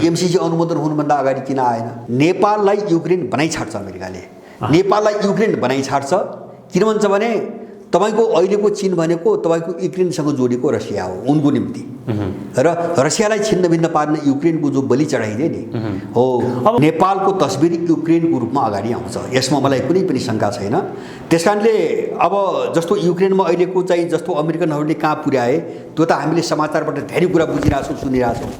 MCC अनुमोदन हुनुभन्दा अगाडि किन आएन? नेपाललाई युक्रेन बनाइछाड्छ अमेरिकाले, नेपाललाई युक्रेन बनाइछाड्छ। किन भन्छ भने तपाईको अहिलेको चीन भनेको तपाईको युक्रेनसँग जोडिएको रसिया हो उनको निम्ति, र रसियालाई छिन्न भिन्न पार्न युक्रेनको जो बलि चढाइदिए नि हो, नेपालको तस्बिर युक्रेनको रूपमा अगाडि आउँछ। यसमा मलाई कुनै पनि शङ्का छैन। त्यसकारणले अब जस्तो युक्रेनमा अहिलेको चाहिँ जस्तो अमेरिकनहरूले कहाँ पुर्याए त्यो त हामीले समाचारबाट धेरै कुरा बुझिरहेछौँ, सुनिरहेछौँ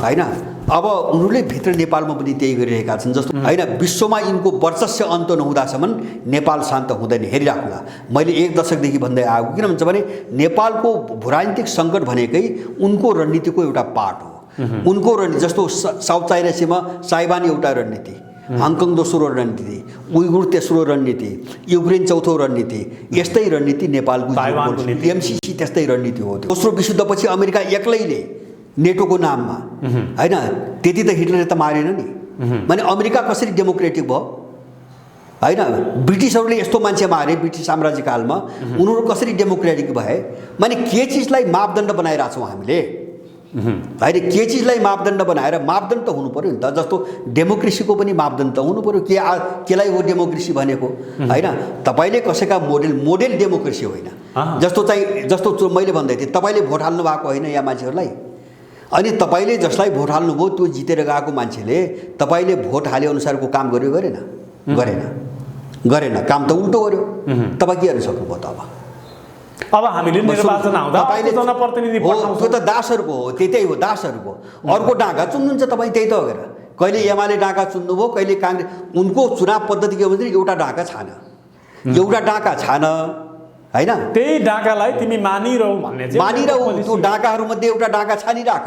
होइन। अब उनीहरूले भित्र नेपालमा पनि त्यही गरिरहेका छन्। जस्तो होइन, विश्वमा यिनको वर्चस्व अन्त नहुँदासम्म नेपाल शान्त हुँदैन, हेरिराख्नुला। मैले 1 दशकदेखि भन्दै आएको, किन भन्छ भने नेपालको भूराजनीतिक सङ्कट भनेकै उनको रणनीतिको एउटा पार्ट हो। उनको रणनीति जस्तो साउथ चाइना सीमा ताइवान एउटा रणनीति, हङकङ दोस्रो रणनीति, उइगुर तेस्रो रणनीति, युक्रेन चौथो रणनीति, यस्तै रणनीति नेपालको एमसीसी त्यस्तै रणनीति हो। दोस्रो विश्वयुद्धपछि अमेरिका एक्लैले नेटोको नाममा होइन, त्यति त हिटलरले त मारेन नि। माने अमेरिका कसरी डेमोक्रेटिक भयो होइन? ब्रिटिसहरूले यस्तो मान्छे मारे ब्रिटिस साम्राज्य कालमा, उनीहरू कसरी डेमोक्रेटिक भए? माने के चिजलाई मापदण्ड बनाइरहेछौँ हामीले होइन? के चिजलाई मापदण्ड बनाएर मापदण्ड त हुनु पर्यो नि त। जस्तो डेमोक्रेसीको पनि मापदण्ड त हुनु पर्यो। केलाई हो डेमोक्रेसी भनेको होइन? तपाईँले कसैका मोडेल डेमोक्रेसी होइन। जस्तो मैले भन्दै थिएँ, तपाईँले भोट हाल्नु भएको होइन यहाँ मान्छेहरूलाई, अनि तपाईँले जसलाई भोट हाल्नुभयो त्यो जितेर गएको मान्छेले तपाईँले भोट हाले अनुसारको काम गर्यो गरेन, काम त उल्टो गर्यो। तपाईँ के गर्न सक्नुभयो त? अब हामीले निर्वाचन आउँदा जनप्रतिनिधि पठाउँछौँ, त्यो त दासहरूको हो, त्यही हो दासहरूको। अर्को डाँगा चुन्नुहुन्छ तपाईँ, त्यही त हो। कहिले एमाले डाँगा चुन्नुभयो, कहिले काङ्ग्रेस। उनको चुनाव पद्धति के भन्छ, एउटा डाँगा छान होइन? त्यही डाँगालाई तिमी मानिरहौ भन्ने चाहिँ मानिरहौ। त्यो डाँगाहरूमध्ये एउटा डाँगा छानिराख।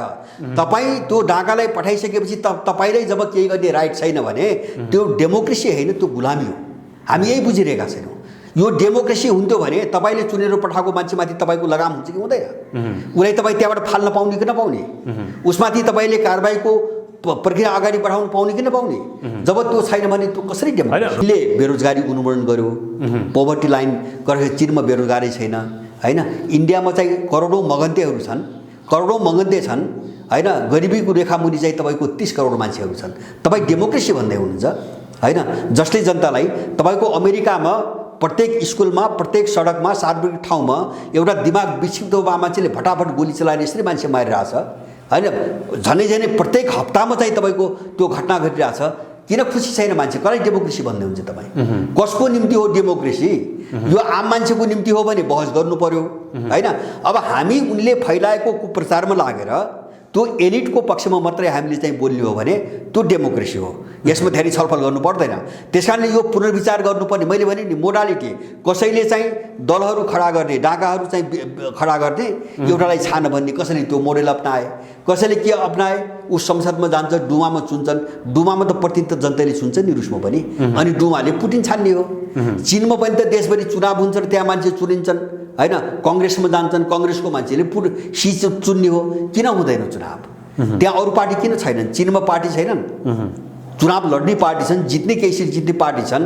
तपाईँ त्यो डाँगालाई पठाइसकेपछि तपाईँलाई जब केही गर्ने राइट छैन भने त्यो डेमोक्रेसी होइन, त्यो गुलामी हो। हामी यही बुझिरहेका छैनौँ। यो डेमोक्रेसी हुन्थ्यो भने तपाईँले चुनेर पठाएको मान्छेमाथि तपाईँको लगाम हुन्छ कि हुँदैन? उसलाई तपाईँ त्यहाँबाट फाल्न पाउने कि नपाउने? उसमाथि तपाईँले कारबाहीको प्रक्रिया अगाडि बढाउनु पाउने कि नपाउने? जब त्यो छैन भने त्यो कसरी डेमोक्रेसीले बेरोजगारी उन्मूलन गर्यो? पोभर्टी लाइन चीनमा बेरोजगारी छैन होइन? इन्डियामा चाहिँ करोडौँ मगन्ते छन् होइन? गरिबीको रेखामुनि चाहिँ तपाईँको 30 करोड मान्छेहरू छन्। तपाईँ डेमोक्रेसी भन्दै हुनुहुन्छ होइन? जसले जनतालाई तपाईँको अमेरिकामा प्रत्येक स्कुलमा, प्रत्येक सडकमा, सार्वजनिक ठाउँमा एउटा दिमाग विक्षिप्त भए मान्छेले फटाफट गोली चलाएर यसरी मान्छे मारिरहेछ होइन? झनै प्रत्येक हप्तामा चाहिँ तपाईँको त्यो घटना घटिरहेछ। किन खुसी छैन मान्छे? कसलाई डेमोक्रेसी भन्दै हुन्छ तपाईँ? कसको निम्ति हो डेमोक्रेसी? यो आम मान्छेको निम्ति हो भने बहस गर्नु पर्यो होइन? अब हामी उनले फैलाएको कुप्रचारमा लागेर त्यो एलिटको पक्षमा मात्रै हामीले चाहिँ बोल्ने हो भने त्यो डेमोक्रेसी हो। यसमा धेरै छलफल गर्नु पर्दैन। त्यसकारणले यो पुनर्विचार गर्नुपर्ने, मैले भने नि मोडालिटी, कसैले चाहिँ दलहरू खडा गर्ने, डाँगाहरू चाहिँ खडा गर्ने, एउटालाई छान भन्ने, कसैले त्यो मोडेल अप्नाए, कसैले के अप्नाए? ऊ संसदमा जान्छ, डुमामा चुन्छन्। डुमामा त प्रतिनिधित्व जनताले चुन्छ नि, रुसमा पनि, अनि डुमाले पुटिन छान्ने हो। चीनमा पनि त देशभरि चुनाव हुन्छ र त्यहाँ मान्छे चुनिन्छन् होइन? कङ्ग्रेसमा जान्छन्, कङ्ग्रेसको मान्छेले चुन्ने हो। किन हुँदैन चुनाव? त्यहाँ अरू पार्टी किन छैनन्? चीनमा पार्टी छैनन्, चुनाव लड्ने पार्टी छन्, जित्ने केही सिट जित्ने पार्टी छन्।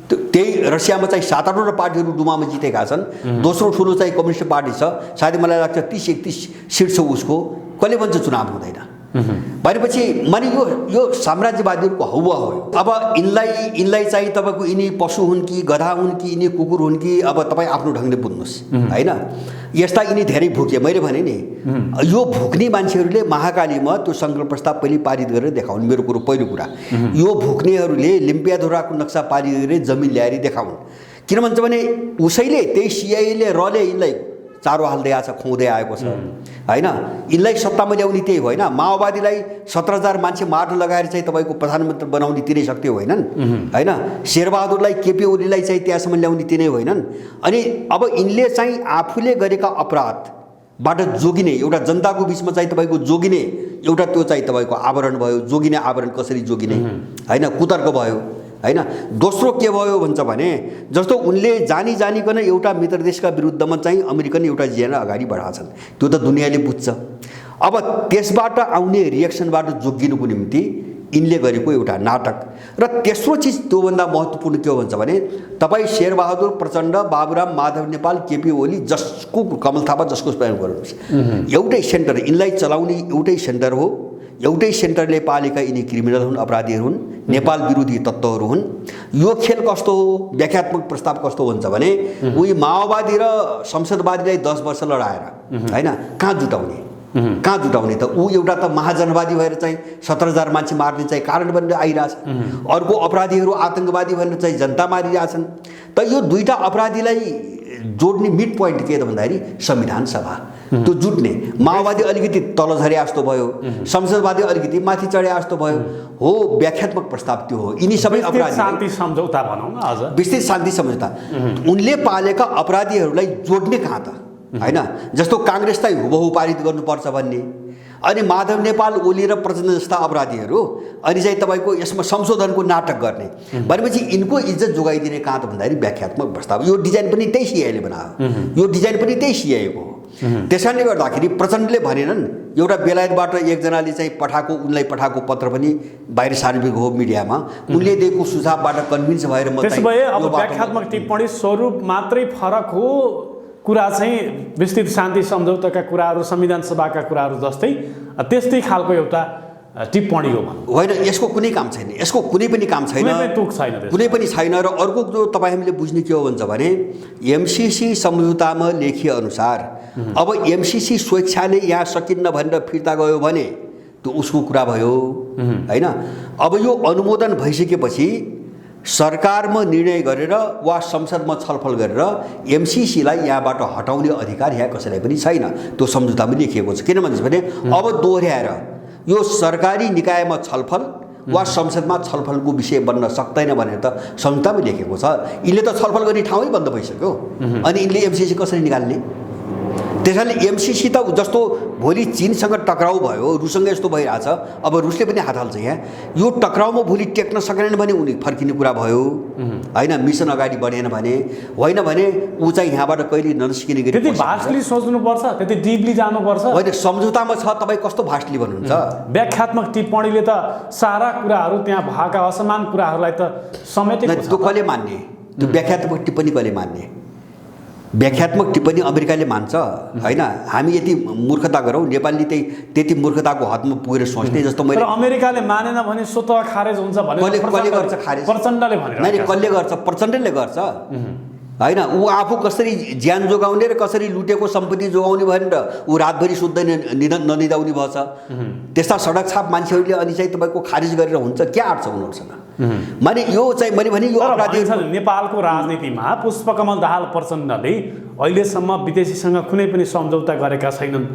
त्यही रसियामा चाहिँ 7-8वटा पार्टीहरू डुमामा जितेका छन्। दोस्रो ठुलो चाहिँ कम्युनिस्ट पार्टी छ, सायद मलाई लाग्छ 30-31 सिट छ उसको। कसले भन्छ चुनाव हुँदैन? भनेपछि माने यो साम्राज्यवादीहरूको हौवा हो। अब यिनलाई चाहिँ तपाईँको यिनी पशु हुन् कि गधा हुन् कि यिनी कुकुर हुन् कि अब तपाईँ आफ्नो ढङ्गले बुझ्नुहोस् होइन? यस्ता यिनी धेरै भुके। मैले भने नि, यो भुक्ने मान्छेहरूले महाकालीमा त्यो सङ्कल्प प्रस्ताव पहिले पारित गरेर देखाउन्। मेरो कुरो पहिलो कुरा, यो भुक्नेहरूले लिम्पियाधुराको नक्सा पारित गरेर जमिन ल्याएर देखाउन्। किन भन्छ भने उसैले त्यही सिआइएले रले यिनलाई चारो हाल्दै आएको छ, खुवाउँदै आएको छ होइन? यिनलाई सत्तामा ल्याउने त्यही हो होइन? माओवादीलाई 17,000 मान्छे मार्न लगाएर चाहिँ तपाईँको प्रधानमन्त्री बनाउने तिनै शक्ति होइनन् होइन? शेरबहादुरलाई, केपी ओलीलाई चाहिँ त्यहाँसम्म ल्याउने तिनै होइनन्। अनि अब यिनले चाहिँ आफूले गरेका अपराधबाट जोगिने, एउटा जनताको बिचमा चाहिँ तपाईँको जोगिने एउटा त्यो चाहिँ तपाईँको आवरण भयो। जोगिने आवरण कसरी जोगिने होइन? कुतर्क भयो होइन? दोस्रो के भयो भन्छ भने जस्तो उनले जानिकन एउटा मित्र देशका विरुद्धमा चाहिँ अमेरिकन एउटा एजेन्डा अगाडि बढाएछन्, त्यो त दुनियाँले बुझ्छ। अब त्यसबाट आउने रिएक्सनबाट जोगिनुको निम्ति यिनले गरेको एउटा नाटक। र तेस्रो चिज त्योभन्दा महत्त्वपूर्ण के हो भन्छ भने तपाईँ शेरबहादुर प्रचण्ड, बाबुराम माधव नेपाल, केपी ओली, जसको कमल थापा जसको प्रयोग गर्नुहोस्, एउटै सेन्टर, यिनलाई चलाउने एउटै सेन्टर हो, एउटै सेन्टरले पालेका यिनी क्रिमिनल हुन्, अपराधीहरू हुन्, नेपाल विरोधी तत्त्वहरू हुन्। यो खेल कस्तो हो, व्याख्यात्मक प्रस्ताव कस्तो हुन्छ भने उही माओवादी र संसदवादीलाई 10 वर्ष लडाएर होइन कहाँ जुटाउने त ऊ एउटा त महाजनवादी भएर चाहिँ 17,000 मान्छे मार्ने चाहिँ कारण बनेर आइरहेछ, अर्को अपराधीहरू आतङ्कवादी भनेर चाहिँ जनता मारिरहेछन्। त यो दुईटा अपराधीलाई जोड्ने मिड पोइन्ट के त भन्दाखेरि संविधान सभा त्यो जुट्ने। माओवादी अलिकति तल झरे जस्तो भयो, संसदवादी अलिकति माथि चढे जस्तो भयो हो, व्याख्यात्मक प्रस्ताव त्यो हो। यिनी सबै अपराधी शान्ति सम्झौता भनौँ न, अझ विस्तृत शान्ति सम्झौता उनले पालेका अपराधीहरूलाई जोड्ने कहाँ त होइन। जस्तो काङ्ग्रेसलाई हुबहु पारित गर्नुपर्छ भन्ने, अनि माधव नेपाल, ओली र प्रचण्ड जस्ता अपराधीहरू अनि चाहिँ तपाईँको यसमा संशोधनको नाटक गर्ने भनेपछि यिनको इज्जत जोगाइदिने कहाँ त भन्दाखेरि व्याख्यात्मक प्रस्ताव। यो डिजाइन पनि त्यही सिआईले बनायो, यो डिजाइन पनि त्यही सिआईको हो। त्यसैले गर्दाखेरि प्रचण्डले भनेनन्, एउटा बेलायतबाट एकजनाले चाहिँ उनलाई पठाएको पत्र पनि बाहिर सार्वजनिक हो मिडियामा, उनले दिएको सुझावबाट कन्भिन्स भएर म त्यसो भए अब व्याख्यात्मक टिप्पणी स्वरूप मात्रै फरक हो, कुरा चाहिँ विस्तृत शान्ति सम्झौताका कुराहरू, संविधान सभाका कुराहरू जस्तै त्यस्तै खालको एउटा टिप्पणी हो भनौँ। होइन, यसको कुनै काम छैन, यसको कुनै पनि काम छैन, कुनै पनि छैन। र अर्को जो तपाईँ हामीले बुझ्ने के हो भन्छ भने एमसीसी सम्झौतामा लेखिए अनुसार अब एमसीसी स्वेच्छाले यहाँ सकिन्न भनेर फिर्ता गयो भने त्यो उसको कुरा भयो होइन। अब यो अनुमोदन भइसकेपछि सरकारमा निर्णय गरेर वा संसदमा छलफल गरेर एमसीसीलाई यहाँबाट हटाउने अधिकार यहाँ कसैलाई पनि छैन, त्यो सम्झौतामा लेखिएको छ। किन भने अब दोहोऱ्याएर यो सरकारी निकायमा छलफल वा संसदमा छलफलको विषय बन्न सक्दैन भनेर त सम्झौतामा लेखेको छ। यिनले त छलफल गर्ने ठाउँै बन्द भइसक्यो, अनि यिनले एमसीसी कसरी निकाल्ने? त्यसैले एमसीसी त जस्तो भोलि चीनसँग टक्राउ भयो, रुससँग यस्तो भइरहेछ, अब रुसले पनि हात हाल्छ यहाँ। यो टक्राउमा भोलि टेक्न सकेन भने उनी फर्किने कुरा भयो होइन, मिसन अगाडि बढेन भने, होइन भने ऊ चाहिँ यहाँबाट कहिले ननिस्किने गरी त्यति भास्टली सोच्नुपर्छ, त्यति डिपली जानुपर्छ। होइन, सम्झौतामा छ, तपाईँ कस्तो भास्टली भन्नुहुन्छ? व्याख्यात्मक टिप्पणीले त सारा कुराहरू त्यहाँ भएका असमान कुराहरूलाई त समेटेको छ। त्यो कसले मान्ने? त्यो व्याख्यात्मक टिप्पणी कसले मान्ने? व्याख्यात्मक टिप्पणी अमेरिकाले मान्छ होइन। हामी यति मूर्खता गरौँ, नेपालले त्यति मूर्खताको हदमा पुगेर सोच्ने जस्तो मैले। अमेरिकाले मानेन भने स्वतः खारेज हुन्छ भने कसले गर्छ खारेज? प्रचण्डले भनेर। होइन, कसले गर्छ? प्रचण्डले गर्छ होइन। ऊ आफू कसरी ज्यान जोगाउने र कसरी लुटेको सम्पत्ति जोगाउने भनेर ऊ रातभरि सुत्दै ननिदाउने भएछ। त्यस्ता सडक छाप मान्छेहरूले अनि चाहिँ तपाईँको खारिज गरेर हुन्छ, क्या आँट छ उनीहरूसँग? माने यो चाहिँ मैले भने यो अपराधीहरू नेपालको राजनीतिमा पुष्पकमल दाहाल प्रचण्डले अहिलेसम्म विदेशीसँग कुनै पनि सम्झौता गरेका छैनन्,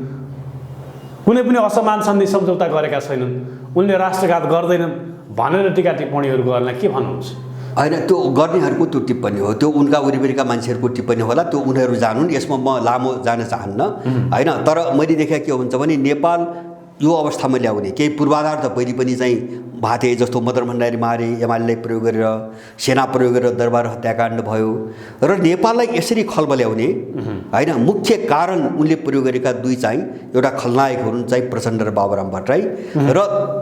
कुनै पनि असमान सन्धि सम्झौता गरेका छैनन्, उनले राष्ट्रघात गर्दैनन् भनेर टीका टिप्पणीहरू गर्न के भन्नुहुन्छ? होइन, त्यो गर्नेहरूको त्यो टिप्पणी हो, त्यो उनका वरिपरिका मान्छेहरूको टिप्पणी होला, त्यो उनीहरू जानुन्, यसमा म लामो जान चाहन्न होइन। तर मैले देखेँ के हुन्छ भने नेपाल यो अवस्थामा ल्याउने केही पूर्वाधार त पहिले पनि चाहिँ भाते, जस्तो मदन भण्डारी मारे, एमालेलाई प्रयोग गरेर, सेना प्रयोग गरेर दरबार हत्याकाण्ड भयो, र नेपाललाई यसरी खलबल्याउने होइन मुख्य कारण उनले प्रयोग गरेका दुई चाहिँ एउटा खलनायक हुन् चाहिँ प्रचण्ड र बाबुराम भट्टराई, र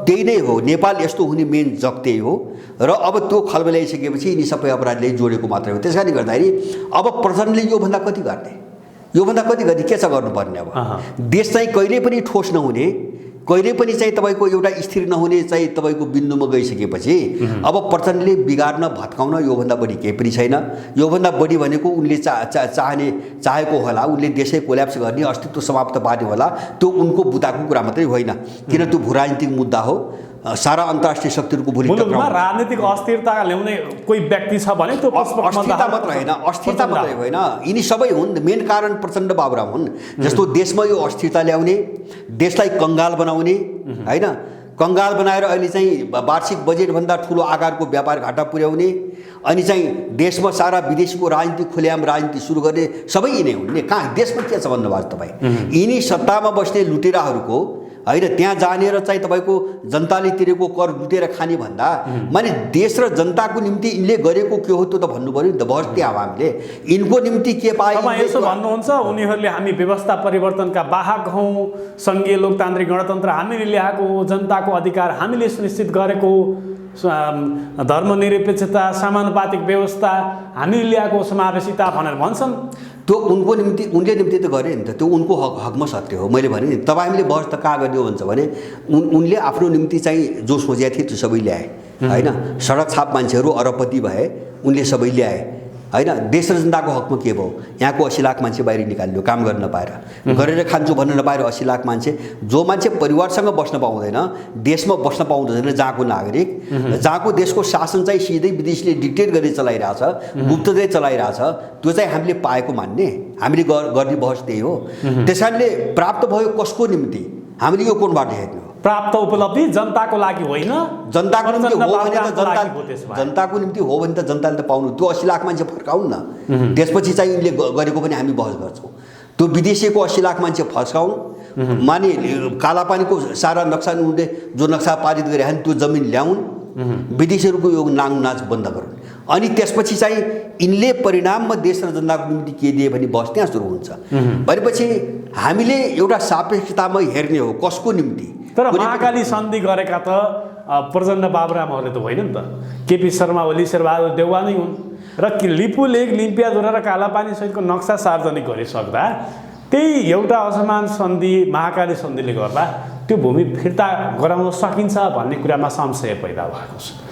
त्यही नै हो नेपाल यस्तो हुने मेन जग त्यही हो। र अब त्यो खलबल्याइसकेपछि यिनी सबै अपराधीले जोडेको मात्रै हो। त्यस कारणले गर्दाखेरि अब प्रचण्डले योभन्दा कति गर्ने, योभन्दा कति गति के छ गर्नुपर्ने? अब देश चाहिँ कहिले पनि ठोस नहुने, कहिले पनि चाहिँ तपाईँको एउटा स्थिर नहुने चाहिँ तपाईँको बिन्दुमा गइसकेपछि अब प्रचण्डले बिगार्न भत्काउन योभन्दा बढी केही पनि छैन। योभन्दा बढी भनेको उनले चाहेको होला, उनले देशै कोल्याप्स गर्ने, अस्तित्व समाप्त पार्ने होला, त्यो उनको बुताको कुरा मात्रै होइन, किन त्यो भू राजनीतिक मुद्दा हो। सारा अन्तर्राष्ट्रिय शक्तिहरूको भोलि राजनीतिक अस्थिरता ल्याउने कोही व्यक्ति छ भने त्यो अस्थिरता मात्र होइन, अस्थिरता मात्रै होइन, यिनी सबै हुन्। मेन कारण प्रचण्ड बाबुराम हुन्, जस्तो देशमा यो अस्थिरता ल्याउने, देशलाई कङ्गाल बनाउने होइन, कङ्गाल बनाएर अहिले चाहिँ वार्षिक बजेटभन्दा ठुलो आकारको व्यापार घाटा पुर्याउने, अनि चाहिँ देशमा सारा विदेशको राजनीति, खुलेआम राजनीति सुरु गर्ने सबै यिनै हुन्। कहाँ देशमा के छ भन्नुभएको तपाईँ? यिनी सत्तामा बस्ने लुटेराहरूको होइन, त्यहाँ जानेर चाहिँ तपाईँको जनताले तिरेको कर लुटेर खाने भन्दा माने देश र जनताको निम्ति यिनले गरेको के हो त्यो त भन्नु पर्यो नि त। बस त्यहाँ हामीले यिनको निम्ति के पाए यसो भन्नुहुन्छ, उनीहरूले हामी व्यवस्था परिवर्तनका वाहक हौँ, सङ्घीय लोकतान्त्रिक गणतन्त्र हामीले ल्याएको, जनताको अधिकार हामीले सुनिश्चित गरेको, धर्मनिरपेक्षता, समानुपातिक व्यवस्था हामीले ल्याएको, समावेशिता भनेर भन्छन्। त्यो उनले निम्ति त गरे नि त, त्यो उनको हकमा सत्य हो। मैले भने नि तपाईँ हामीले बहस त कहाँ गर्ने हो भन्छ भने उनले आफ्नो निम्ति चाहिँ जो सोचेका थिए त्यो सबै ल्याए होइन। सडक छाप मान्छेहरू अरबपति भए, उनले सबै ल्याए होइन। देश र जनताको हकमा के भयो? यहाँको 80 लाख मान्छे बाहिर निकाल्यो काम गर्न नपाएर, गरेर खान्छु भन्न नपाएर 80 लाख मान्छे, जो मान्छे परिवारसँग बस्न पाउँदैन, देशमा बस्न पाउँदैन, जहाँको नागरिक, जहाँको देशको शासन चाहिँ सिधै विदेशीले डिक्टेट गरेर चलाइरहेछ, गुप्तले चलाइरहेछ, त्यो चाहिँ हामीले पाएको मान्ने? हामीले गर्ने बहस त्यही हो। त्यसकारणले प्राप्त भयो कसको निम्ति, हामीले यो कोणबाट हेर्ने हो? प्राप्त उपलब्धि जनताको लागि होइन, जनताको निम्ति हो भने त जनताको निम्ति हो भने त जनताले त पाउनु। त्यो 80 लाख मान्छे फर्काउनु न, त्यसपछि चाहिँ उनले गरेको पनि हामी बहस गर्छौँ। त्यो विदेशीको 80 लाख मान्छे फर्काउनु, माने कालापानीको सारा नक्सा उनले जो नक्सा पारित गरे त्यो जमिन ल्याउन्, विदेशीहरूको यो नाच बन्द गरून्। अनि त्यसपछि चाहिँ यिनले परिणाममा देश र जनताको निम्ति के दिए भने बहस त्यहाँ सुरु हुन्छ। भनेपछि हामीले एउटा सापेक्षतामा हेर्ने हो कसको निम्ति। तर महाकाली सन्धि गरेका त प्रचण्ड बाबुरामहरूले त होइन नि त, केपी शर्मा ओली, शेरबहादुर देउवा नै हुन्। र लिपु लेक, लिम्पियाधुरा र कालापानी सहितको नक्सा सार्वजनिक गरिसक्दा त्यही एउटा असमान सन्धि महाकाली सन्धिले गर्दा त्यो भूमि फिर्ता गराउन सकिन्छ भन्ने कुरामा संशय पैदा भएको छ।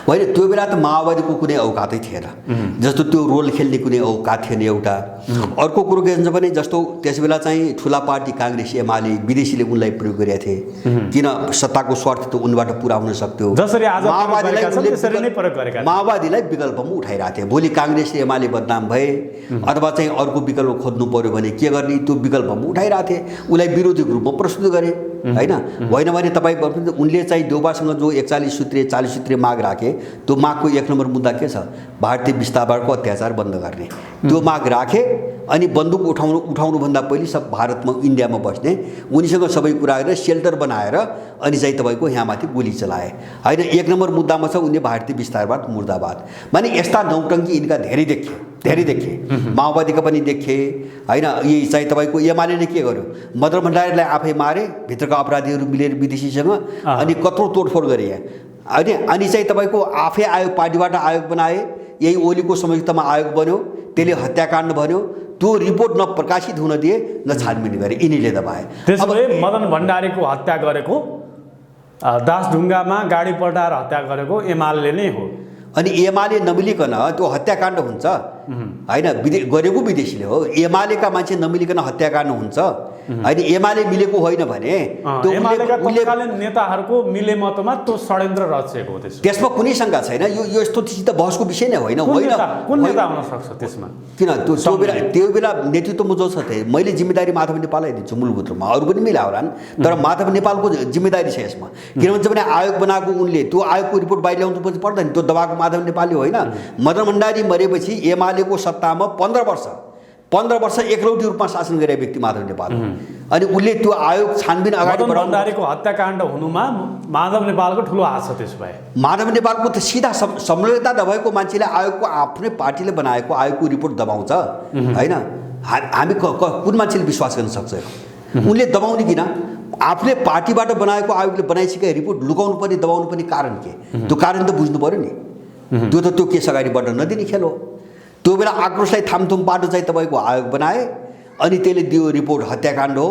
होइन, त्यो बेला त माओवादीको कुनै औकातै थिएन, जस्तो त्यो रोल खेल्ने कुनै औकात थिएन एउटा। अर्को कुरो के भन्छ भने जस्तो त्यस बेला चाहिँ ठुला पार्टी काङ्ग्रेस एमाले विदेशीले उनलाई प्रयोग गरेका थिए, किन सत्ताको स्वार्थ त उनबाट पुरा हुन सक्थ्यो। माओवादीलाई विकल्पमा उठाइरहेको थिए। भोलि काङ्ग्रेस एमाले बदनाम भए अथवा चाहिँ अर्को विकल्प खोज्नु पर्यो भने के गर्ने, त्यो विकल्पमा उठाइरहेको थिए। उसलाई विरोधी रूपमा प्रस्तुत गरे होइन। होइन भने तपाईँ उनले चाहिँ देउबासँग जो 41 सूत्रीय 40 सूत्रीय माग राखे, त्यो मागको 1 नम्बर मुद्दा के छ? भारतीय विस्थापनको अत्याचार बन्द गर्ने। त्यो माग राखे अनि बन्दुक उठाउनुभन्दा पहिले सब भारतमा इन्डियामा बस्ने, उनीसँग सबै कुरा गरेर सेल्टर बनाएर अनि चाहिँ तपाईँको यहाँमाथि गोली चलाए होइन। 1 नम्बर मुद्दामा छ उनले भारतीय विस्तारवाद मुर्दाबाद। माने यस्ता नौटङ्की यिनका धेरै देखे, माओवादीका पनि देखे होइन। यही चाहिँ तपाईँको एमाले के गर्यो? मदन भण्डारीलाई आफै मारे, भित्रका अपराधीहरू मिलेर विदेशीसँग, अनि कत्रो तोडफोड गरे अनि चाहिँ तपाईँको आफै आयोग, पार्टीबाट आयोग बनाए, यही ओलीको संयुक्तमा आयोग बन्यो, त्यसले हत्याकाण्ड भन्यो। त्यो रिपोर्ट न प्रकाशित हुन दिए न छानबिन गरे, यिनीले दबाए। त्यसैले मदन भण्डारीको हत्या गरेको, दासढुङ्गामा गाडी पल्टाएर हत्या गरेको एमाले नै हो। अनि एमाले नमिलिकन त्यो हत्याकाण्ड हुन्छ होइन, गरेको विदेशीले हो। एमालेका मान्छे नमिलिकन हत्याकाण्ड हुन्छ होइन, एमाले मिलेको होइन भने त्यो तत्कालीन नेताहरूको मिलेमतमा त्यो षड्यन्त्र रचिएको हो। त्यसमा कुनै शङ्का छैन। यो यस्तो त बहसको विषय नै होइन। कुन नेता हुन सक्छ त्यसमा? किन त्यो बेला नेतृत्वमा जो छ मैले जिम्मेदारी माधव नेपाललाई दिन्छु मूलभूत रूपमा, अरू पनि मिला होलान्, तर माधव नेपालको जिम्मेदारी छ यसमा। किन भन्छ भने आयोग बनाएको उनले, त्यो आयोगको रिपोर्ट बाहिर ल्याउनु पर्दैन, त्यो दबाएको माधव नेपालले होइन। मदन भण्डारी मरेपछि एमालेको सत्तामा 15 वर्ष एकलौटी रूपमा शासन गरेका व्यक्ति माधव नेपाल, अनि उसले त्यो आयोग छानबिन अगाडि मदन भण्डारीको हत्याकाण्ड हुनुमा माधव नेपालको ठुलो हात छ। त्यसो भए माधव नेपालको त सिधा संलग्नता नभएको मान्छेले आयोगको आफ्नै पार्टीले बनाएको आयोगको रिपोर्ट दबाउँछ होइन। हामी कुन मान्छेले विश्वास गर्न सक्छ? उनले दबाउने किन? आफूले पार्टीबाट बनाएको आयोगले बनाइसकेको रिपोर्ट लुकाउनु पर्ने, दबाउनु पर्ने कारण के? त्यो कारण त बुझ्नु पर्यो नि। त्यो केस अगाडि बढ्न नदिने खेल हो। त्यो बेला आक्रोशलाई थामथुम पार्न चाहिँ तपाईँको आयोग बनाए, अनि त्यसले दियो रिपोर्ट हत्याकाण्ड हो,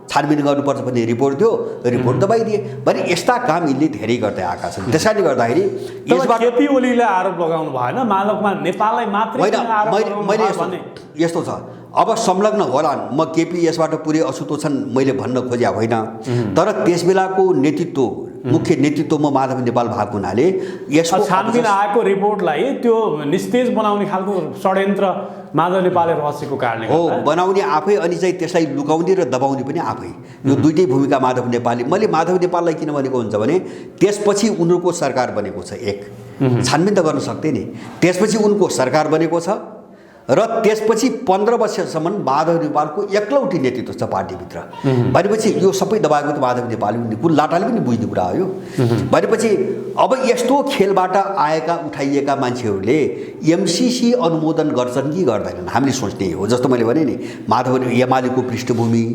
छानबिन गर्नुपर्छ भन्ने रिपोर्ट दियो, रिपोर्ट दबाइदिए। भने यस्ता काम यिनले धेरै गर्दै आएका छन्। त्यसैले गर्दाखेरि यसबाट केपी ओलीले आरोप लगाउनु भएन, मालकमा नेपाललाई मात्रै मैले यस्तो छ। अब संलग्न होलान्, म केपी यसबाट पुरै अछुतो छन् मैले भन्न खोजेको होइन, तर त्यस बेलाको नेतृत्व, मुख्य नेतृत्वमा माधव नेपाल भएको हुनाले यसको छानबिन आएको रिपोर्टलाई त्यो निस्तेज बनाउने खालको षड्यन्त्र माधव नेपालले रचेको कारणले हो। बनाउने आफै, अनि चाहिँ त्यसलाई लुकाउने र दबाउने पनि आफै। यो दुईटै भूमिका माधव नेपालले। मैले माधव नेपाललाई किन भनेको हुन्छ भने त्यसपछि उनीहरूको सरकार बनेको छ, एक छानबिन त गर्न सक्थे नि। त्यसपछि उनको सरकार बनेको छ र त्यसपछि 15 वर्षसम्म माधव नेपालको एकलौटी नेतृत्व छ पार्टीभित्र। भनेपछि यो सबै दबाएको त माधव नेपाल कुन लाटाले पनि बुझ्ने कुरा हो यो। भनेपछि अब यस्तो खेलबाट आएका उठाइएका मान्छेहरूले एमसीसी अनुमोदन गर्छन् कि गर्दैनन् हामीले सोच्ने हो। जस्तो मैले भने नि, माधव एमालेको पृष्ठभूमि,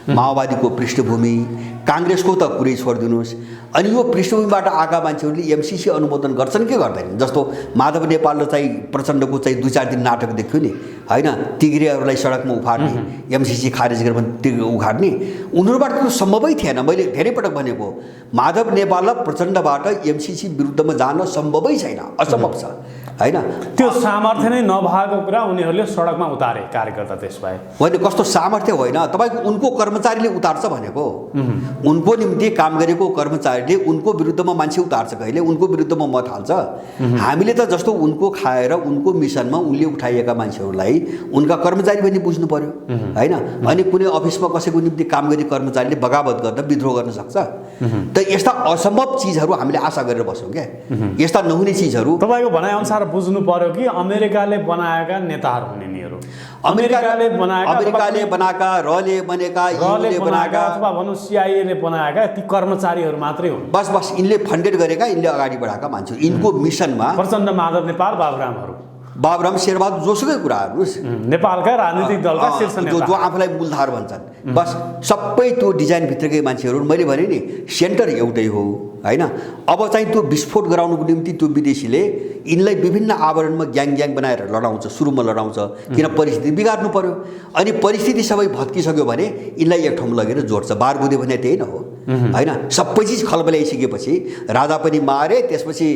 माओवादीको पृष्ठभूमि, काङ्ग्रेसको त कुरै छोडिदिनुहोस्, अनि यो पृष्ठभूमिबाट आएका मान्छेहरूले एमसीसी अनुमोदन गर्छन् कि गर्दैनन्? जस्तो माधव नेपाल र चाहिँ प्रचण्डको चाहिँ 2-4 दिन नाटक देख्यो नि होइन, तिग्रेहरूलाई सडकमा उफार्ने, एमसिसी खारेज गरेर उखाड्ने, उनीहरूबाट त्यो सम्भवै थिएन। मैले धेरै पटक भनेको माधव नेपाल र प्रचण्डबाट एमसिसी विरुद्धमा जान सम्भवै छैन, असम्भव छ होइन। त्यो सामर्थ्य नै नभएको कुरा उनीहरूले सडकमा उतारे कार्यकर्ता। त्यसबाहेक होइन, कस्तो सामर्थ्य होइन, तपाईँको उनको कर्मचारीले उतार्छ भनेको, उनको निम्ति काम गरेको कर्मचारीले उनको विरुद्धमा मान्छे उतार्छ, कहिले उनको विरुद्धमा मत हाल्छ। हामीले त जस्तो उनको खाएर उनको मिसनमा उनले उठाइएका मान्छेहरूलाई उनका कर्मचारी पनि बुझ्नु पर्यो होइन। अनि कुनै अफिसमा कसैको निम्ति काम गर्ने कर्मचारीले बगावत गर्दा विद्रोह गर्न सक्छ। त यस्ता असम्भव चिजहरू हामीले आशा गरेर बस्यौँ क्या, यस्ता नहुने चिजहरू। तपाईँको भनाइअनुसार बुझ्नु पर्यो कि अमेरिकाले बनाएका नेताहरू हुने यिनीहरू, अमेरिकाले बनाएका रले बनाएका अथवा भनौँ सिआइएले बनाएका ती कर्मचारीहरू मात्रै हुन्। बस यिनले फन्डेड गरेका, यिनले अगाडि बढाएका मान्छे, यिनको मिसनमा प्रचण्ड, माधव नेपाल, बाबुराम शेरबहादुर जोसुकै कुरा हेर्नुहोस्, नेपालका राजनीतिक दलका शीर्ष नेता जो आफूलाई मूलधार भन्छन्, बस सबै त्यो डिजाइनभित्रकै मान्छेहरू। मैले भने नि सेन्टर एउटै हो होइन। अब चाहिँ त्यो विस्फोट गराउनुको निम्ति त्यो विदेशीले यिनलाई विभिन्न आवरणमा ग्याङ बनाएर लडाउँछ, सुरुमा लडाउँछ, किन परिस्थिति बिगार्नु पर्यो। अनि परिस्थिति सबै भत्किसक्यो भने यिनलाई एक ठाउँमा लगेर जोड्छ। बारबुदे भने त्यही न हो होइन। सबै चिज खलबल्याइसकेपछि राजा पनि मारे, त्यसपछि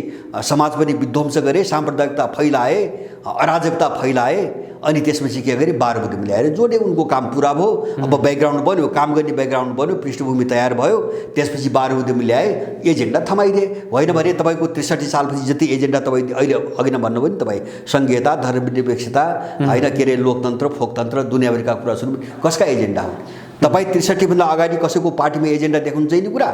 समाज पनि विध्वंस गरे, साम्प्रदायिकता फैलाए, अराजकता फैलाए, अनि त्यसपछि के गरे बारबुदे मिलाएर जोडे। उनको काम पुरा भयो। अब ब्याकग्राउन्ड बन्यो, काम गर्ने ब्याकग्राउन्ड बन्यो, पृष्ठभूमि तयार भयो, त्यसपछि बारबुदे मिलाए, एजेन्डा थमाइदिए। होइन भने तपाईँको 63 सालपछि जति एजेन्डा तपाईँ अहिले अघि नै भन्नुभयो नि, तपाईँ सङ्घीयता, धर्मनिरपेक्षता होइन, के अरे लोकतन्त्र, फोकतन्त्र, दुनियाँभरिका कुरा सुरु, कसका एजेन्डा हुन्? तपाईँ 63 भन्दा अगाडि कसैको पार्टीमा एजेन्डा देखाउनु चाहिँ नि कुरा,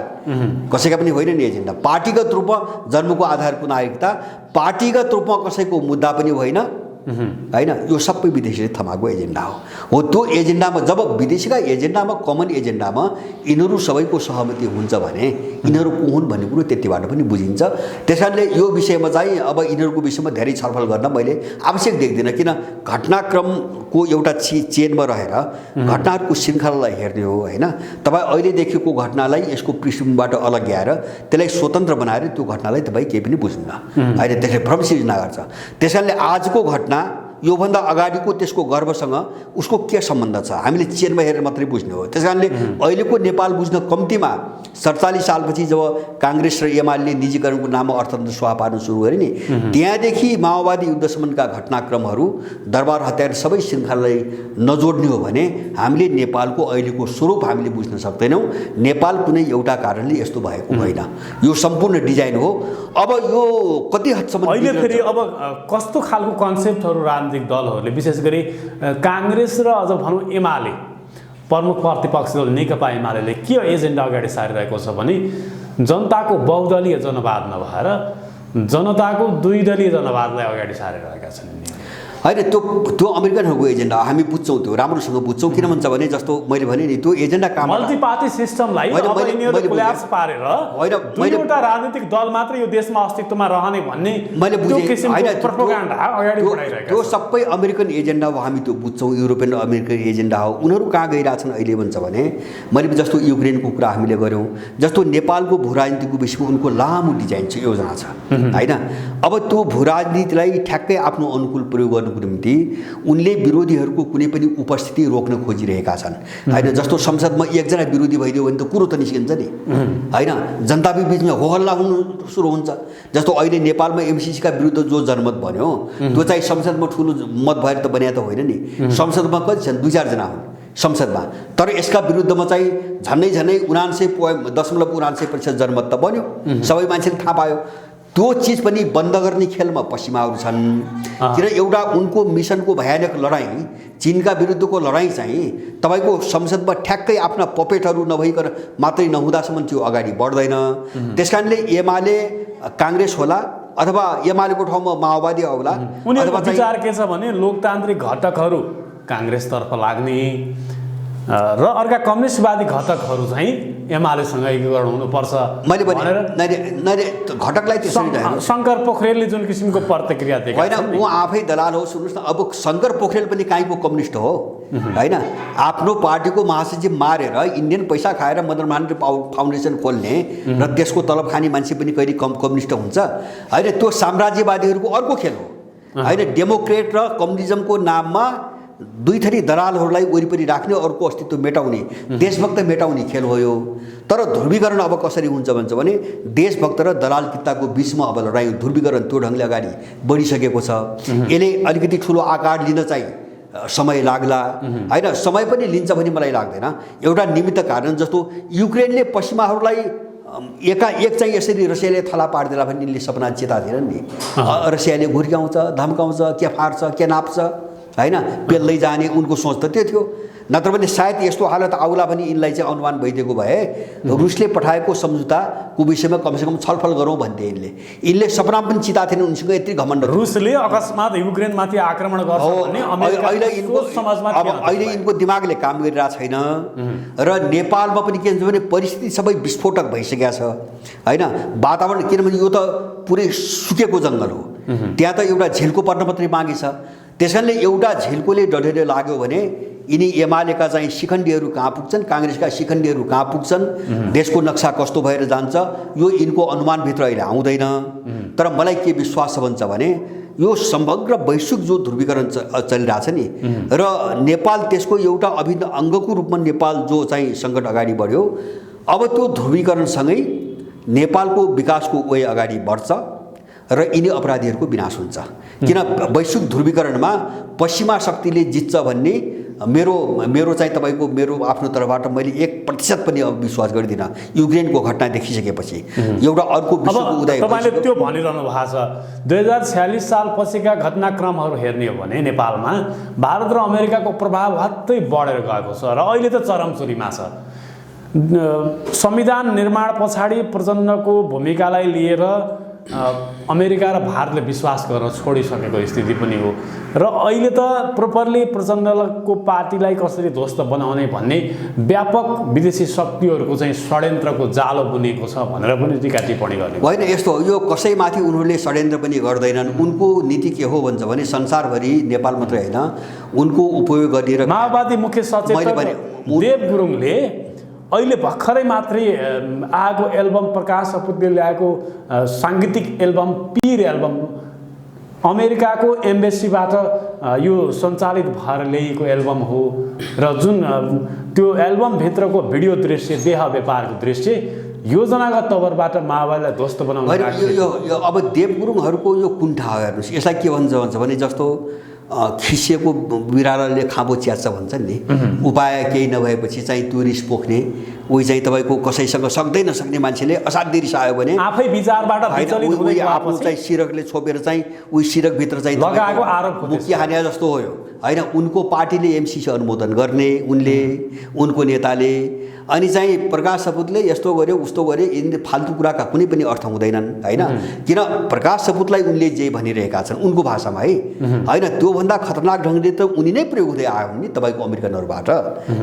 कसैका पनि होइन नि एजेन्डा। पार्टीगत रूपमा जन्मको आधारको नागरिकता, पार्टीगत रूपमा कसैको मुद्दा पनि होइन होइन। यो सबै विदेशीले थमाएको एजेन्डा हो। त्यो एजेन्डामा जब विदेशीका एजेन्डामा, कमन एजेन्डामा यिनीहरू सबैको सहमति हुन्छ भने यिनीहरू को हुन् भन्ने कुरो त्यतिबाट पनि बुझिन्छ। त्यस कारणले यो विषयमा चाहिँ अब यिनीहरूको विषयमा धेरै छलफल गर्न मैले आवश्यक देख्दिनँ, किन घटनाक्रमको एउटा चेनमा रहेर घटनाहरूको श्रृङ्खलालाई हेर्ने हो होइन। तपाईँ अहिले देखेको घटनालाई यसको पृष्ठभूमिबाट अलग ल्याएर त्यसलाई स्वतन्त्र बनाएर त्यो घटनालाई तपाईँ केही पनि बुझ्नुहुन्न होइन, त्यसले भ्रम सिर्जना गर्छ। त्यस कारणले आजको घटना योभन्दा अगाडिको त्यसको गर्वसँग उसको के सम्बन्ध छ हामीले चेनमा हेरेर मात्रै बुझ्ने हो। त्यस कारणले अहिलेको नेपाल बुझ्न कम्तीमा 47 सालपछि जब काङ्ग्रेस र एमाले निजीकरणको नाममा अर्थतन्त्र स्वाहा पार्न सुरु गरे नि, त्यहाँदेखि माओवादी युद्धसम्मका घटनाक्रमहरू, दरबार हत्यार सबै श्रृङ्खलालाई नजोड्ने हो भने हामीले नेपालको अहिलेको स्वरूप हामीले बुझ्न सक्दैनौँ। नेपाल कुनै एउटा कारणले यस्तो भएको होइन, यो सम्पूर्ण डिजाइन हो। अब यो कति हदसम्म अहिले फेरि अब कस्तो खालको कन्सेप्टहरू राजनीतिक दलहरूले, विशेष गरी काङ्ग्रेस र अझ भनौँ एमाले, प्रमुख प्रतिपक्षी दल नेकपा एमाले के एजेन्डा अगाडि सारिरहेको छ भने जनताको बहुदलीय जनवाद नभएर जनताको द्विदलीय जनवादलाई अगाडि सारिरहेका छन्। होइन, त्यो अमेरिकनहरूको एजेन्डा हामी बुझ्छौँ, त्यो राम्रोसँग बुझ्छौँ। किन भन्छ भने जस्तो मैले भने नि त्यो एजेन्डा काम मल्टी पार्टी सिस्टमलाई कोल्याप्स पारेर दुईवटा राजनीतिक दल मात्र यो देशमा अस्तित्वमा रहने भन्ने मैले बुझेँ होइन, प्रोपोगन्डा अगाडि बढाइरहेका त्यो सबै अमेरिकन एजेन्डा हो, हामी त्यो बुझ्छौँ। युरोपियन अमेरिकन एजेन्डा हो। उनीहरू कहाँ गइरहेछन् अहिले भन्छ भने मैले जस्तो युक्रेनको कुरा हामीले गऱ्यौँ, जस्तो नेपालको भू राजनीतिको विषयमा उनको लामो डिजाइन छ, योजना छ होइन। अब त्यो भू राजनीतिलाई ठ्याक्कै आफ्नो अनुकूल प्रयोग गर्नु निम्ति उनले विरोधीहरूको कुनै पनि उपस्थिति रोक्न खोजिरहेका छन् होइन। जस्तो संसदमा एकजना विरोधी भइदियो भने त कुरो त निस्किन्छ नि होइन, जनताको बिचमा होहल्ला हुनु सुरु हुन्छ। जस्तो अहिले नेपालमा एमसिसीका विरुद्ध जो जनमत बन्यो त्यो चाहिँ संसदमा ठुलो मत भएर त बन्या त होइन नि। संसदमा कति छन्? 2-4 जना हुन् संसदमा, तर यसका विरुद्धमा चाहिँ झन्डै 99.99% जनमत त बन्यो, सबै मान्छेले थाहा पायो। त्यो चिज पनि बन्द गर्ने खेलमा पश्चिमाहरू छन्। किन एउटा उनको मिसनको भयानक लडाइँ, चीनका विरुद्धको लडाइँ चाहिँ तपाईँको संसदमा ठ्याक्कै आफ्ना पपेटहरू नभइकन मात्रै नहुँदासम्म त्यो अगाडि बढ्दैन। त्यस कारणले एमाले काङ्ग्रेस होला अथवा एमालेको ठाउँमा माओवादी होला। उनीहरूको विचार के छ भने लोकतान्त्रिक घटकहरू काङ्ग्रेसतर्फ लाग्ने र अर्का कम्युनिस्टवादी घटकहरू चाहिँ एमालेसँग एकीकरण हुनुपर्छ। मैले भने घटकलाई त्यसरी शङ्कर पोखरेलले जुन किसिमको प्रतिक्रिया दिएको होइन, ऊ आफै दलाल हो। सुन्नुहोस् न, अब शङ्कर पोखरेल पनि काहीँको कम्युनिस्ट हो होइन। आफ्नो पार्टीको महासचिव मारेर इन्डियन पैसा खाएर मदन मोहन फाउन्डेसन खोल्ने र त्यसको तलब खाने मान्छे पनि कहिले कम्युनिस्ट हुन्छ होइन। त्यो साम्राज्यवादीहरूको अर्को खेल हो। होइन डेमोक्रेट र कम्युनिजमको नाममा दुई थरी दलालहरूलाई वरिपरि राख्ने, अर्को अस्तित्व मेटाउने, देशभक्त मेटाउने खेल हो यो। तर ध्रुवीकरण अब कसरी हुन्छ भन्छ भने देशभक्त र दलाल कित्ताको बिचमा अब लडाइँ, ध्रुवीकरण त्यो ढङ्गले अगाडि बढिसकेको छ। यसले अलिकति ठुलो आकार लिन चाहिँ समय लाग्ला, होइन समय पनि लिन्छ भन्ने मलाई लाग्दैन। एउटा निमित्त कारण जस्तो युक्रेनले पश्चिमाहरूलाई एकाएक चाहिँ यसरी रसियाले थला पारिदिएला भन्ने यिनले सपना चिताएनन् नि। रसियाले घुर्क्याउँछ, धम्काउँछ, के फाट्छ, के नाप्छ, होइन, पेल्दै जाने उनको सोच त त्यो थियो। नत्र भने सायद यस्तो हालत आउला भने यिनलाई चाहिँ अनुमान भइदिएको भए रुसले पठाएको सम्झौताको विषयमा कमसेकम छलफल गरौँ भन्थे यिनले सपना पनि चिता थिएन। उनीसँग यति घमण्ड रुसले अकस्मात युक्रेनमाथि आक्रमण गर्छ भन्ने अहिले यिनको दिमागले काम गरिरहेको छैन। र नेपालमा पनि के हुन्छ भने परिस्थिति सबै विस्फोटक भइसकेको छ, होइन, वातावरण। किनभने यो त पुरै सुकेको जङ्गल हो, त्यहाँ त एउटा झिल्को पर्न मात्रै बाँकी छ। त्यस कारणले एउटा झिल्कोले डढेर लाग्यो भने यिनी एमालेका चाहिँ शिखण्डीहरू कहाँ पुग्छन्, काङ्ग्रेसका शिखण्डीहरू कहाँ पुग्छन्, देशको नक्सा कस्तो भएर जान्छ, यो यिनको अनुमानभित्र अहिले आउँदैन। तर मलाई के विश्वास भन्छ भने यो समग्र वैश्विक जो ध्रुवीकरण चलिरहेछ नि, र नेपाल त्यसको एउटा अभिन्न अङ्गको रूपमा नेपाल जो चाहिँ सङ्कट अगाडि बढ्यो, अब त्यो ध्रुवीकरणसँगै नेपालको विकासको वे अगाडि बढ्छ र यिनी अपराधीहरूको विनाश हुन्छ। किन वैश्विक ध्रुवीकरणमा पश्चिमा शक्तिले जित्छ भन्ने मेरो चाहिँ तपाईँको मेरो आफ्नो तर्फबाट मैले 1% पनि अब विश्वास गर्दिनँ। युक्रेनको घटना देखिसकेपछि एउटा अर्को विश्वको उदय तपाईँले त्यो भनिरहनु भएको छ। 2046 साल पछिका घटनाक्रमहरू हेर्ने हो भने नेपालमा भारत र अमेरिकाको प्रभाव हत्तै बढेर गएको छ र अहिले त चरमचुरीमा छ। संविधान निर्माण पछाडि प्रचण्डको भूमिकालाई लिएर अमेरिका र भारतले विश्वास गर्न छोडिसकेको स्थिति पनि हो र अहिले त प्रोपरली प्रचण्डको पार्टीलाई कसरी ध्वस्त बनाउने भन्ने व्यापक विदेशी शक्तिहरूको चाहिँ षड्यन्त्रको जालो बुनेको छ भनेर पनि टीका टिप्पणी गर्ने होइन। यस्तो यो कसैमाथि उनीहरूले षड्यन्त्र पनि गर्दैनन्। उनको नीति के हो भन्छ भने संसारभरि नेपाल मात्रै होइन उनको उपयोग गरेर माओवादी मुख्य सचेतक देव गुरुङले अहिले भर्खरै मात्रै आएको एल्बम प्रकाश सपुतले ल्याएको साङ्गीतिक एल्बम पीर एल्बम अमेरिकाको एम्बेसीबाट यो सञ्चालित भएर ल्याइएको एल्बम हो र जुन त्यो एल्बमभित्रको भिडियो दृश्य देह व्यापारको दृश्य योजनागत तवरबाट माओवादीलाई ध्वस्त बनाउन यो अब देव गुरुङहरूको यो कुण्ठा हेर्नुहोस्। यसलाई के भन्छ भने जस्तो खिसिएको बिरालोले खाँबो च्याच्छ भन्छ नि, उपाय केही नभएपछि चाहिँ त्यो रिस पोख्ने, उही चाहिँ तपाईँको कसैसँग सक्दै नसक्ने मान्छेले असाध्य रिस आयो भने आफै विचारबाट आफ्नो चाहिँ सिरकले छोपेर चाहिँ उही सिरकभित्र चाहिँ लगाएको आरोप मुक्ति हाने जस्तो हो यो, होइन। उनको पार्टीले एमसिसी अनुमोदन गर्ने, उनको नेताले, अनि चाहिँ प्रकाश सपुतले यस्तो गर्यो उस्तो गर्यो, यिनी फाल्तु कुराका कुनै पनि अर्थ हुँदैनन्, होइन। किन प्रकाश सपुतलाई उनले जे भनिरहेका छन् उनको भाषामा है, होइन, त्योभन्दा खतरनाक ढङ्गले त उनी नै प्रयोग हुँदै आयो नि तपाईँको अमेरिकनहरूबाट,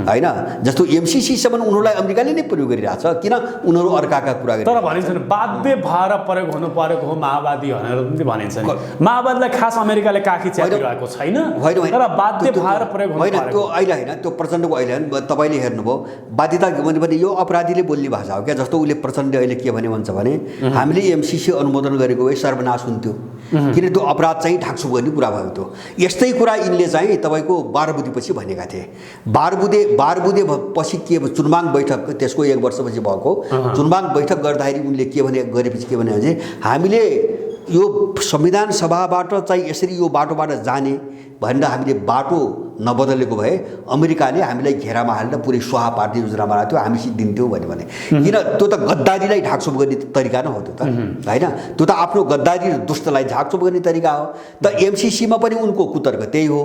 होइन। जस्तो एमसिसीसम्म उनीहरूलाई अमेरिकाले नै प्रयोग गरिरहेछ, किन उनीहरू अर्काका कुरा गरिरहेछ। तर भनिन्छ नि बाध्य भएर प्रयोग हुनु परेको हो माओवादी भनेर पनि भनिन्छ नि। माओवादीलाई खास अमेरिकाले काखी च्यापिरहेको छैन, तर बाध्य भएर प्रयोग हुनु होइन। त्यो अहिले होइन, त्यो प्रचण्डको अहिले होइन। तपाईँले हेर्नुभयो बाध्यता भने यो अपराधीले बोल्ने भाषा हो क्या। जस्तो उसले प्रचण्ड अहिले के भने भन्छ भने हामीले एमसिसी अनुमोदन गरेको भए सर्वनाश हुन्थ्यो, किन त्यो अपराध चाहिँ ढाकछुप गर्ने कुरा भयो। त्यो यस्तै कुरा यिनले चाहिँ तपाईँको 12 बुधेपछि भनेका थिए। 12 बुधे पछि के चुनबाङ बैठक त्यसको 1 वर्षपछि भएको चुनबाङ बैठक गर्दाखेरि उनले के गरेपछि के भने हामीले यो संविधान सभाबाट चाहिँ यसरी यो बाटोबाट जाने भनेर हामीले बाटो नबदलेको भए अमेरिकाले हामीलाई घेरामा हालेर पुरै स्वाहा पार्ने योजना बनाएको थियो, हामी सिद्धिन्थ्यौँ भने किन त्यो त गद्दारीलाई ढाकछोप गर्ने तरिका नै हो त्यो त, होइन। त्यो त आफ्नो गद्दारी दुष्टलाई ढाकछोप गर्ने तरिका हो। त एमसिसीमा पनि उनको कुतर्क त्यही हो,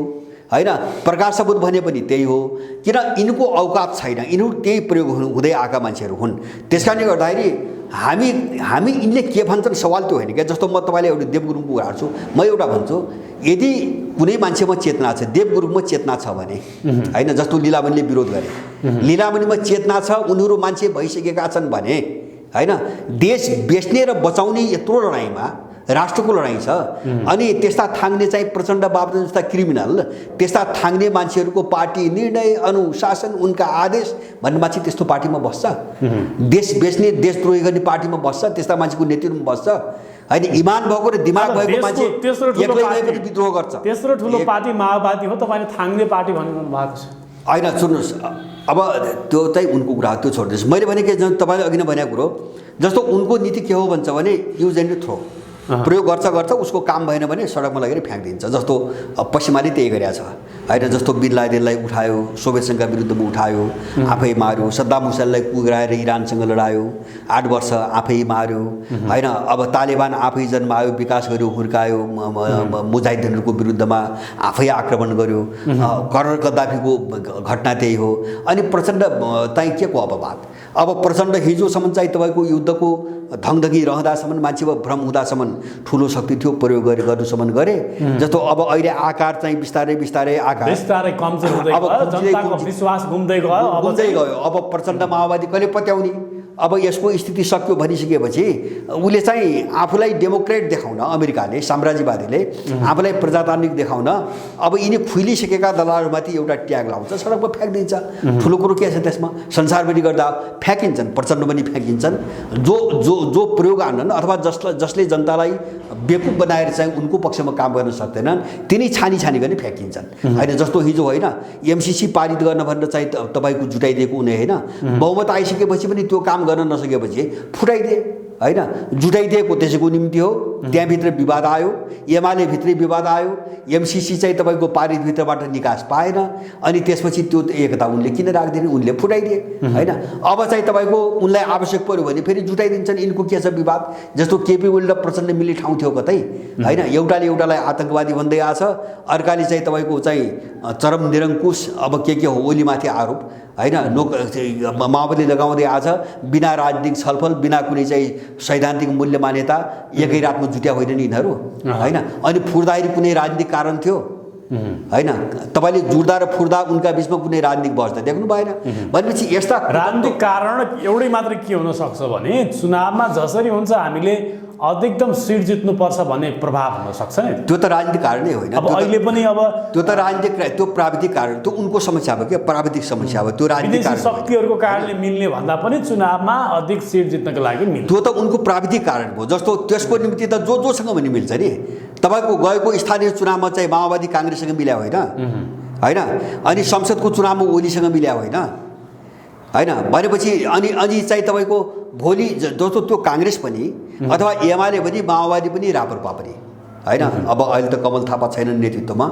होइन। प्रकाश सपुत भने पनि त्यही हो, किन यिनको औकात छैन, यिनीहरू त्यही प्रयोग हुँदै आएका मान्छेहरू हुन्। त्यस कारणले गर्दाखेरि हामी यिनले के भन्छन् सवाल त्यो होइन क्या। जस्तो म तपाईँलाई एउटा देव गुरुङको कुरा गर्छु, म एउटा भन्छु, यदि कुनै मान्छेमा चेतना छ, देव गुरुङमा चेतना छ भने, होइन, जस्तो लीलामणिले विरोध गरे, लीलामणिमा चेतना छ, उनीहरू मान्छे भइसकेका छन् भने, होइन, देश बेच्ने र बचाउने यत्रो लडाइँमा राष्ट्रको लडाइँ छ। अनि त्यस्ता थाङ्ने चाहिँ प्रचण्ड बाबु जस्ता क्रिमिनल, त्यस्ता थाङ्ने मान्छेहरूको पार्टी निर्णय अनुशासन उनका आदेश भन्ने मान्छे त्यस्तो पार्टीमा बस्छ? देश बेच्ने देशद्रोही गर्ने पार्टीमा बस्छ? त्यस्ता मान्छेको नेतृत्वमा बस्छ? होइन, इमान भएको र दिमाग भएको मान्छे एक्लै गए पनि विद्रोह गर्छ। तेस्रो ठुलो पार्टी माओवादी हो, तपाईँले थाङ्ने पार्टी भनिरहनु भएको छ। होइन सुन्नुहोस्, अब त्यो चाहिँ उनको कुरा, त्यो छोड्नुहोस्। मैले भने के तपाईँले अघि नै भनेको कुरो जस्तो उनको नीति के हो भन्छ भने युज एन्ड थ्रो, प्रयोग गर्छ उसको काम भएन भने सडकमा लगेर फ्याँकिदिन्छ। जस्तो पश्चिमाले त्यही गरेको छ होइन। जस्तो बिन लादेनलाई उठायो, सोभियत सङ्घका विरुद्धमा उठायो, आफै मार्यो। सद्दाम हुसैनलाई कुगराएर इरानसँग लडायो, 8 वर्ष आफै मार्यो होइन। अब तालिबान आफै जन्मायो, विकास गर्यो, हुर्कायो, मुजाहिदिनहरूको विरुद्धमा आफै आक्रमण गर्यो। कर्नल गद्दाफीको घटना त्यही हो। अनि प्रचण्ड चाहिँ के को अपवाद? अब प्रचण्ड हिजोसम्म चाहिँ तपाईँको युद्धको धङधङी रहँदासम्म, मान्छेमा भ्रम हुँदासम्म ठुलो शक्ति थियो, प्रयोग गर्नुसम्म गरे। जस्तो अब अहिले आकार चाहिँ बिस्तारै कमजोर हुँदै गयो, जनताको विश्वास घुम्दै गयो। अब प्रचण्ड माओवादी कहिले पत्याउने? अब यसको स्थिति सक्यो भनिसकेपछि उसले चाहिँ आफूलाई डेमोक्रेट देखाउन, अमेरिकाले साम्राज्यवादीले आफूलाई प्रजातान्त्रिक देखाउन अब यिनी खुइलिसकेका दलालहरूमाथि एउटा ट्याग लाउँछ, सडकमा फ्याँकिदिन्छ। ठुलो कुरो के छ त्यसमा? संसारभरि गर्दा फ्याँकिन्छन्, प्रचण्ड पनि फ्याँकिन्छन्। जो जो जो प्रयोग आनन् अथवा जसले जनतालाई बेकुफ बनाएर चाहिँ उनको पक्षमा काम गर्न सक्दैनन् तिनी छानी गर्ने फ्याँकिन्छन् होइन। जस्तो हिजो होइन एमसिसी पारित गर्न भनेर चाहिँ तपाईँको जुटाइदिएको उनी होइन, बहुमत आइसकेपछि पनि त्यो काम गर्न नसकेपछि फुटाइदिए होइन। जुटाइदिएको त्यसैको निम्ति हो। त्यहाँभित्र विवाद आयो, एमाले भित्रै विवाद आयो, एमसिसी चाहिँ तपाईँको पारितभित्रबाट निकास पाएन। अनि त्यसपछि त्यो एकता उनले किन राख्दैन, उनले फुटाइदिए होइन। अब चाहिँ तपाईँको उनलाई आवश्यक पऱ्यो भने फेरि जुटाइदिन्छन्। यिनको के छ विवाद? जस्तो केपी ओली र प्रचण्ड मिल्ने ठाउँ थियो कतै होइन। एउटाले एउटालाई आतङ्कवादी भन्दै आछ, अर्काले चाहिँ तपाईँको चाहिँ चरम निरङ्कुश अब के हो ओलीमाथि आरोप होइन, माओवादी लगाउँदै आज बिना राजनीतिक छलफल, बिना कुनै चाहिँ सैद्धान्तिक मूल्य मान्यता एकै रातमा जुट्या होइन नि यिनीहरू होइन। अनि फुर्दाखेरि कुनै राजनीतिक कारण थियो होइन। तपाईँले जुट्दा र फुर्दा उनका बिचमा कुनै राजनीतिक बहस त देख्नु भएन। भनेपछि यस्ता राजनीतिक कारण एउटै मात्र के हुन सक्छ भने चुनावमा जसरी हुन्छ हामीले अधिकतम सिट जित्नुपर्छ भन्ने प्रभाव हुन सक्छ नि। त्यो त राजनीतिक कारणै होइन। अब अहिले पनि अब त्यो त राजनीतिक, त्यो प्राविधिक कारण, त्यो उनको समस्या भयो क्या, प्राविधिक समस्या हो। त्यो राजनीतिक कारण शक्तिहरूको कारणले मिल्ने भन्दा पनि चुनावमा अधिक सिट जित्नको लागि मिल्छ, त्यो त उनको प्राविधिक कारण हो। जस्तो त्यसको निम्ति त जोसँग पनि मिल्छ नि। तपाईँको गएको स्थानीय चुनावमा चाहिँ माओवादी काङ्ग्रेससँग मिल्या होइन होइन। अनि संसदको चुनावमा ओलीसँग मिल्या होइन होइन। भनेपछि अनि चाहिँ तपाईँको भोलि जस्तो त्यो काङ्ग्रेस पनि अथवा एमाले पनि माओवादी पनि राप्रपा पनि होइन। अब अहिले त कमल थापा छैनन् नेतृत्वमा।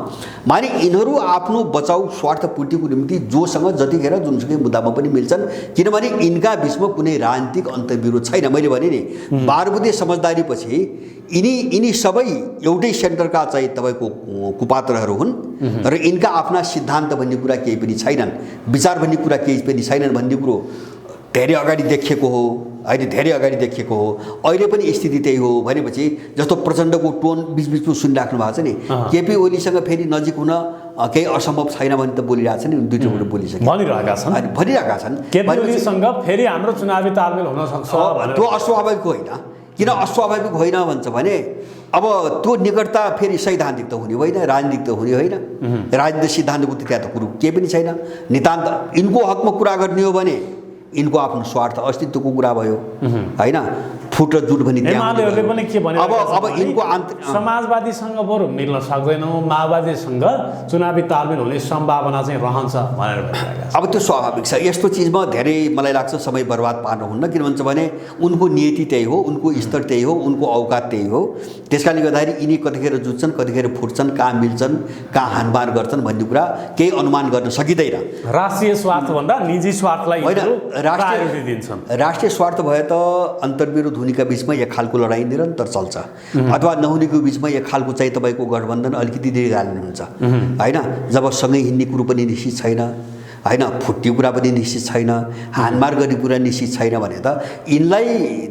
माने यिनीहरू आफ्नो बचाउ स्वार्थपूर्तिको निम्ति जोसँग जतिखेर जुनसुकै मुद्दामा पनि मिल्छन्, किनभने यिनका बिचमा कुनै राजनीतिक अन्तर्विरोध छैन। मैले भने नि 12 बुँदे समझदारीपछि यिनी सबै एउटै सेन्टरका चाहिँ तपाईँको कुपात्रहरू हुन् र यिनका आफ्ना सिद्धान्त भन्ने कुरा केही पनि छैनन्, विचार भन्ने कुरा केही पनि छैनन् भन्ने कुरो धेरै अगाडि देखिएको हो होइन, धेरै अगाडि देखिएको हो। अहिले पनि स्थिति त्यही हो। भनेपछि जस्तो प्रचण्डको टोन बिचबिचमा सुनिराख्नु भएको छ नि, केपी ओलीसँग फेरि नजिक हुन केही असम्भव छैन भने त बोलिरहेको छ नि, दुईवटा कुरा बोलिसके भनिरहेका छन्। केपी ओलीसँग फेरि हाम्रो चुनावी तालमेल हुन सक्छ, त्यो अस्वाभाविक होइन। किन अस्वाभाविक होइन भन्छ भने अब त्यो निकटता फेरि सैद्धान्तिक त हुने होइन, राजनीतिक त हुने होइन। राजनीतिक सिद्धान्तको त्यहाँ त कुरो केही पनि छैन। नितान्त यिनको हकमा कुरा गर्ने हो भने यिनको आफ्नो स्वार्थ अस्तित्वको कुरा भयो होइन। फुट र जुट भनी एमालेहरूले पनि के भने अब यिनको समाजवादीसँग बरु मिल्न सक्दैनौँ, माओवादीसँग चुनावी तालमेल हुने सम्भावना चाहिँ रहन्छ भनेर भनिरहेका छन्। अब त्यो स्वाभाविक छ। यस्तो चिजमा धेरै मलाई लाग्छ समय बर्बाद पार्नुहुन्न। किन भन्छ भने उनको नियति त्यही हो, उनको स्तर त्यही हो, उनको औकात त्यही हो। त्यसकारणले गर्दाखेरि यिनी कतिखेर जुट्छन्, कतिखेर फुट्छन्, कहाँ मिल्छन्, कहाँ हानबान गर्छन् भन्ने कुरा केही अनुमान गर्न सकिँदैन। राष्ट्रिय स्वार्थभन्दा निजी स्वार्थलाई प्रायोरिटी दिन्छन्। राष्ट्रिय स्वार्थ भए त अन्तर्विरोध हुनेका बिचमा एक खालको लडाइँ निरन्तर चल्छ, अथवा नहुनेको बिचमा एक खालको चाहिँ तपाईँको गठबन्धन अलिकति दीर्घकालीन हुन्छ होइन। जब सँगै हिँड्ने कुरो पनि निश्चित छैन होइन, फुट्ने कुरा पनि निश्चित छैन, हानमार गर्ने कुरा निश्चित छैन भने त यिनलाई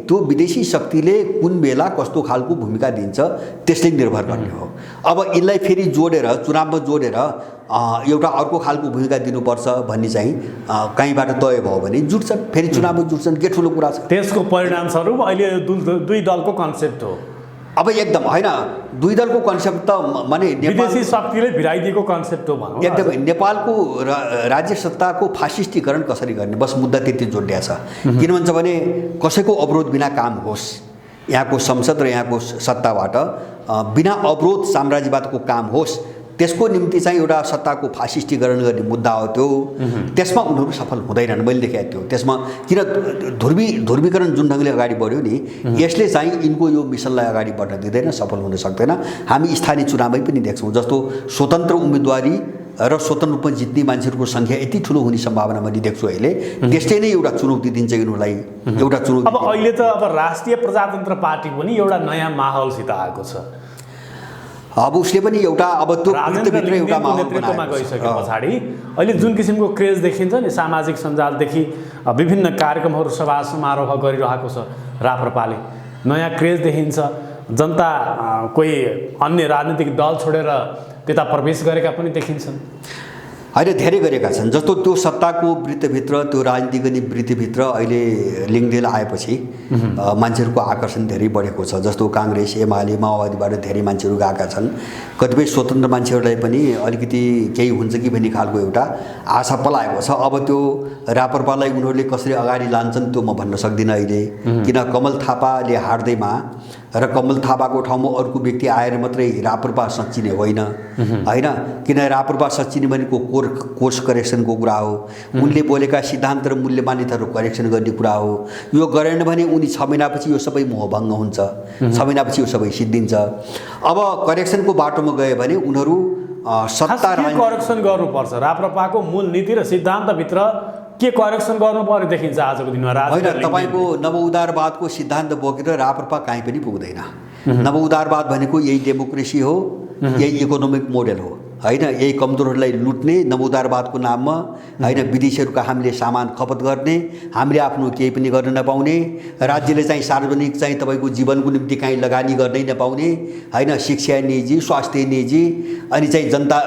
त्यो विदेशी शक्तिले कुन बेला कस्तो खालको भूमिका दिन्छ त्यसले निर्भर गर्ने हो। अब यिनलाई फेरि जोडेर चुनावमा जोडेर एउटा अर्को खालको भूमिका दिनुपर्छ भन्ने चाहिँ कहीँबाट तय भयो भने जुट्छन्, फेरि चुनावमा जुट्छन्, के ठुलो कुरा छ। त्यसको परिणामस्वरूप अहिले दुई दलको कन्सेप्ट हो अब एकदम होइन, दुई दलको कन्सेप्ट त माने विदेशी शक्तिले भिराइदिएको कन्सेप्ट हो भनौँ। एकदमै नेपालको राज्य सत्ताको फासिस्टीकरण कसरी गर्ने, बस मुद्दा त्यति जोडिया छ। किन भन्छ भने कसैको अवरोध बिना काम होस्, यहाँको संसद र यहाँको सत्ताबाट बिना अवरोध साम्राज्यवादको काम होस्, त्यसको निम्ति चाहिँ एउटा सत्ताको फासिस्टीकरण गर्ने मुद्दा हो त्यो। त्यसमा उनीहरू सफल हुँदैनन्, मैले देखेको थियो। त्यसमा किन ध्रुवीकरण जुन ढङ्गले अगाडि बढ्यो नि, यसले चाहिँ यिनको यो मिसनलाई अगाडि बढ्न दिँदैन, सफल हुन सक्दैन। हामी स्थानीय चुनावमै पनि देख्छौँ, जस्तो स्वतन्त्र उम्मेदवारी र स्वतन्त्र रूपमा जित्ने मान्छेहरूको सङ्ख्या यति ठुलो हुने सम्भावना मैले देख्छु अहिले। त्यसले नै एउटा चुनौती दिन्छ यिनीहरूलाई, एउटा चुनौती। अब अहिले त अब राष्ट्रिय प्रजातन्त्र पार्टी पनि एउटा नयाँ माहौलसित आएको छ। अब उसले पनि एउटा अब त्यो भित्र एउटा नेतृत्वमा गइसके पछाडि अहिले जुन किसिमको क्रेज देखिन्छ नि, सामाजिक सञ्जालदेखि विभिन्न कार्यक्रमहरू सभा समारोह गरिरहेको छ राप्रपाले, नयाँ क्रेज देखिन्छ। जनता कोही अन्य राजनीतिक दल छोडेर त्यता प्रवेश गरेका पनि देखिन्छन्। होइन, धेरै गरेका छन्। जस्तो त्यो सत्ताको वृत्तभित्र, त्यो राजनीतिक वृत्तिभित्र अहिले लिङ्गदेल आएपछि मान्छेहरूको आकर्षण धेरै बढेको छ। जस्तो काङ्ग्रेस, एमाले, माओवादीबाट धेरै मान्छेहरू गएका छन्। कतिपय स्वतन्त्र मान्छेहरूलाई पनि अलिकति केही हुन्छ कि भन्ने खालको एउटा आशा पलाएको छ। अब त्यो राप्रपालाई उनीहरूले कसरी अगाडि लान्छन् त्यो म भन्न सक्दिनँ अहिले, किन कमल थापाले हार्दैमा र कमल थापाको ठाउँमा अर्को व्यक्ति आएर मात्रै राप्रपा सच्चिने होइन, होइन। किन राप्रपा सच्चिने भनेको कोर्स करेक्सनको कुरा हो। उनले बोलेका सिद्धान्त र मूल्य मान्यताहरू करेक्सन गर्ने कुरा हो। यो गरेन भने उनी 6 महिनापछि यो सबै मोहभङ्ग हुन्छ, 6 महिनापछि यो सबै सिद्धिन्छ। अब करेक्सनको बाटोमा गयो भने उनीहरू सत्ता करेक्सन गर्नुपर्छ। राप्रपाको मूल नीति र सिद्धान्तभित्र के करेक्सन गर्नु पर्यो देखिन्छ आजको दिनमा। होइन, तपाईँको नवउदारवादको सिद्धान्त बोकेर राप्रपा कहीँ पनि पुग्दैन। नवउदारवाद भनेको यही डेमोक्रेसी हो, यही इकोनोमिक मोडल हो, होइन। यही कमजोरहरूलाई लुट्ने नवउदारवादको नाममा, होइन। विदेशीहरूका हामीले सामान खपत गर्ने, हामीले आफ्नो केही पनि गर्न नपाउने, राज्यले चाहिँ सार्वजनिक चाहिँ तपाईँको जीवनको निम्ति काहीँ लगानी गर्नै नपाउने, होइन। शिक्षा निजी, स्वास्थ्य निजी, अनि चाहिँ जनता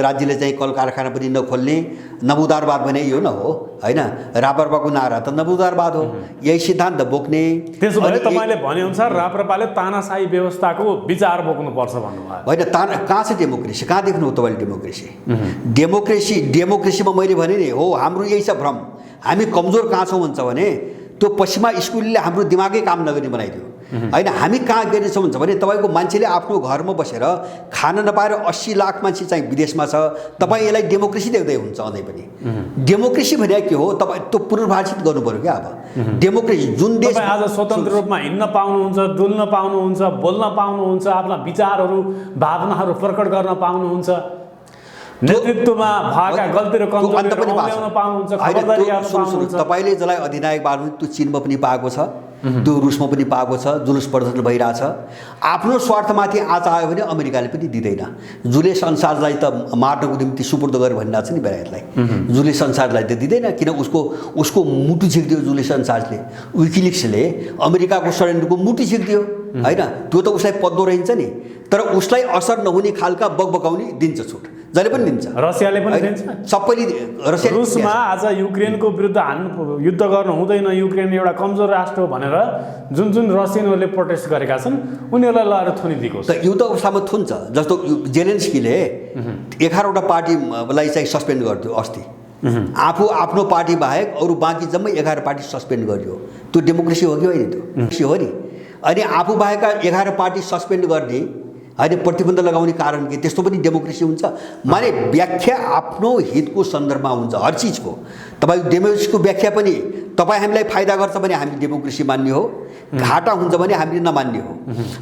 राज्यले चाहिँ कल कारखाना पनि नखोल्ने। नवउदारवाद भने यो न हो, होइन। राप्रपाको नारा त नवउदारवाद हो, यही सिद्धान्त बोक्ने। त्यसो भए तपाईँले भनेअनुसार राप्रपाले तानाशाही व्यवस्थाको विचार बोक्नुपर्छ भन्नुभयो। होइन, कहाँ छ डेमोक्रेसी? कहाँ देख्नु तपाईँले डेमोक्रेसी? डेमोक्रेसीमा मैले भने नि हो, हाम्रो यही छ भ्रम। हामी कमजोर कहाँ छौँ भन्छ भने त्यो पश्चिमा स्कुलले हाम्रो दिमागै काम नगर्ने बनाइदियो, होइन। हामी कहाँ गरेछौँ भन्छ भने तपाईँको मान्छेले आफ्नो घरमा बसेर खान नपाएर 80 लाख मान्छे चाहिँ विदेशमा छ। तपाईँ यसलाई डेमोक्रेसी देख्दै हुन्छ अझै पनि। डेमोक्रेसी भने के हो? तपाईँ त्यो पुनर्भाषित गर्नु पऱ्यो क्या। अब डेमोक्रेसी जुन देश आज स्वतन्त्र रूपमा हिँड्न पाउनुहुन्छ, डुल्न पाउनुहुन्छ, बोल्न पाउनुहुन्छ, आफ्ना विचारहरू भावनाहरू प्रकट गर्न पाउनुहुन्छ, नेतृत्वमा भएका गल्ती र कमजोरीहरू ल्याउन पाउनुहुन्छ, खबरदारी गर्न पाउनुहुन्छ। तपाईँले जसलाई अधिनायक बार्नु त्यो चीनमा पनि पाएको छ, त्यो रुसमा पनि पाएको छ, जुलुस प्रदर्शन भइरहेछ। आफ्नो स्वार्थमाथि आँच आयो भने अमेरिकाले पनि दिँदैन। जुलियस अन्साजलाई त मार्नको निम्ति सुपुर्द गरेर भनिरहेको छ नि बेलायतलाई, जुलियस अन्साजलाई त दिँदैन। किन उसको मुटु झिक्दियो जुलियस अन्साजले। विकिलिक्सले अमेरिकाको षड्यन्त्रको मुटु झिक्दियो, होइन। त्यो त उसलाई पद्दो रहन्छ नि, तर उसलाई असर नहुने खालका बकबकाउने दिन्छ छुट, जसले पनि दिन्छ। रसियाले पनि दिन्छ, सबैले। रसिया रुसमा आज युक्रेनको विरुद्ध युद्ध गर्नु हुँदैन, युक्रेन एउटा कमजोर राष्ट्र हो भनेर जुन जुन रसियनहरूले प्रोटेस्ट गरेका छन् उनीहरूलाई लगाएर थुनिदिएको छ। त युद्ध अवस्थामा थुन्छ। जस्तो जेलेन्स्कीले 11वटा पार्टीलाई चाहिँ सस्पेन्ड गरिदियो अस्ति। आफू आफ्नो पार्टी बाहेक अरू बाँकी जम्मै 11 पार्टी सस्पेन्ड गरियो। त्यो डेमोक्रेसी हो कि होइन? त्यो हो नि। अनि आफू बाहेकका 11 पार्टी सस्पेन्ड गर्ने, होइन, प्रतिबन्ध लगाउने कारण के? त्यस्तो पनि डेमोक्रेसी हुन्छ? माने व्याख्या आफ्नो हितको सन्दर्भमा हुन्छ हर चिजको। तपाईँ डेमोक्रेसीको व्याख्या पनि तपाईँ हामीलाई फाइदा गर्छ भने हामी डेमोक्रेसी मान्ने हो, घाटा हुन्छ भने हामीले नमान्ने हो,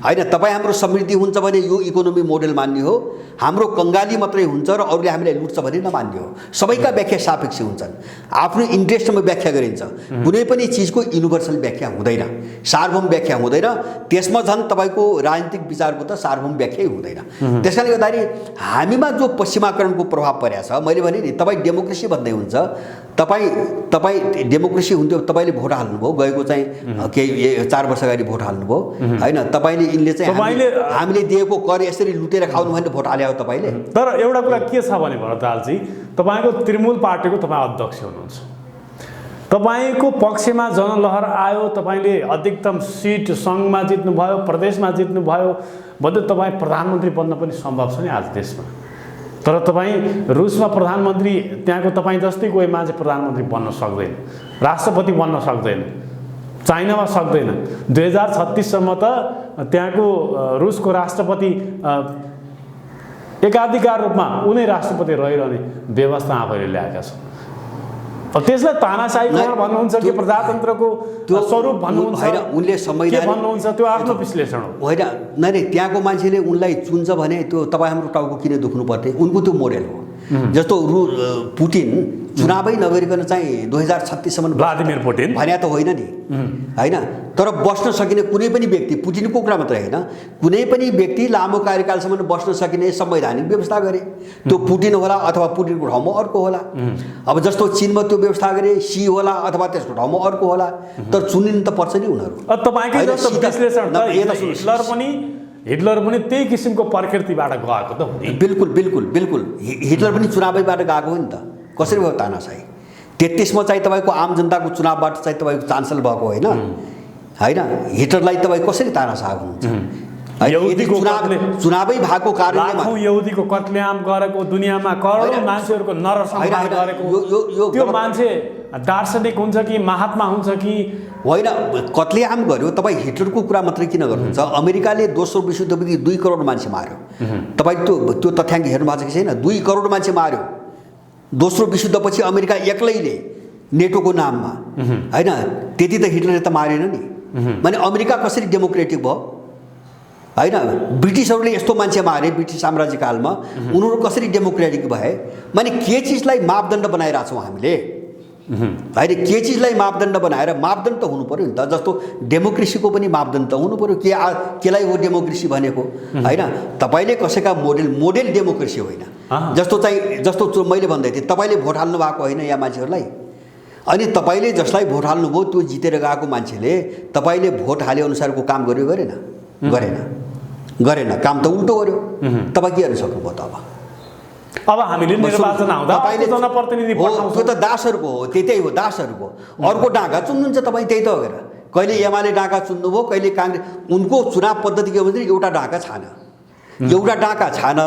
होइन। तपाईँ हाम्रो समृद्धि हुन्छ भने यो इकोनोमी मोडल मान्ने हो, हाम्रो कङ्गाली मात्रै हुन्छ र अरूले हामीलाई लुट्छ भने नमान्ने हो। सबैका व्याख्या सापेक्ष हुन्छन्, आफ्नो इन्ट्रेस्टमा व्याख्या गरिन्छ। कुनै पनि चिजको युनिभर्सल व्याख्या हुँदैन, सार्वभौम व्याख्या हुँदैन। त्यसमा झन् तपाईँको राजनीतिक विचारको त सार्वभौम व्याख्यै हुँदैन। त्यसकारणले गर्दाखेरि हामीमा जो पश्चिमाकरणको प्रभाव परेको छ, मैले भने नि तपाईँ डेमोक्रेसी भन्दै हुन्छ, तपाईँ डेमोक्रेसी हुन्थ्यो, तपाईँले भोट हाल्नुभयो, गएको चाहिँ केही 4 वर्ष अगाडि भोट हाल्नुभयो, होइन। तपाईँले यिनले चाहिँ हामीले दिएको कर यसरी लुटेर खाउनु भने भोट हाल्यो तपाईँले। तर एउटा कुरा के छ भने भरतलालजी, तपाईँको तृणमूल पार्टीको तपाईँ अध्यक्ष हुनुहुन्छ, तपाईँको पक्षमा जनलहर आयो, तपाईँले अधिकतम सिट सङ्घमा जित्नुभयो, प्रदेशमा जित्नुभयो भन्दै तपाईँ प्रधानमन्त्री बन्न पनि सम्भव छ नि आज देशमा। तर तपाईँ रुसमा प्रधानमन्त्री, त्यहाँको तपाईँ जस्तै कोही मान्छे प्रधानमन्त्री बन्न सक्दैन, राष्ट्रपति बन्न सक्दैन, चाइनामा सक्दैन। 2036 सम्म त त्यहाँको रुसको राष्ट्रपति एकाधिकार रूपमा उनी राष्ट्रपति रहिरहने व्यवस्था आफैले ल्याएका छन्। त्यसलाई तानाशाहीकरण भन्नुहुन्छ कि प्रजातन्त्रको स्वरूप भन्नुहुन्छ, उनले संवैधानिक भन्नुहुन्छ, त्यो आफ्नो विश्लेषण हो। होइन, नै त्यहाँको मान्छेले उनलाई चुन्छ भने त्यो तपाईँ हाम्रो टाउको किन दुख्नु पर्ने, उनको त्यो मोडेल हो। जस्तो पुटिन चुनावै नगरिकन चाहिँ 2036 सम्म भ्लादिमिर पुटिन भने त होइन नि, होइन। तर बस्न सकिने कुनै पनि व्यक्ति, पुटिनको कुरा मात्रै होइन, कुनै पनि व्यक्ति लामो कार्यकालसम्म बस्न सकिने संवैधानिक व्यवस्था गरे। त्यो पुटिन होला अथवा पुटिनको ठाउँमा अर्को होला। अब जस्तो चीनमा त्यो व्यवस्था गरे, सी होला अथवा त्यसको ठाउँमा अर्को होला, तर चुनिनु त पर्छ नि उनीहरू। तपाईँकै जस्तो विश्लेषण हिटलर पनि त्यही किसिमको प्रकृतिबाट गएको त हो नि। बिल्कुल बिल्कुल बिल्कुल, हिटलर पनि चुनावैबाट गएको हो नि त। कसरी भयो तानाशाही? 33 मा चाहिँ तपाईँको आम जनताको चुनावबाट चाहिँ तपाईँको चान्सल भएको होइन, होइन। हिटलरलाई तपाईँ कसरी तानाशाह हुनुहुन्छ? चुनावै भएको कारणले यहुदीको कत्लेआम गरेको, दुनियाँमा करोडौँ मान्छेहरूको नरसंहार गरेको त्यो मान्छे दार्शनिक हुन्छ कि महात्मा हुन्छ कि होइन? कत्लेआम गर्यो। तपाईँ हिटलरको कुरा मात्रै किन गर्नुहुन्छ? अमेरिकाले दोस्रो विश्वयुद्धपछि 2 करोड मान्छे मार्यो। तपाईँ त्यो तथ्याङ्क हेर्नु भएको छ कि छैन? 2 करोड मान्छे मार्यो दोस्रो विश्वयुद्धपछि अमेरिका एक्लैले, नेटोको नाममा, होइन? त्यति त हिटलरले त मारेन नि। माने अमेरिका कसरी डेमोक्रेटिक भयो, होइन? ब्रिटिसहरूले यस्तो मान्छे मारे ब्रिटिस साम्राज्यकालमा, उनीहरू कसरी डेमोक्रेटिक भए? माने के चिजलाई मापदण्ड बनाइरहेको छौँ हामीले, होइन? के चिजलाई मापदण्ड बनाएर, मापदण्ड त हुनु पऱ्यो नि त। जस्तो डेमोक्रेसीको पनि मापदण्ड त हुनु पऱ्यो। केलाई हो डेमोक्रेसी भनेको, होइन? तपाईँले कसैका मोडेल डेमोक्रेसी होइन। जस्तो मैले भन्दै थिएँ, तपाईँले भोट हाल्नु भएको होइन यहाँ मान्छेहरूलाई, अनि तपाईँले जसलाई भोट हाल्नुभयो त्यो जितेर गएको मान्छेले तपाईँले भोट हाले अनुसारको काम गर्यो, गरेन? काम त उल्टो गर्यो। तपाईँ के गर्न सक्नुभयो त? अब हामीले निर्वाचन आउँदा तपाईँले जनप्रतिनिधि पठाउँछौँ, त्यो त दासहरूको हो, त्यही हो दासहरूको। अर्को डाँगा चुन्नुहुन्छ तपाईँ, त्यही त हो। कहिले एमाले डाँगा चुन्नुभयो, कहिले काङ्ग्रेस। उनको चुनाव पद्धति के भन्छ? एउटा डाँगा छान,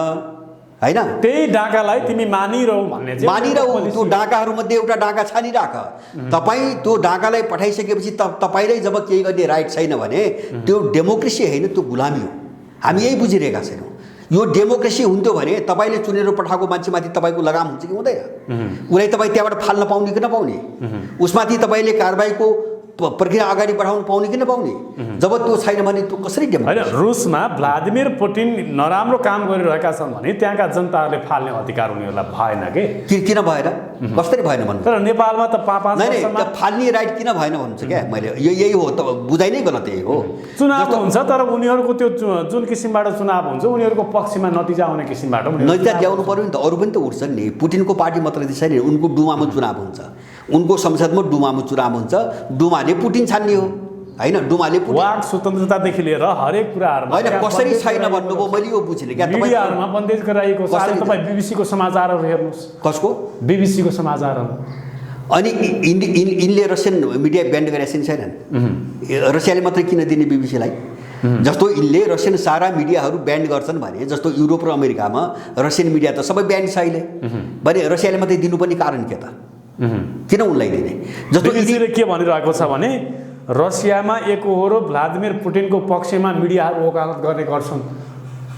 होइन? त्यही डाँगालाई तिमी मानिरहौ भन्ने चाहिँ मानिरहौ। त्यो डाँगाहरूमध्ये एउटा डाँगा छानिराख। तपाईँ त्यो डाँगालाई पठाइसकेपछि तपाईँलाई जब केही गर्ने राइट छैन भने त्यो डेमोक्रेसी होइन, त्यो गुलामी हो। हामी यही बुझिरहेका छैनौँ। यो डेमोक्रेसी हुन्थ्यो भने तपाईँले चुनेर पठाएको मान्छेमाथि तपाईँको लगाम हुन्छ कि हुँदैन? उसलाई तपाईँ त्यहाँबाट फाल्न पाउने कि नपाउने? उसमाथि तपाईँले कारबाहीको प्रक्रिया अगाडि बढाउनु पाउने कि नपाउने? जब त्यो छैन भने त्यो कसरी डेमोक्रेसी? रुसमा भ्लादिमिर पुटिन नराम्रो काम गरिरहेका छन् भने त्यहाँका जनताहरूले फाल्ने अधिकार उनीहरूलाई भएन कि? किन भएन? कसरी भएन भन्नु? तर नेपालमा त फाल्ने राइट किन भएन भन्नुहुन्छ क्या? मैले यही हो त, बुझाइ नै गलत यही हो। चुनाव हुन्छ तर उनीहरूको त्यो जुन किसिमबाट चुनाव हुन्छ उनीहरूको पक्षमा नतिजा आउने किसिमबाट नतिजा ल्याउनु पर्यो नि त। अरू पनि त उठ्छन् नि। पुटिनको पार्टी मात्रै त छैन, उनको डुमामा चुनाव हुन्छ, उनको संसदमा डुमामा चुनाव हुन्छ। डुमाले पुटिन छान्ने हो, होइन? डुमाले वाक स्वतन्त्रतादेखि लिएर हरेक कुराहरूमा होइन कसरी छैन भन्नुभयो, मैले यो बुझिनँ क्या। मिडियाहरूमा बन्देज गराइएको छ। तपाईँ बिबिसीको समाचारहरू हेर्नुहोस्। कसको? बिबिसीको समाचारहरू। अनि यिनले रसियन मिडिया ब्यान्ड गरेका छैनन्। रसियाले मात्रै किन दिने बिबिसीलाई? जस्तो यिनले रसियन सारा मिडियाहरू ब्यान्ड गर्छन् भने, जस्तो युरोप र अमेरिकामा रसियन मिडिया त सबै ब्यान्ड छ अहिले भने, रसियाले मात्रै दिनुपर्ने कारण के त? किन उनलाई दिने? जस्तो बिबिसीले के भनिरहेको छ भने रसियामा एकहोरो भ्लादिमिर पुटिनको पक्षमा मिडियाहरू वकालत गर्ने गर्छन्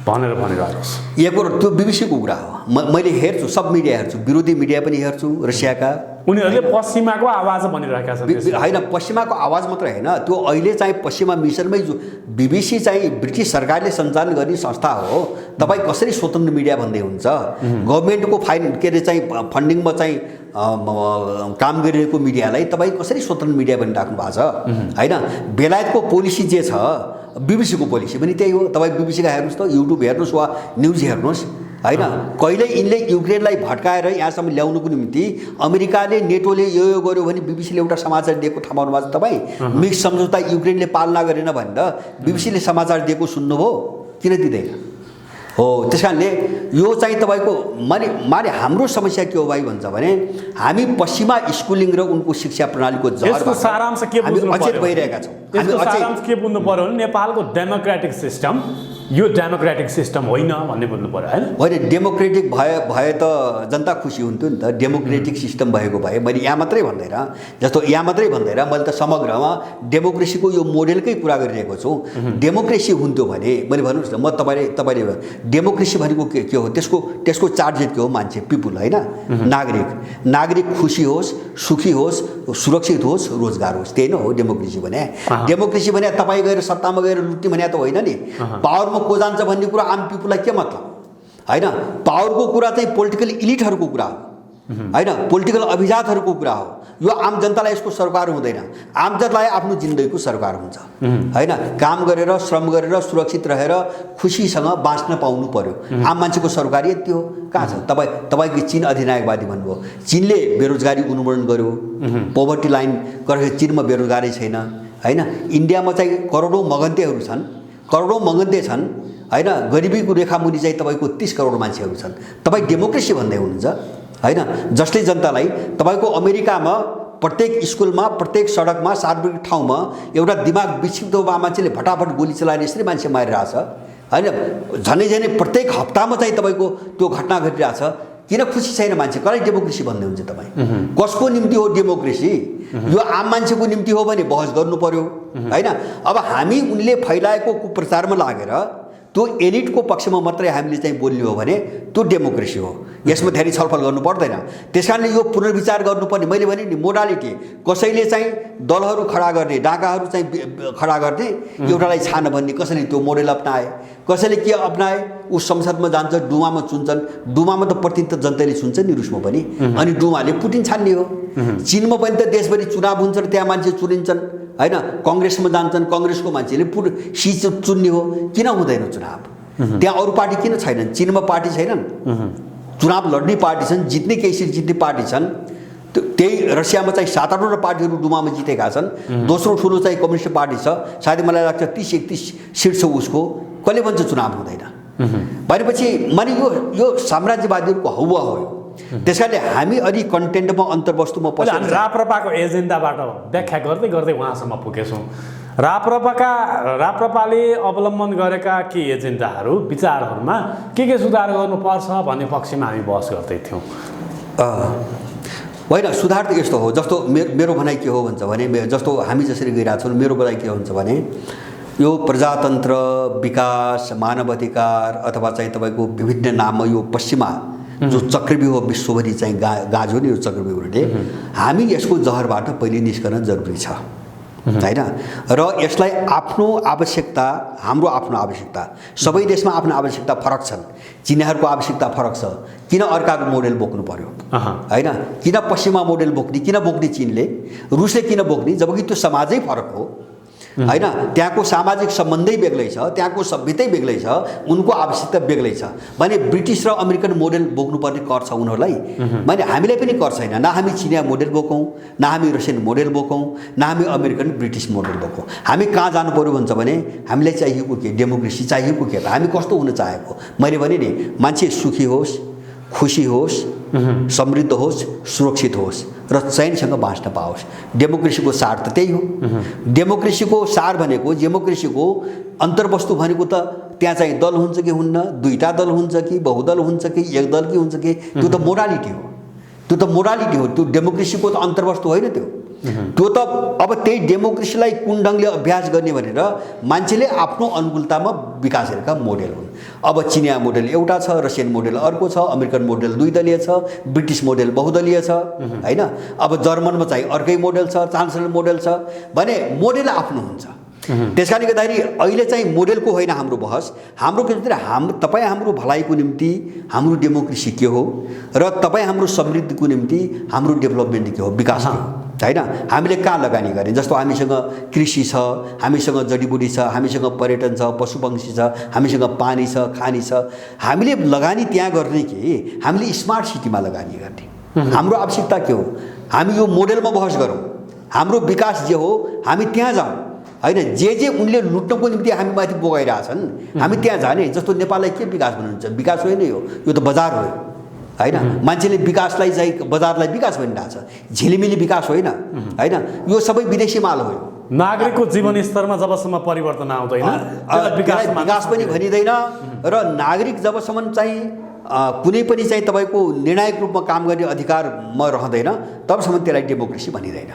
भनेर भनिरहेको छ। एकहोरो त्यो बिबिसीको कुरा हो। मैले हेर्छु, सब मिडिया हेर्छु, विरोधी मिडिया पनि हेर्छु रसियाका। उनीहरूले पश्चिमाको आवाज भनिरहेका छन्। होइन, पश्चिमाको आवाज मात्रै होइन, त्यो अहिले चाहिँ पश्चिमा मिसनमै जो बिबिसी चाहिँ ब्रिटिस सरकारले सञ्चालन गर्ने संस्था हो। तपाईँ कसरी स्वतन्त्र मिडिया भन्दै हुन्छ? गभर्मेन्टको के अरे चाहिँ फन्डिङमा चाहिँ काम गरिरहेको मिडियालाई तपाईँ कसरी स्वतन्त्र मिडिया भनिराख्नु भएको छ? होइन, बेलायतको पोलिसी जे छ, बिबिसीको पोलिसी पनि त्यही हो। तपाईँ बिबिसीका हेर्नुहोस् त, युट्युब हेर्नुहोस् वा न्युज हेर्नुहोस्, होइन? कहिले यिनले युक्रेनलाई भड्काएर यहाँसम्म ल्याउनुको निम्ति अमेरिकाले, नेटोले यो गर्यो भने बिबिसीले एउटा समाचार दिएको थाहा पाउनु भएको छ तपाईँ? मिक्स सम्झौता युक्रेनले पालना गरेन भनेर बिबिसीले समाचार दिएको सुन्नुभयो? किन दिँदैन? हो, त्यस कारणले यो चाहिँ तपाईँको माने हाम्रो समस्या के हो भाइ भन्छ भने हामी पश्चिमा स्कुलिङ र उनको शिक्षा प्रणालीको यसको सारांश के बुझ्नु पर्यो? अचेत भइरहेका छौँ। यसको सारांश के बुझ्नु पर्यो भने नेपालको डेमोक्रेटिक सिस्टम यो डेमोक्रेटिक सिस्टम होइन भन्ने बुझ्नु पर्यो हैन? होइन, डेमोक्रेटिक भए त जनता खुसी हुन्थ्यो नि त। डेमोक्रेटिक सिस्टम भएको भए मैले यहाँ मात्रै भन्दैन, जस्तो यहाँ मात्रै भन्दैन, मैले त समग्रमा डेमोक्रेसीको यो मोडेलकै कुरा गरिरहेको छु। डेमोक्रेसी हुन्थ्यो भने मैले भन्नुहोस् न, म तपाईँले डेमोक्रेसी भनेको के हो? त्यसको टार्गेट के हो? मान्छे, पिपुल होइन, नागरिक खुसी होस्, सुखी होस्, सुरक्षित होस्, रोजगार होस्, त्यही नै हो डेमोक्रेसी भने। डेमोक्रेसी भने तपाईँ गएर सत्तामा गएर लुट्ने भने त होइन नि। पावरमा को जान्छ भन्ने कुरा आम पिपुललाई के मतलब होइन? पावरको कुरा चाहिँ पोलिटिकल इलिटहरूको कुरा हो होइन, पोलिटिकल अभिजातहरूको कुरा हो। यो आम जनतालाई यसको सरकार हुँदैन। आम जनतालाई आफ्नो जिन्दगीको सरकार हुन्छ होइन। काम गरेर, श्रम गरेर, सुरक्षित रहेर खुसीसँग बाँच्न पाउनु पर्यो। आम मान्छेको सरकार यति हो। कहाँ छ? तपाईँको चीन अधिनायकवादी भन्नुभयो। चीनले बेरोजगारी उन्मूलन गर्यो, पोभर्टी लाइन गरेर चीनमा बेरोजगारी छैन होइन। इन्डियामा चाहिँ करोडौँ मगन्ते छन् होइन। गरिबीको रेखामुनि चाहिँ तपाईँको 30 करोड मान्छेहरू छन्। तपाईँ डेमोक्रेसी भन्दै हुनुहुन्छ होइन, जसले जनतालाई तपाईँको अमेरिकामा प्रत्येक स्कुलमा, प्रत्येक सडकमा, सार्वजनिक ठाउँमा एउटा दिमाग विक्षिप्त भए मान्छेले फटाफट गोली चलाएर यसरी मान्छे मारिरहेछ होइन। झनै प्रत्येक हप्तामा चाहिँ तपाईँको त्यो घटना घटिरहेछ। किन खुसी छैन मान्छे? कसलाई डेमोक्रेसी भन्दै हुन्छ तपाईँ? कसको निम्ति हो डेमोक्रेसी? यो आम मान्छेको निम्ति हो भने बहस गर्नु पर्यो होइन। अब हामी उनले फैलाएको कुप्रचारमा लागेर त्यो एलिटको पक्षमा मात्रै हामीले चाहिँ बोल्ने हो भने त्यो डेमोक्रेसी हो। यसमा धेरै छलफल गर्नु पर्दैन। त्यसकारणले यो पुनर्विचार गर्नुपर्ने। मैले भने नि, मोडालिटी कसैले चाहिँ दलहरू खडा गर्ने, डाकाहरू चाहिँ खडा गर्ने, एउटालाई छान भन्ने, कसैले त्यो मोडेल अप्नाए, कसैले के अप्नाए, ऊ संसदमा जान्छ, डुमामा चुन्छन्। डुमामा त प्रतिनिधित्व जनताले चुन्छ नि, रुसमा पनि, अनि डुमाले पुटिन छान्ने हो। चीनमा पनि त देशभरि चुनाव हुन्छ र त्यहाँ मान्छे चुनिन्छन् होइन। कङ्ग्रेसमा जान्छन्, कङ्ग्रेसको मान्छेले चुन्ने हो। किन हुँदैन चुनाव? त्यहाँ अरू पार्टी किन छैनन्? चीनमा पार्टी छैनन्, चुनाव लड्ने पार्टी छन्, जित्ने केही सिट जित्ने पार्टी छन्। त्यही रसियामा चाहिँ 7-8वटा पार्टीहरू डुमामा जितेका छन्। दोस्रो ठुलो चाहिँ कम्युनिस्ट पार्टी छ, सायद मलाई लाग्छ 30-31 सिट छ उसको। कसले भन्छ चुनाव हुँदैन? भनेपछि माने यो साम्राज्यवादीहरूको हौवा हो। त्यसकारणले हामी अलि कन्टेन्टमा, अन्तर्वस्तुमा पसेर राप्रपाको एजेन्डाबाट व्याख्या गर्दै गर्दै उहाँसम्म पुगेछौँ। राप्रपाले अवलम्बन गरेका के एजेन्डाहरू, विचारहरूमा के सुधार गर्नुपर्छ भन्ने पक्षमा हामी बहस गर्दै थियौँ। होइन, सुधार त यस्तो हो, जस्तो मेरो भनाइ के हो भन्छ भने, जस्तो हामी जसरी गइरहेको छौँ, मेरो भनाइ के हुन्छ भने यो प्रजातन्त्र, विकास, मानव अधिकार अथवा चाहिँ तपाईँको विभिन्न नाममा यो पश्चिमा जो चक्रव्यूह विश्वभरि चाहिँ गाजो नि, यो चक्रव्यूहले हामी यसको जहरबाट पहिले निस्कन जरुरी छ होइन। र यसलाई आफ्नो आवश्यकता, हाम्रो आफ्नो आवश्यकता, सबै देशमा आफ्नो आवश्यकता फरक छन्। चीनीहरूको आवश्यकता फरक छ। किन अर्काको मोडेल बोक्नु पर्यो होइन? किन पश्चिमा मोडेल बोक्ने? किन बोक्ने चीनले? रुसले किन बोक्ने? जबकि त्यो समाजै फरक हो होइन। त्यहाँको सामाजिक सम्बन्धै बेग्लै छ, त्यहाँको सभ्यतै बेग्लै छ, उनको आवश्यकता बेग्लै छ। भने ब्रिटिस र अमेरिकन मोडेल बोक्नुपर्ने कर छ उनीहरूलाई। भने हामीलाई पनि कर छैन। न हामी चिनिया मोडेल बोकौँ, न हामी रसियन मोडेल बोकौँ, न हामी अमेरिकन ब्रिटिस मोडेल बोकौँ। हामी कहाँ जानु पर्यो भन्छ भने हामीलाई चाहिएको के? डेमोक्रेसी चाहिएको के? हामी कस्तो हुन चाहेको? मैले भने नि, मान्छे सुखी होस्, खुसी होस्, समृद्ध होस्, सुरक्षित होस् र चैनसँग बाँच्न पाओस्। डेमोक्रेसीको सार त त्यही हो। डेमोक्रेसीको सार भनेको, डेमोक्रेसीको अन्तर्वस्तु भनेको त त्यहाँ चाहिँ दल हुन्छ कि हुन्न, दुईटा दल हुन्छ कि बहुदल हुन्छ कि एक दल कि हुन्छ कि, त्यो त मोडालिटी हो। त्यो डेमोक्रेसीको त अन्तर्वस्तु होइन त्यो त। अब त्यही डेमोक्रेसीलाई कुन ढङ्गले अभ्यास गर्ने भनेर मान्छेले आफ्नो अनुकूलतामा विकास गरेका मोडेल हुन्। अब चिनिया मोडेल एउटा छ, रसियन मोडेल अर्को छ, अमेरिकन मोडेल द्विदलीय छ, ब्रिटिस मोडेल बहुदलीय छ होइन। अब जर्मनमा चाहिँ अर्कै मोडेल छ, चान्सलर मोडेल छ। भने मोडेल आफ्नो हुन्छ। त्यसकारणले गर्दाखेरि अहिले चाहिँ मोडेलको होइन हाम्रो बहस। हाम्रो के भन्छ, तपाईँ हाम्रो भलाइको निम्ति हाम्रो डेमोक्रेसी के हो र तपाईँ हाम्रो समृद्धिको निम्ति हाम्रो डेभलपमेन्ट के हो, विकास के हो होइन। हामीले कहाँ लगानी गर्ने? जस्तो हामीसँग कृषि छ, हामीसँग जडीबुटी छ, हामीसँग पर्यटन छ, पशुपक्षी छ, हामीसँग पानी छ, खानी छ। हामीले लगानी त्यहाँ गर्ने कि हामीले स्मार्ट सिटीमा लगानी गर्ने? हाम्रो आवश्यकता के हो? हामी यो मोडेलमा बहस गरौँ। हाम्रो विकास जे हो हामी त्यहाँ जाउँ। होइन जे उनले लुट्नको निम्ति हामी माथि बोगाइरहेछन् हामी त्यहाँ जाने जस्तो नेपाललाई के विकास भन्नुहुन्छ विकास होइन यो त बजार हो होइन मान्छेले विकासलाई चाहिँ बजारलाई विकास भनिरहेछ झिलिमिली विकास होइन होइन यो सबै विदेशी माल हो नागरिकको जीवन स्तरमा जबसम्म परिवर्तन आउँदैन विकास पनि भनिँदैन र नागरिक जबसम्म चाहिँ कुनै पनि चाहिँ तपाईँको निर्णायक रूपमा काम गर्ने अधिकारमा रहँदैन तबसम्म त्यसलाई डेमोक्रेसी भनिँदैन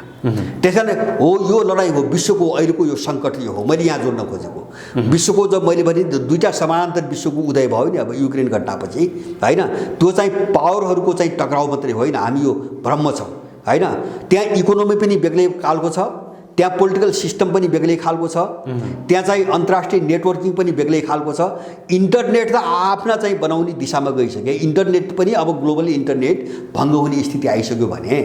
त्यसैले हो यो लडाइँ हो विश्वको अहिलेको यो सङ्कट यो हो मैले यहाँ जोड्न खोजेको विश्वको जब मैले भने दुईवटा समानान्तर विश्वको उदय भयो नि अब युक्रेन घटनापछि होइन त्यो चाहिँ पावरहरूको चाहिँ टक्राउ मात्रै होइन हामी यो भ्रम छौँ होइन त्यहाँ इकोनोमी पनि बेग्लै खालको छ त्यहाँ पोलिटिकल सिस्टम पनि बेग्लै खालको छ त्यहाँ चाहिँ अन्तर्राष्ट्रिय नेटवर्किङ पनि बेग्लै खालको छ इन्टरनेट त आफ्ना चाहिँ बनाउने दिशामा गइसक्यो इन्टरनेट पनि अब ग्लोबल इन्टरनेट भङ्ग हुने स्थिति आइसक्यो भने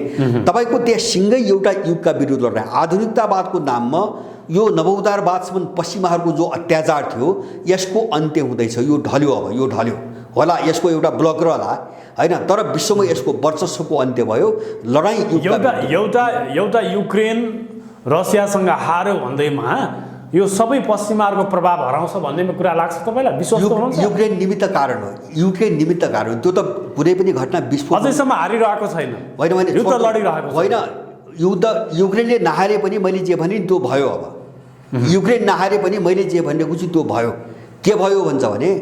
तपाईँको त्यहाँ सिँगै एउटा युगका विरुद्ध लड्ने आधुनिकतावादको नाममा यो नवोदारवादसम्म पश्चिमाहरूको जो अत्याचार थियो यसको अन्त्य हुँदैछ यो ढल्यो अब यो ढल्यो होला यसको एउटा ब्लक रहला होइन तर विश्वमा यसको वर्चस्वको अन्त्य भयो लडाइँ एउटा युक्रेन रसियासँग हार्यो भन्दैमा यो सबै पश्चिमाहरूको प्रभाव हराउँछ भन्नेमा कुरा लाग्छ तपाईँलाई विश्वास गर्नुहुन्छ युक्रेन निमित्त कारण हो युक्रेन निमित्त कारण त्यो त कुनै पनि घटना विस्फोट अझैसम्म हारिरहेको छैन होइन भने युद्ध लडिरहेको होइन युद्ध युक्रेनले नहारे पनि मैले जे भने त्यो भयो अब युक्रेन नहारे पनि मैले जे भनेको छु त्यो भयो के भयो भन्छ भने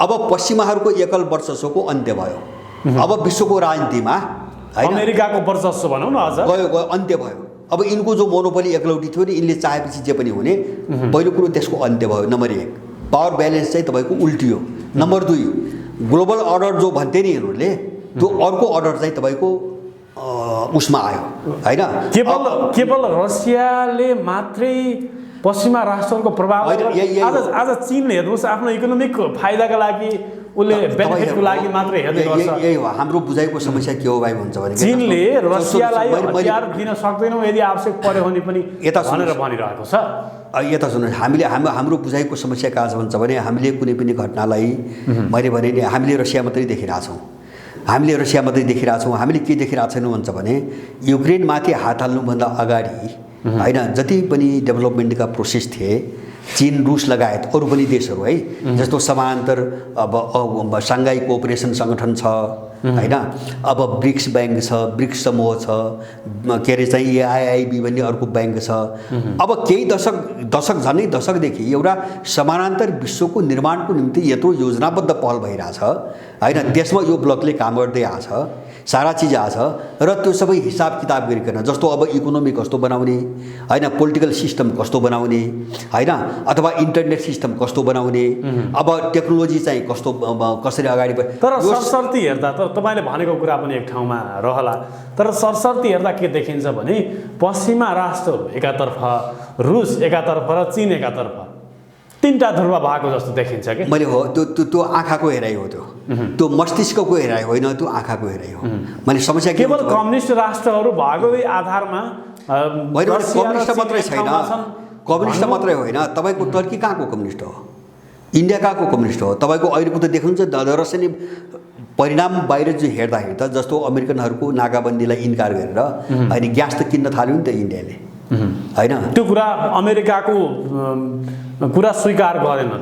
अब पश्चिमाहरूको एकल वर्चस्वको अन्त्य भयो अब विश्वको राजनीतिमा अमेरिकाको वर्चस्व भनौँ न अझ गयो अन्त्य भयो अब यिनको जो मोनोपोली एकलौटी थियो नि यिनले चाहेपछि जे पनि हुने पहिलो कुरो त्यसको अन्त्य भयो नम्बर 1 पावर ब्यालेन्स चाहिँ तपाईँको उल्टियो नम्बर 2 ग्लोबल अर्डर जो भन्थे नि यिनीहरूले त्यो अर्को अर्डर चाहिँ तपाईँको उसमा आयो होइन केवल रसियाले मात्रै पश्चिमा राष्ट्रहरूको प्रभाव आज चीनले हेर्नुहोस् आफ्नो इकोनोमिक फाइदाका लागि उसले बेनिफिटको लागि मात्रै हेर्दै गर्छ यही हो हाम्रो बुझाइको समस्या के हो भाइ भन्छ भने चीनले रसियालाई हतियार दिन सक्दैनौँ यदि आवश्यक पर्यो भने पनि भनेर भनिरहेको छ यता सुन्नुहोस् हाम्रो बुझाइको समस्या कहाँ छ भन्छ भने हामीले कुनै पनि घटनालाई मैले भने नि हामीले रसिया मात्रै देखिरहेछौँ हामीले के देखिरहेको छैनौँ भन्छ भने युक्रेनमाथि हात हाल्नुभन्दा अगाडि होइन जति पनि डेभलपमेन्टका प्रोसेस थिए चीन रुस लगायत अरू पनि देशहरू है जस्तो समानान्तर अब साङ्घाई कोअपरेसन सङ्गठन छ होइन अब ब्रिक्स ब्याङ्क छ ब्रिक्स समूह छ के अरे चाहिँ AIIB भन्ने अर्को ब्याङ्क छ अब केही दशक झन्डै दशकदेखि एउटा समानान्तर विश्वको निर्माणको निम्ति यत्रो योजनाबद्ध पहल भइरहेछ होइन त्यसमा यो ब्लकले काम गर्दै आछ सारा चिज आछ र त्यो सबै हिसाब किताब गरिकन जस्तो अब इकोनोमी कस्तो बनाउने होइन पोलिटिकल सिस्टम कस्तो बनाउने होइन अथवा इन्टरनेट सिस्टम कस्तो बनाउने अब टेक्नोलोजी चाहिँ कस्तो कसरी अगाडि तर सरसर्ती हेर्दा त तपाईँले भनेको कुरा पनि एक ठाउँमा रहला तर सरसर्ती हेर्दा के देखिन्छ भने पश्चिमा राष्ट्रहरू एकातर्फ रुस एकातर्फ र चीन एकातर्फ तीनटा ध्रुव भएको जस्तो देखिन्छ कि मैले हो त्यो आँखाको हेराइ हो त्यो मस्तिष्कको हेराइ होइन त्यो आँखाको हेराइ हो मैले समस्या केवल कम्युनिस्ट राष्ट्रहरू भएको आधारमा कम्युनिस्ट मात्रै छैन कम्युनिस्ट मात्रै होइन तपाईँको टर्की कहाँको कम्युनिस्ट हो इन्डिया कहाँको कम्युनिस्ट हो तपाईँको अहिलेको त देख्नुहुन्छ रसियन परिणाम बाहिर जो हेर्दाखेरि त जस्तो अमेरिकनहरूको नाकाबन्दीलाई इन्कार गरेर अहिले ग्यास त किन्न थाल्यो नि त इन्डियाले होइन त्यो कुरा अमेरिकाको कुरा स्वीकार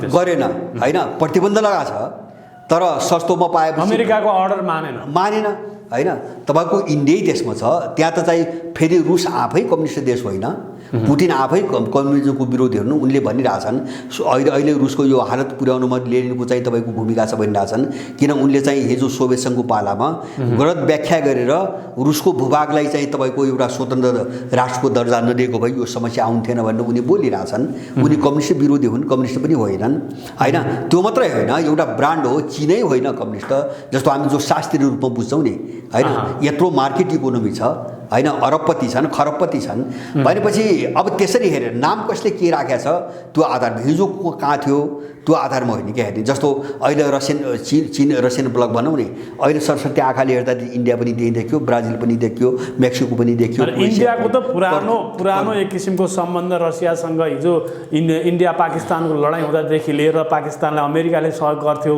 गरेन होइन प्रतिबन्ध लगाएको छ तर सस्तोमा पाएपछि अमेरिकाको अर्डर मानेन होइन तपाईँको इन्डियै देशमा छ त्यहाँ त चाहिँ फेरि रुस आफै कम्युनिस्ट देश होइन पुटिन आफै कम्युनिजमको विरोधी हेर्नु उनले भनिरहेछन् अहिले रुसको यो हालत पुर्याउनुमा लेनिनको चाहिँ तपाईँको भूमिका छ भनिरहेछन् किन उनले चाहिँ हिजो सोभियत सङ्घको पालामा गलत व्याख्या गरेर रुसको भूभागलाई चाहिँ तपाईँको एउटा स्वतन्त्र राष्ट्रको दर्जा नदिएको भए यो समस्या आउँथेन भनेर उनी बोलिरहेछन् उनी कम्युनिस्ट विरोधी हुन् कम्युनिस्ट पनि होइनन् होइन त्यो मात्रै होइन एउटा ब्रान्ड हो चिनै होइन कम्युनिस्ट जस्तो हामी जो शास्त्रीय रूपमा बुझ्छौँ नि होइन यत्रो मार्केट इकोनोमी छ होइन अरबपति छन् खरबपति छन् भनेपछि अब त्यसरी हेरेर नाम कसले के राखेको छ त्यो आधारमा हिजो कहाँ थियो त्यो आधारमा होइन क्या हेर्ने जस्तो अहिले चीन रसियन ब्लक भनौँ नि अहिले सरस्वती आँखाले हेर्दा इन्डिया पनि त्यही देखियो ब्राजिल पनि देखियो मेक्सिको पनि देखियो इन्डियाको त पुरानो एक किसिमको सम्बन्ध रसियासँग हिजो इन्डिया पाकिस्तानको लडाइँ हुँदादेखि लिएर पाकिस्तानलाई अमेरिकाले सहयोग गर्थ्यो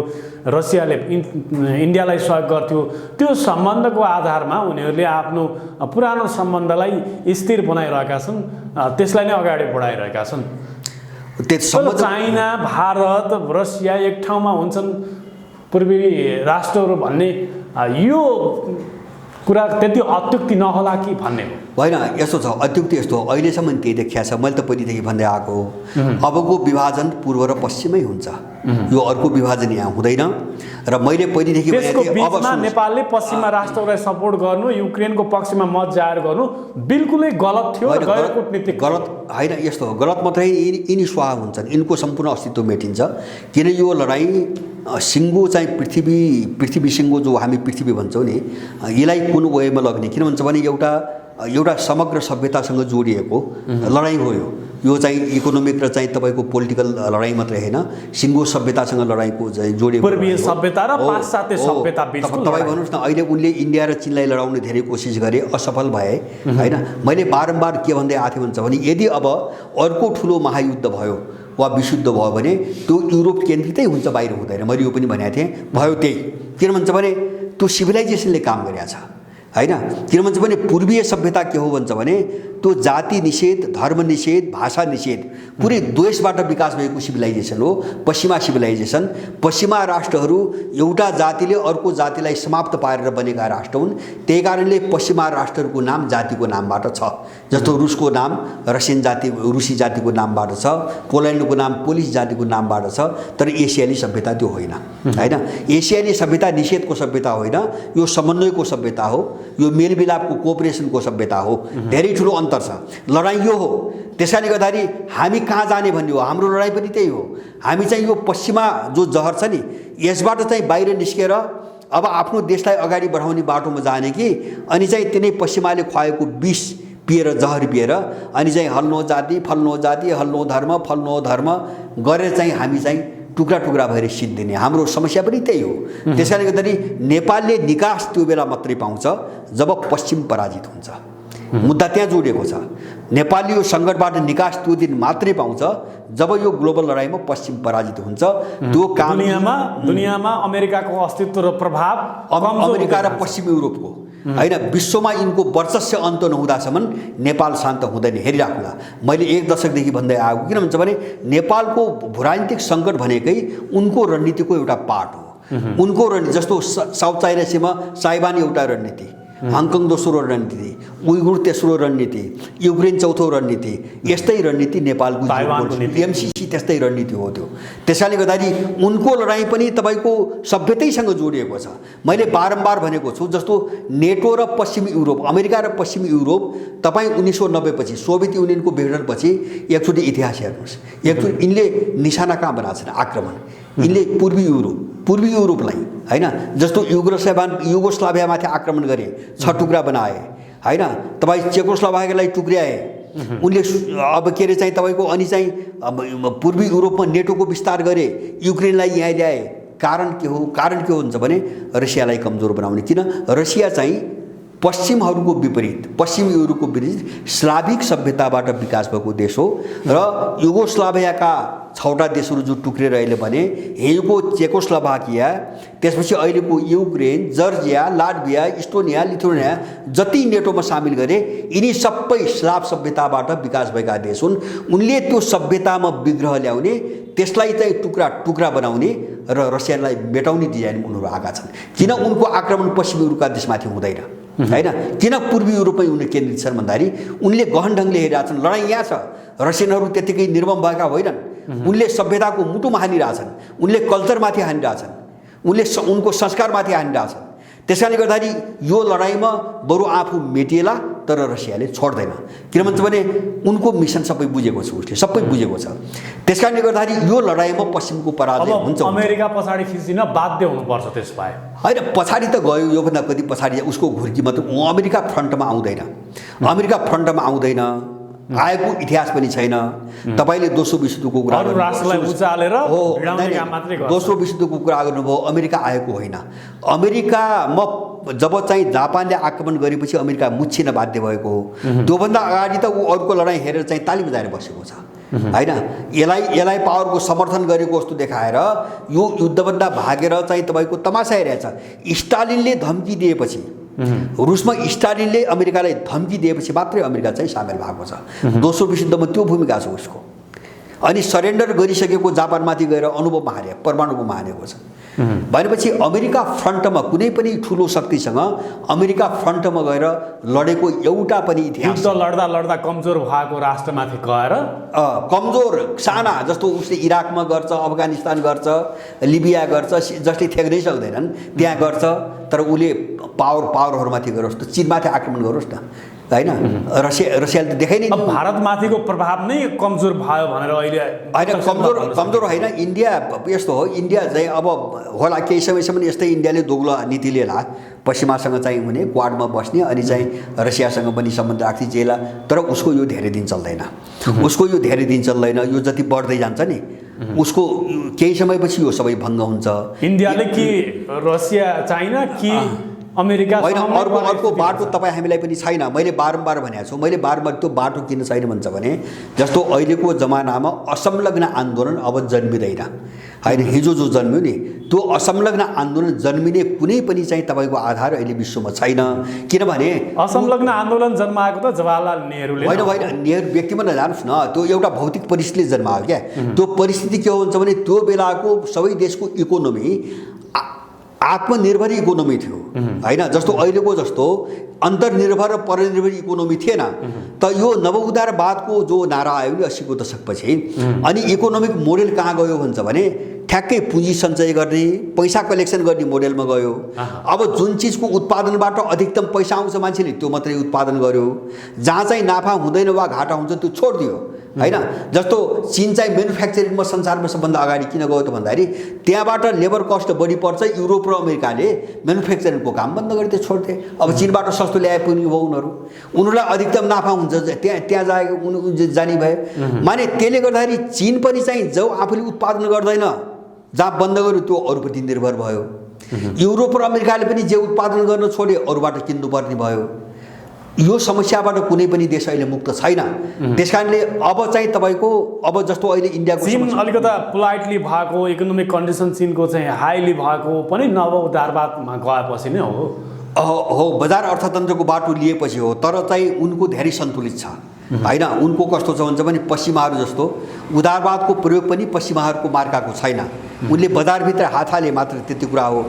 रसियाले इन्डियालाई सहयोग गर्थ्यो त्यो सम्बन्धको आधारमा उनीहरूले आफ्नो पुरानो सम्बन्धलाई स्थिर बनाइरहेका छन्, त्यसलाई नै अगाडि बढाइरहेका छन्। चाइना, भारत, रसिया एक ठाउँमा हुन्छन् पूर्वी राष्ट्रहरू भन्ने यो कुरा त्यति अत्युक्ति नहोला कि भन्ने हो? होइन, यस्तो छ, अत्युक्ति यस्तो हो, अहिलेसम्म त्यही देखिया छ। मैले त पहिलेदेखि भन्दै आएको हो, अबको विभाजन पूर्व र पश्चिमै हुन्छ, यो अर्को विभाजन यहाँ हुँदैन। र मैले पहिलेदेखि नेपालले पश्चिमा राष्ट्रलाई सपोर्ट गर्नु, युक्रेनको पक्षमा मत जाहेर गर्नु बिल्कुलै गलत थियो। गलत होइन, यस्तो हो, गलत मात्रै यिनी स्वाहा हुन्छन्, यिनको सम्पूर्ण अस्तित्व मेटिन्छ। किन यो लडाइँ सिङ्गो चाहिँ पृथ्वी सिङ्गो जो हामी पृथ्वी भन्छौँ नि, यसलाई कुन वेमा लग्ने? किन भन्छ भने एउटा समग्र सभ्यतासँग जोडिएको लडाइँ हो यो चाहिँ इकोनोमिक र चाहिँ तपाईँको पोलिटिकल लडाइँ मात्रै होइन, सिङ्गो सभ्यतासँग लडाइँको चाहिँ जोडिएको पूर्वीय सभ्यता र पाश्चात्य सभ्यता बीचको तपाईँ भन्नुहोस् न, अहिले उनले इन्डिया र चीनलाई लडाउने धेरै कोसिस गरे, असफल भए होइन। मैले बारम्बार के भन्दै आएको थिएँ भन्छ भने यदि अब अर्को ठुलो महायुद्ध भयो वा विशुद्ध भयो भने त्यो युरोप केन्द्रितै हुन्छ, बाहिर हुँदैन। मैले यो पनि भनेको थिएँ, भयो त्यही। किन भन्छ भने त्यो सिभिलाइजेसनले काम गरेको छ होइन। किन भन्छ भने पूर्वीय सभ्यता के हो भन्छ भने त्यो जाति निषेध, धर्म निषेध, भाषा निषेध, पुरै द्वेषबाट विकास भएको सिभिलाइजेसन हो पश्चिमा सिभिलाइजेसन। पश्चिमा राष्ट्रहरू एउटा जातिले अर्को जातिलाई समाप्त पारेर बनेका राष्ट्र हुन्। त्यही कारणले पश्चिमा राष्ट्रहरूको नाम जातिको नामबाट छ। जस्तो रुसको नाम रुसी जातिको नामबाट छ, पोल्यान्डको नाम पोलिस जातिको नामबाट छ। तर एसियाली सभ्यता त्यो होइन होइन। एसियाली सभ्यता निषेधको सभ्यता होइन, यो समन्वयको सभ्यता हो, यो मेलमिलापको कोअपरेसनको सभ्यता हो। धेरै ठुलो अन्तर छ। लडाइँ यो हो। त्यसैले गर्दाखेरि हामी कहाँ जाने भन्ने हो, हाम्रो लडाइँ पनि त्यही हो। हामी चाहिँ यो पश्चिमा जो जहर छ नि, यसबाट चाहिँ बाहिर निस्केर अब आफ्नो देशलाई अगाडि बढाउने बाटोमा जाने कि अनि चाहिँ तिनै पश्चिमाले खुवाएको विष पिएर, जहर पिएर अनि चाहिँ हल्लो जाति फल्लो जाति, हल्लो धर्म फल्लो धर्म गरेर चाहिँ हामी चाहिँ टुक्रा टुक्रा भएर सिद्धिने, हाम्रो समस्या पनि त्यही हो। त्यसैले गर्दाखेरि नेपालले निकास त्यो बेला मात्रै पाउँछ जब पश्चिम पराजित हुन्छ। मुद्दा त्यहाँ जोडिएको छ। नेपालले यो सङ्कटबाट निकास त्यो दिन मात्रै पाउँछ जब यो ग्लोबल लडाइँमा पश्चिम पराजित हुन्छ। त्यो काम दुनियाँमा अमेरिकाको अस्तित्व र प्रभाव, अमेरिका र पश्चिम युरोपको होइन, विश्वमा यिनको वर्चस्व अन्त नहुँदासम्म नेपाल शान्त हुँदैन। हेरिराख्नुला, मैले 1 दशकदेखि भन्दै आएको। किन भन्छ भने नेपालको भूराजनीतिक सङ्कट भनेकै उनको रणनीतिको एउटा पार्ट हो। उनको रणनीति जस्तो साउथ चाइना सीमा ताइवान एउटा रणनीति, हङकङ दोस्रो रणनीति, उइगुर तेस्रो रणनीति, युक्रेन चौथो रणनीति, यस्तै रणनीति नेपालको एमसीसी त्यस्तै रणनीति हो त्यो। त्यसैले गर्दाखेरि उनको लडाइँ पनि तपाईँको सभ्यतैसँग जोडिएको छ। मैले बारम्बार भनेको छु, जस्तो नेटो र पश्चिमी युरोप, अमेरिका र पश्चिमी युरोप, तपाईँ 1990 पछि सोभियत युनियनको विघटनपछि एकचोटि इतिहास हेर्नुहोस्, एकचोटि यिनले निशाना कहाँ बनाएको छन्? आक्रमण। यिनले पूर्वी युरोपलाई होइन, जस्तो युगोस्लाभियामाथि आक्रमण गरे, 6 टुक्रा बनाए होइन। तपाईँ चेकोस्लोभाकियालाई टुक्र्याए उनले। अब के अरे चाहिँ तपाईँको अनि चाहिँ पूर्वी युरोपमा नेटोको विस्तार गरे, युक्रेनलाई यहाँ ल्याए। कारण के हो? कारण के हुन्छ भने रसियालाई कमजोर बनाउने। किन? रसिया चाहिँ पश्चिमहरूको विपरीत, पश्चिम युरोपको विपरीत स्लाभिक सभ्यताबाट विकास भएको देश हो। र युगोस्लाभियाका 6वटा देशहरू जो टुक्रेर अहिले भने, हेगो चेकोस्लोभाकिया, त्यसपछि अहिलेको Ukraine, Georgia, Latvia, Estonia, Lithuania जति नेटोमा सामेल गरे, यिनी सबै स्लाभ सभ्यताबाट विकास भएका देश हुन्। उनले त्यो सभ्यतामा विग्रह ल्याउने, त्यसलाई चाहिँ टुक्रा टुक्रा बनाउने र रसियालाई मेटाउने डिजाइन उनीहरू आएका छन्। किन उनको आक्रमण पश्चिम युरोपका देशमाथि हुँदैन होइन? किन पूर्वी युरोपमै उनले केन्द्रित छन् भन्दाखेरि उनले गहन ढङ्गले हेरिरहेका छन्। लडाइँ यहाँ छ। रसियनहरू त्यत्तिकै निर्मम भएका होइनन्। उनले सभ्यताको मुटुमा हानिरहेछन्, उनले कल्चरमाथि हानिरहेछन्, उनले उनको संस्कारमाथि हानिरहेछन्। त्यसैले गर्दाखेरि यो लडाइँमा बरु आफू मेटिएला, तर रसियाले छोड्दैन। किन भन्छ भने उनको मिसन सबै बुझेको छ, उसले सबै बुझेको छ। त्यसकारणले गर्दाखेरि यो लडाइँमा पश्चिमको पराजय हुन्छ। अमेरिका पछाडि खिचिन बाध्य हुनुपर्छ। त्यसबाहेक होइन, पछाडि त गयो, योभन्दा कति पछाडि उसको घुर्की मात्र। अमेरिका फ्रन्टमा आउँदैन, अमेरिका फ्रन्टमा आउँदैन, आएको इतिहास पनि छैन। तपाईँले दोस्रो विश्वयुद्धको कुरा दोस्रो विश्वयुद्धको कुरा गर्नुभयो, अमेरिका आएको होइन। अमेरिकामा जब चाहिँ जापानले आक्रमण गरेपछि अमेरिका मुच्छिन बाध्य भएको हो। त्योभन्दा अगाडि त ऊ अरूको लडाइँ हेरेर चाहिँ ताली बजाएर बसेको छ होइन। यसलाई पावरको समर्थन गरेको जस्तो देखाएर यो युद्धभन्दा भागेर चाहिँ तपाईँको तमासा हेरेको छ। स्टालिनले धम्की दिएपछि रुसमा स्टालिनले अमेरिकालाई धम्की दिएपछि मात्रै अमेरिका चाहिँ सामेल भएको छ। दोस्रो विश्वयुद्धमा त्यो भूमिका छ उसको। अनि सरेन्डर गरिसकेको जापानमाथि गएर अणुबम हाने, परमाणु बम हानेको छ भनेपछि अमेरिका फ्रन्टमा कुनै पनि ठुलो शक्तिसँग अमेरिका फ्रन्टमा गएर लडेको एउटा पनि इतिहास युद्ध लड्दा लड्दा कमजोर भएको राष्ट्रमाथि गएर कमजोर साना जस्तो उसले इराकमा गर्छ, अफगानिस्तान गर्छ, लिबिया गर्छ, जसले थ्याक्नै सक्दैनन् त्यहाँ गर्छ। तर उसले पावरहरूमाथि गरोस् त, चीनमाथि आक्रमण गरोस् न, होइन? रसियाले त देखाइ नै। अब भारतमाथिको प्रभाव नै कमजोर भयो भनेर अहिले होइन, कमजोर होइन। इन्डिया यस्तो हो, इन्डिया चाहिँ अब होला केही समयसम्म यस्तै इन्डियाले दोग्लो नीति लिएला, पश्चिमासँग चाहिँ हुने, क्वाडमा बस्ने, अनि चाहिँ रसियासँग पनि सम्बन्ध राख्ने जेला। तर उसको यो धेरै दिन चल्दैन, उसको यो धेरै दिन चल्दैन। यो जति बढ्दै जान्छ नि उसको केही समयपछि यो सबै भङ्ग हुन्छ। इन्डियाले कि रसिया, चाइना कि अमेरिका होइन, अर्को बाटो तपाईँ हामीलाई पनि छैन। मैले बारम्बार भनेको छु, मैले बारम्बार त्यो बाटो किन छैन भन्छ भने जस्तो अहिलेको जमानामा असंलग्न आन्दोलन अब जन्मिँदैन, होइन? हिजो जो जन्मियो नि त्यो असंलग्न आन्दोलन जन्मिने कुनै पनि चाहिँ तपाईँको आधार अहिले विश्वमा छैन। किनभने असंलग्न आन्दोलन जन्माएको त जवाहरलाल नेहरूले होइन, नेहरू व्यक्तिमा नजानुहोस् न, त्यो एउटा भौतिक परिस्थितिले जन्मायो क्या। त्यो परिस्थिति के हुन्छ भने त्यो बेलाको सबै देशको इकोनोमी आत्मनिर्भर इकोनोमी थियो, होइन? जस्तो अहिलेको जस्तो अन्तर्निर्भर र परनिर्भर इकोनोमी थिएन। त यो नवउदारवादको जो नारा आयो नि 80को दशकपछि, अनि इकोनोमिक मोडेल कहाँ गयो भन्छ भने ठ्याक्कै पुँजी सञ्चय गर्ने, पैसा कलेक्सन गर्ने मोडेलमा गयो। अब जुन चिजको उत्पादनबाट अधिकतम पैसा आउँछ मान्छेले त्यो मात्रै उत्पादन गर्यो। जहाँ चाहिँ नाफा हुँदैन वा घाटा हुन्छ त्यो छोडिदियो, होइन? जस्तो चीन चाहिँ म्यानुफ्याक्चरिङमा संसारमा सबभन्दा अगाडि किन गयो त भन्दाखेरि त्यहाँबाट लेबर कस्ट बढी पर्छ। युरोप र अमेरिकाले म्यानुफ्याक्चरिङको काम बन्द गरिदिए, छोडिदिए। अब चीनबाट सस्तो ल्याए पनि भयो उनीहरूलाई अधिकतम नाफा हुन्छ, त्यहाँ जाने भए। माने त्यसले गर्दाखेरि चीन पनि चाहिँ जो आफूले उत्पादन गर्दैन, जहाँ बन्द गर्यो त्यो अरूप्रति निर्भर भयो। युरोप र अमेरिकाले पनि जे उत्पादन गर्न छोडे अरूबाट किन्नुपर्ने भयो। यो समस्याबाट कुनै पनि देश अहिले मुक्त छैन। त्यसकारणले अब चाहिँ तपाईँको अब जस्तो अहिले इन्डियाको चीन अलिकता पोलाइटली भएको, इकोनोमिक कन्डिसन चीनको चाहिँ हाइली भएको पनि नव उदारवादमा गएपछि नै हो। बजार अर्थतन्त्रको बाटो लिएपछि हो। तर चाहिँ उनको धेरै सन्तुलित छ, होइन? उनको कस्तो छ भन्छ भने पश्चिमाहरू जस्तो उदारवादको प्रयोग पनि पश्चिमाहरूको मार्काको छैन। उनले बजारभित्र हात हाले मात्र त्यति कुरा हो।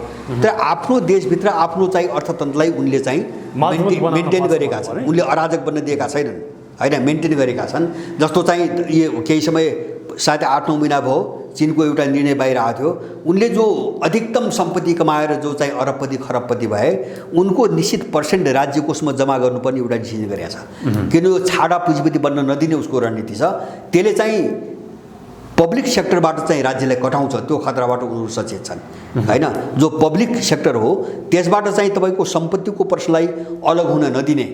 तर आफ्नो देशभित्र आफ्नो चाहिँ अर्थतन्त्रलाई उनले चाहिँ मेन्टेन गरेका छन्। उनले अराजक बन्न दिएका छैनन्, होइन? मेन्टेन गरेका छन्। जस्तो चाहिँ यो केही समय सायद 8-9 महिना भयो चीनको एउटा निर्णय बाहिर आएको थियो। उनले जो अधिकतम सम्पत्ति कमाएर जो चाहिँ अरबपति खरबपति भए उनको निश्चित पर्सेन्ट राज्य कोषमा जम्मा गर्नुपर्ने एउटा डिसिजन गरेका छ। किन यो छाडा पुँजीपति बन्न नदिने उसको रणनीति छ। त्यसले चाहिँ पब्लिक सेक्टरबाट चाहिँ राज्यलाई कटाउँछ। त्यो खतराबाट उनीहरू सचेत छन्, होइन? जो पब्लिक सेक्टर हो त्यसबाट चाहिँ तपाईँको सम्पत्तिको पर्सलाई अलग हुन नदिने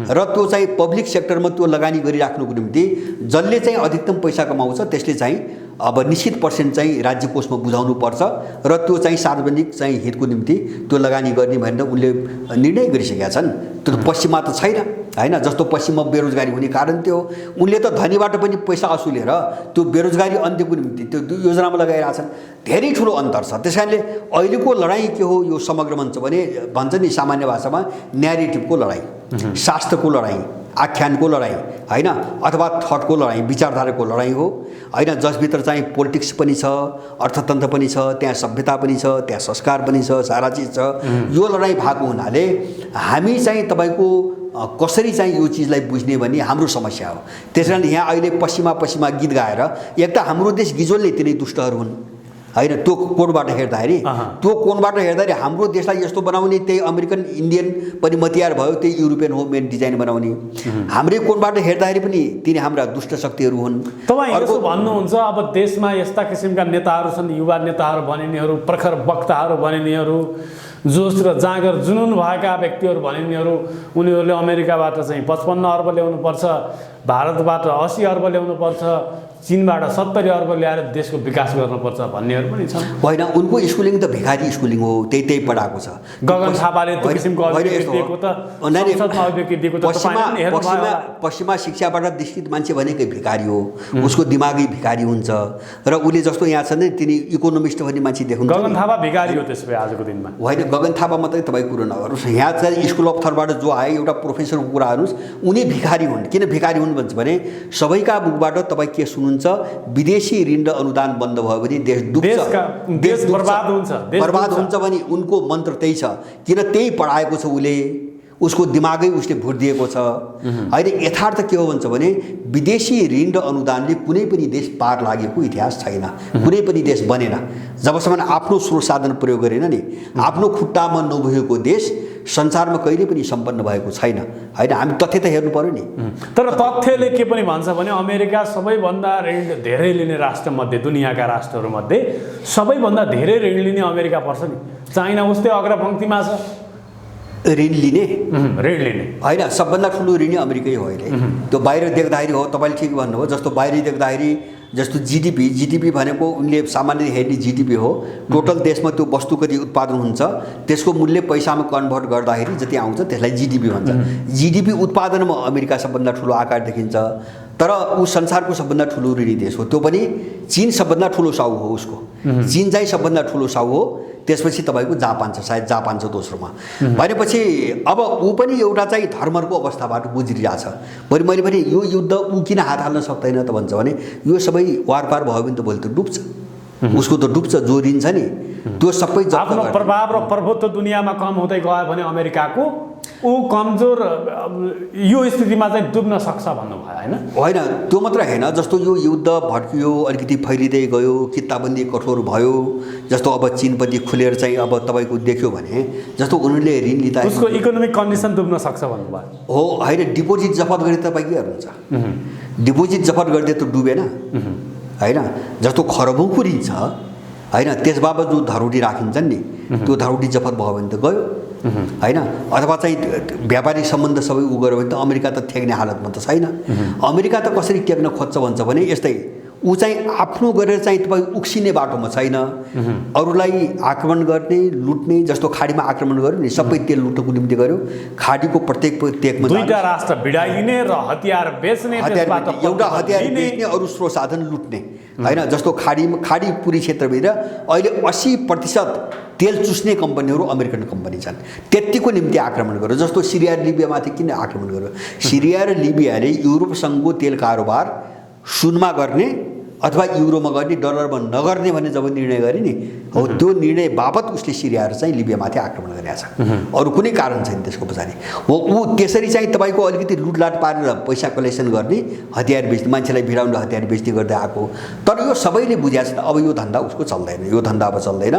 र त्यो चाहिँ पब्लिक सेक्टरमा त्यो लगानी गरिराख्नुको निम्ति जसले चाहिँ अधिकतम पैसा कमाउँछ त्यसले चाहिँ अब निश्चित पर्सेन्ट चाहिँ राज्य कोषमा बुझाउनु पर्छ र त्यो चाहिँ सार्वजनिक चाहिँ हितको निम्ति त्यो लगानी गर्ने भनेर उनले निर्णय गरिसकेका छन्। त्यो पश्चिममा त छैन, होइन? जस्तो पश्चिममा बेरोजगारी हुने कारण त्यो उनले त धनीबाट पनि पैसा असुलेर त्यो बेरोजगारी अन्त्यको निम्ति त्यो योजनामा लगाइरहेछन्। धेरै ठुलो अन्तर छ। त्यस कारणले अहिलेको लडाइँ के हो यो समग्र भन्छ भने भन्छ नि सामान्य भाषामा न्यारेटिभको लडाइँ, शास्त्रको लडाइँ, आख्यानको लडाइँ, होइन? अथवा थटको लडाइँ, विचारधाराको लडाइँ हो, होइन? जसभित्र चाहिँ पोलिटिक्स पनि छ, अर्थतन्त्र पनि छ, त्यहाँ सभ्यता पनि छ, त्यहाँ संस्कार पनि छ, सारा चिज छ। यो लडाइँ भएको हुनाले हामी चाहिँ तपाईँको कसरी चाहिँ यो चिजलाई बुझ्ने भन्ने हाम्रो समस्या हो। त्यस कारण यहाँ अहिले पश्चिमा गीत गाएर एक त हाम्रो देश गिजोलले तिनै दुष्टहरू हुन्, होइन? त्यो कोणबाट हेर्दाखेरि हाम्रो देशलाई यस्तो बनाउने त्यही अमेरिकन इन्डियन पनि मतियार भयो, त्यही युरोपियन होममेड डिजाइन बनाउने। हाम्रै कोणबाट हेर्दाखेरि पनि तिनी हाम्रा दुष्ट शक्तिहरू हुन्। तपाईँ यसो भन्नुहुन्छ अब देशमा यस्ता किसिमका नेताहरू छन्, युवा नेताहरू बनिनेहरू, प्रखर वक्ताहरू बनिनेहरू, जोस र जाँगर जुनुन भएका व्यक्तिहरू बनिनेहरू, उनीहरूले अमेरिकाबाट चाहिँ 55 अर्ब ल्याउनुपर्छ, भारतबाट 80 अर्ब ल्याउनुपर्छ, चीनबाट 70 अर्ब ल्याएर देशको विकास गर्नुपर्छ भन्नेहरू पनि छन्। होइन, उनको स्कुलिङ त भिखारी स्कुलिङ हो, त्यही पढाएको छ। गगन थापाले त्यो किसिमको अभिव्यक्ति दिएको त संसदमा अभिव्यक्ति दिएको त तपाईले हेर्नु भयो। पश्चिमा शिक्षाबाट दीक्षित मान्छे भनेकै भिखारी हो, उसको दिमागै भिखारी हुन्छ र उसले जस्तो यहाँ छ नि तिनी इकोनोमिस्ट भन्ने मान्छे देख्नु। गगन थापा भिखारी हो त्यसै आजको दिनमा। होइन, गगन थापा मात्रै तपाईँ कुरो नगर्नुहोस्। यहाँ चाहिँ स्कुल अफ थटबाट जो आयो एउटा प्रोफेसरको कुरा गर्नुहोस्, उनी भिखारी हुन्। किन भिखारी हुन् भन्छ भने सबैका मुखबाट तपाईँ के सुन्नुहुन्छ, विदेशी ऋण र अनुदान बन्द भयो भने देश डुब्छ, देश बर्बाद हुन्छ, बर्बाद हुन्छ भने उनको मन्त्र त्यही छ। किन त्यही पढाएको छ उसले, उसको दिमागै उसले भोट दिएको छ होइन। यथार्थ के हो भन्छ भने विदेशी ऋण र अनुदानले कुनै पनि देश पार लागेको इतिहास छैन, कुनै पनि देश बनेन जबसम्म आफ्नो स्रोत साधन प्रयोग गरेन नि। आफ्नो खुट्टामा नभएको देश संसारमा कहिले पनि सम्पन्न भएको छैन होइन। हामी तथ्य त हेर्नु पर्यो नि। तर तथ्यले के पनि भन्छ भने अमेरिका सबैभन्दा ऋण धेरै लिने राष्ट्रमध्ये, दुनियाँका राष्ट्रहरूमध्ये सबैभन्दा धेरै ऋण लिने अमेरिका पर्छ नि। चाइना उस्तै अग्रपङ्क्तिमा छ ऋण लिने होइन। सबभन्दा ठुलो ऋणी अमेरिकै हो अहिले। त्यो बाहिर देख्दाखेरि हो, तपाईँले ठिक भन्नुभयो। जस्तो बाहिर देख्दाखेरि जस्तो जिडिपी भनेको उनले सामान्य हेर्ने जिडिपी हो। टोटल देशमा त्यो वस्तु कति उत्पादन हुन्छ त्यसको मूल्य पैसामा कन्भर्ट गर्दाखेरि जति आउँछ त्यसलाई जिडिपी भन्छ। जिडिपी उत्पादनमा अमेरिका सबभन्दा ठुलो आकार देखिन्छ, तर ऊ संसारको सबभन्दा ठुलो ऋणी देश हो। त्यो पनि चीन सबभन्दा ठुलो साउ हो उसको। चीन चाहिँ सबभन्दा ठुलो साउ हो, त्यसपछि तपाईँको जापान छ, सायद जापान छ दोस्रोमा। भनेपछि अब ऊ पनि एउटा चाहिँ धर्मको अवस्थाबाट गुज्रिरहेछ। बरु मैले भने यो युद्ध ऊ किन हात हाल्न सक्दैन त भन्छ भने यो सबै वारपार भयो भने त भोलि त डुब्छ, उसको त डुब्छ। जो ऋण छ नि त्यो सबै आफ्नो प्रभाव र प्रभुत्व दुनियाँमा कम हुँदै गयो भने अमेरिकाको ऊ कमजोर यो स्थितिमा चाहिँ डुब्न सक्छ भन्नुभयो होइन। त्यो मात्र होइन, जस्तो यो युद्ध भड्कियो, अलिकति फैलिँदै गयो, किताबन्दी कठोर भयो, जस्तो अब चीनपट्टि खुलेर चाहिँ अब तपाईँको देख्यो भने जस्तो उनीहरूले ऋण लिँदा उसको इकोनोमिक कन्डिसन डुब्न सक्छ भन्नुभयो हो होइन। डिपोजिट जफत गरे तपाईँ के गर्नुहुन्छ? डिपोजिट जफत गरिदिए त डुबेन होइन। जस्तो खरबौँको ऋण छ होइन, त्यस बाबत जो धरोडी राखिन्छन् नि त्यो धरोडी जफत भयो भने त गयो होइन। अथवा चाहिँ व्यापारिक सम्बन्ध सबै उ गऱ्यो भने त अमेरिका त ठेक्ने हालतमा त छैन। अमेरिका त कसरी टेक्न खोज्छ भन्छ भने यस्तै ऊ चाहिँ आफ्नो गरेर चाहिँ तपाईँ उक्सिने बाटोमा छैन, अरूलाई आक्रमण गर्ने लुट्ने। जस्तो खाडीमा आक्रमण गर्यो नि, सबै तेल लुट्नको निम्ति गर्यो। खाडीको प्रत्येक दुईटा राष्ट्र भिडाइने र हतियार बेच्ने, एउटा हतियार बेच्ने, अरू स्रोत साधन लुट्ने होइन। जस्तो खाडी पुरी क्षेत्रभित्र अहिले 80% तेल चुस्ने कम्पनीहरू अमेरिकन कम्पनी छन्। त्यतिको निम्ति आक्रमण गर्यो। जस्तो सिरिया र लिबियामाथि किन आक्रमण गर्यो? सिरिया र लिबियाले युरोपसँगको तेल कारोबार सुनमा गर्ने अथवा युरोमा गर्ने, डलरमा नगर्ने भन्ने जब निर्णय गरे नि हो, त्यो निर्णय बापत उसले सिरिया र चाहिँ लिबियामाथि आक्रमण गरेको छ। अरू कुनै कारण छैन त्यसको पछाडि हो। ऊ त्यसरी चाहिँ तपाईँको अलिकति लुटलाट पारेर पैसा कलेक्सन गर्ने, हतियार बेच्ने, मान्छेलाई भिडाउनु हतियार बेच्ने गर्दै आएको। तर यो सबैले बुझाएको छ अब यो धन्दा उसको चल्दैन, यो धन्दा अब चल्दैन।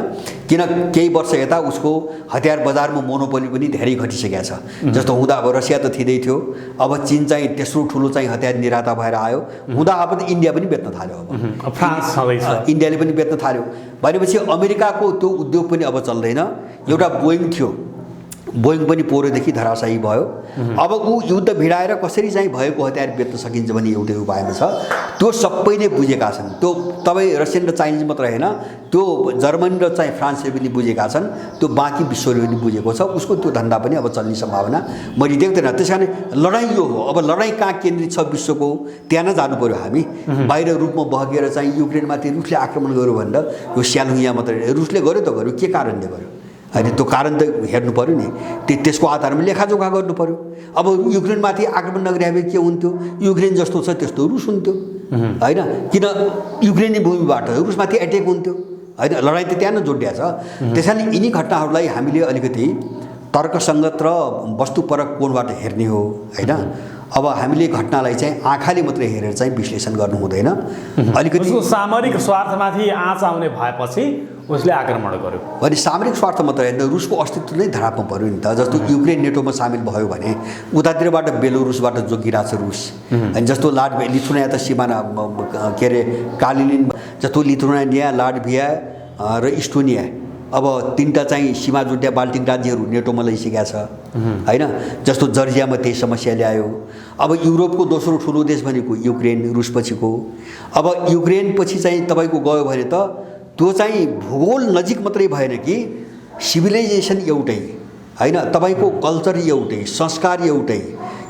किन केही वर्ष यता उसको हतियार बजारमा मोनोपोली पनि धेरै घटिसकेको छ। जस्तो हुँदा अब रसिया त थिँदै थियो, अब चीन चाहिँ तेस्रो ठुलो चाहिँ हतियार निर्माता भएर आयो। हुँदा अब त इन्डिया पनि बेच्न थाल्यो, अब फ्रान्स छँदैछ, इन्डियाले पनि बेच्न थाल्यो। भनेपछि अमेरिकाको त्यो उद्योग पनि अब चल्दैन। एउटा बोइङ थियो, बोइङ पनि पोहोरदेखि धराशायी भयो। अब ऊ युद्ध भिडाएर कसरी चाहिँ भएको हतियार बेच्न सकिन्छ भन्ने एउटै उपायमा छ। त्यो सबैले बुझेका छन्। त्यो तपाईँ रसियन र चाइनिज मात्र होइन, त्यो जर्मनी र चाहिँ फ्रान्सले पनि बुझेका छन्, त्यो बाँकी विश्वले पनि बुझेको छ। उसको त्यो धन्दा पनि अब चल्ने सम्भावना मैले देख्दैन। त्यस कारण लडाइँ यो हो। अब लडाइँ कहाँ केन्द्रित छ विश्वको, त्यहाँ नै जानु पऱ्यो हामी। बाहिर रूपमा बहकेर चाहिँ युक्रेनमाथि रुसले आक्रमण गर्यो भनेर यो स्यालुङ्गिया मात्रै रुसले गर्यो त गर्यो, के कारणले गर्यो होइन? त्यो कारण त हेर्नु पऱ्यो नि, त्यसको आधारमा लेखाजोखा गर्नु पऱ्यो। अब युक्रेनमाथि आक्रमण नगरे भए के हुन्थ्यो? युक्रेन जस्तो छ त्यस्तो रुस हुन्थ्यो होइन। किन युक्रेनी भूमिबाट रुसमाथि एट्याक हुन्थ्यो होइन। लडाइँ त त्यहाँ नै जोडिया छ। त्यस कारण यिनी घटनाहरूलाई हामीले अलिकति तर्कसङ्गत र वस्तुपरक कोणबाट हेर्ने हो होइन। अब हामीले घटनालाई चाहिँ आँखाले मात्रै हेरेर चाहिँ विश्लेषण गर्नु हुँदैन। अलिकति सामरिक स्वार्थमाथि आँच आउने भएपछि उसले आक्रमण गर्यो भने सामरिक स्वार्थ मात्र होइन, रुसको अस्तित्व नै धरापमा पर्यो नि त। जस्तो युक्रेन नेटोमा सामेल भयो भने उतातिरबाट बेलोरुसबाट जोगिरहेको छ रुस अनि जस्तो लिथुनिया त सिमाना के अरे कालिनिन, जस्तो लिथुनिया, लाटभिया र इस्टोनिया अब तीनटा चाहिँ सीमा जुट्या बाल्टिक राज्यहरू नेटोमा लैसकेका छ होइन। जस्तो जर्जियामा त्यही समस्या ल्यायो। अब युरोपको दोस्रो ठुलो देश भनेको युक्रेन, रुसपछिको। अब युक्रेन पछि चाहिँ तपाईँको गयो भने त त्यो चाहिँ भूगोल नजिक मात्रै भएन कि सिभिलाइजेसन एउटै होइन, तपाईँको कल्चर एउटै, संस्कार एउटै।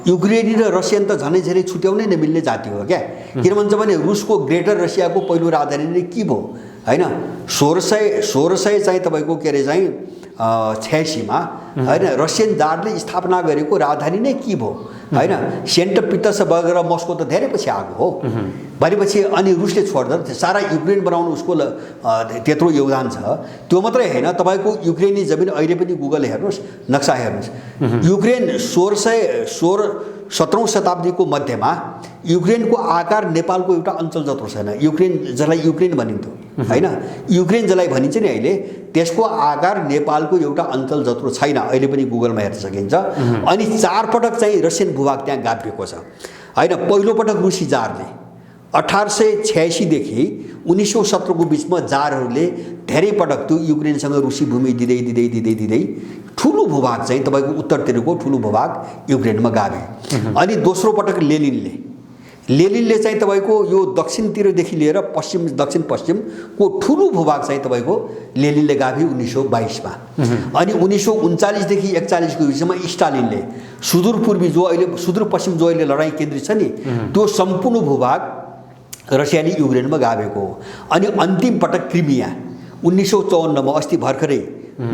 युक्रेनी र रसियन त झनै झनै छुट्याउनै नमिल्ने जाति हो क्या। किन भन्छ भने रुसको ग्रेटर रसियाको पहिलो राजधानी नै के भयो? होइन 1600 चाहिँ तपाईँको के अरे चाहिँ 86मा होइन रसियन जारले स्थापना गरेको राजधानी नै के भयो होइन सेन्ट पिटर्सबर्ग र मस्को त धेरै पछि आएको हो भनेपछि अनि रुसले छोड्दा सारा युक्रेन बनाउनु उसको त्यत्रो योगदान छ त्यो मात्रै होइन तपाईँको युक्रेनी जमिन अहिले पनि गुगल हेर्नुहोस् नक्सा हेर्नुहोस् युक्रेन 17औं शताब्दीको मध्यमा युक्रेनको आकार नेपालको एउटा अञ्चल जत्रो छैन युक्रेन जसलाई युक्रेन भनिन्थ्यो होइन युक्रेन जसलाई भनिन्छ नि अहिले त्यसको आकार नेपालको एउटा अञ्चल जत्रो छैन अहिले पनि गुगलमा हेर्न सकिन्छ अनि 4 पटक चाहिँ रसियन भूभाग त्यहाँ गाभिएको छ होइन पहिलो पटक रुसी जारले 1886 देखि 1917 को बिचमा जारहरूले धेरै पटक त्यो युक्रेनसँग रुसी भूमि दिँदै ठुलो भूभाग चाहिँ तपाईँको उत्तरतिरको ठुलो भूभाग युक्रेनमा गाभे अनि दोस्रो पटक लेनिनले चाहिँ तपाईँको यो दक्षिणतिरदेखि लिएर दक्षिण पश्चिमको ठुलो भूभाग चाहिँ तपाईँको लेनिनले गाभे 1922मा अनि 1939 देखि 41 को बिचमा स्टालिनले सुदूरपूर्वी जो अहिले सुदूरपश्चिम जो अहिले लडाईँ केन्द्रित छ नि त्यो सम्पूर्ण भूभाग रसियाली युक्रेनमा गाभेको हो अनि अन्तिम पटक क्रिमिया 1954 मा अस्ति भर्खरै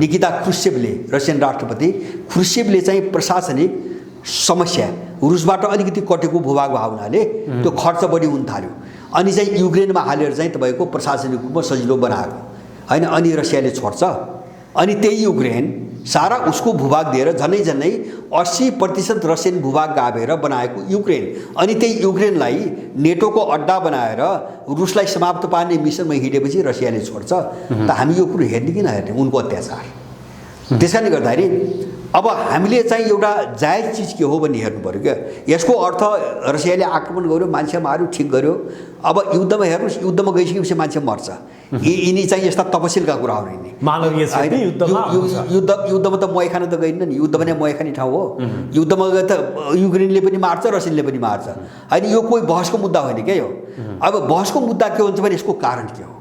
निकिता क्रुश्चेभले रसियन राष्ट्रपति क्रुश्चेभले चाहिँ प्रशासनिक समस्या रुसबाट अलिकति कटेको भूभाग भएको हुनाले त्यो खर्च बढी हुन थाल्यो अनि चाहिँ युक्रेनमा हालेर चाहिँ तपाईँको प्रशासनिक रूपमा सजिलो बनाएको होइन अनि रसियाले छोड्छ अनि त्यही युक्रेन सारा उसको भूभाग दिएर झन्डै 80% रसियन भूभाग गाभेर बनाएको युक्रेन अनि त्यही युक्रेनलाई नेटोको अड्डा बनाएर रुसलाई समाप्त पार्ने मिसनमा हिँडेपछि रसियाले छोड्छ त हामी यो कुरो हेर्ने कि नहेर्ने उनको अत्याचार त्यसकारणले गर्दाखेरि अब हामीले चाहिँ एउटा जायज चिज के हो भन्ने हेर्नु पर्यो क्या यसको अर्थ रसियाले आक्रमण गर्यो मान्छे मार्यो ठिक गर्यो अब युद्धमा हेर्नुहोस् युद्धमा गइसकेपछि मान्छे मर्छ यिनी चाहिँ यस्ता तपसिलका कुरा हो नि युद्धमा त मही खान त गइन्न नि युद्ध भने मही खाने ठाउँ हो युद्धमा त युक्रेनले पनि मार्छ रसियाले पनि मार्छ होइन यो कोही बहसको मुद्दा होइन क्या यो अब बहसको मुद्दा के हुन्छ भने यसको कारण के हो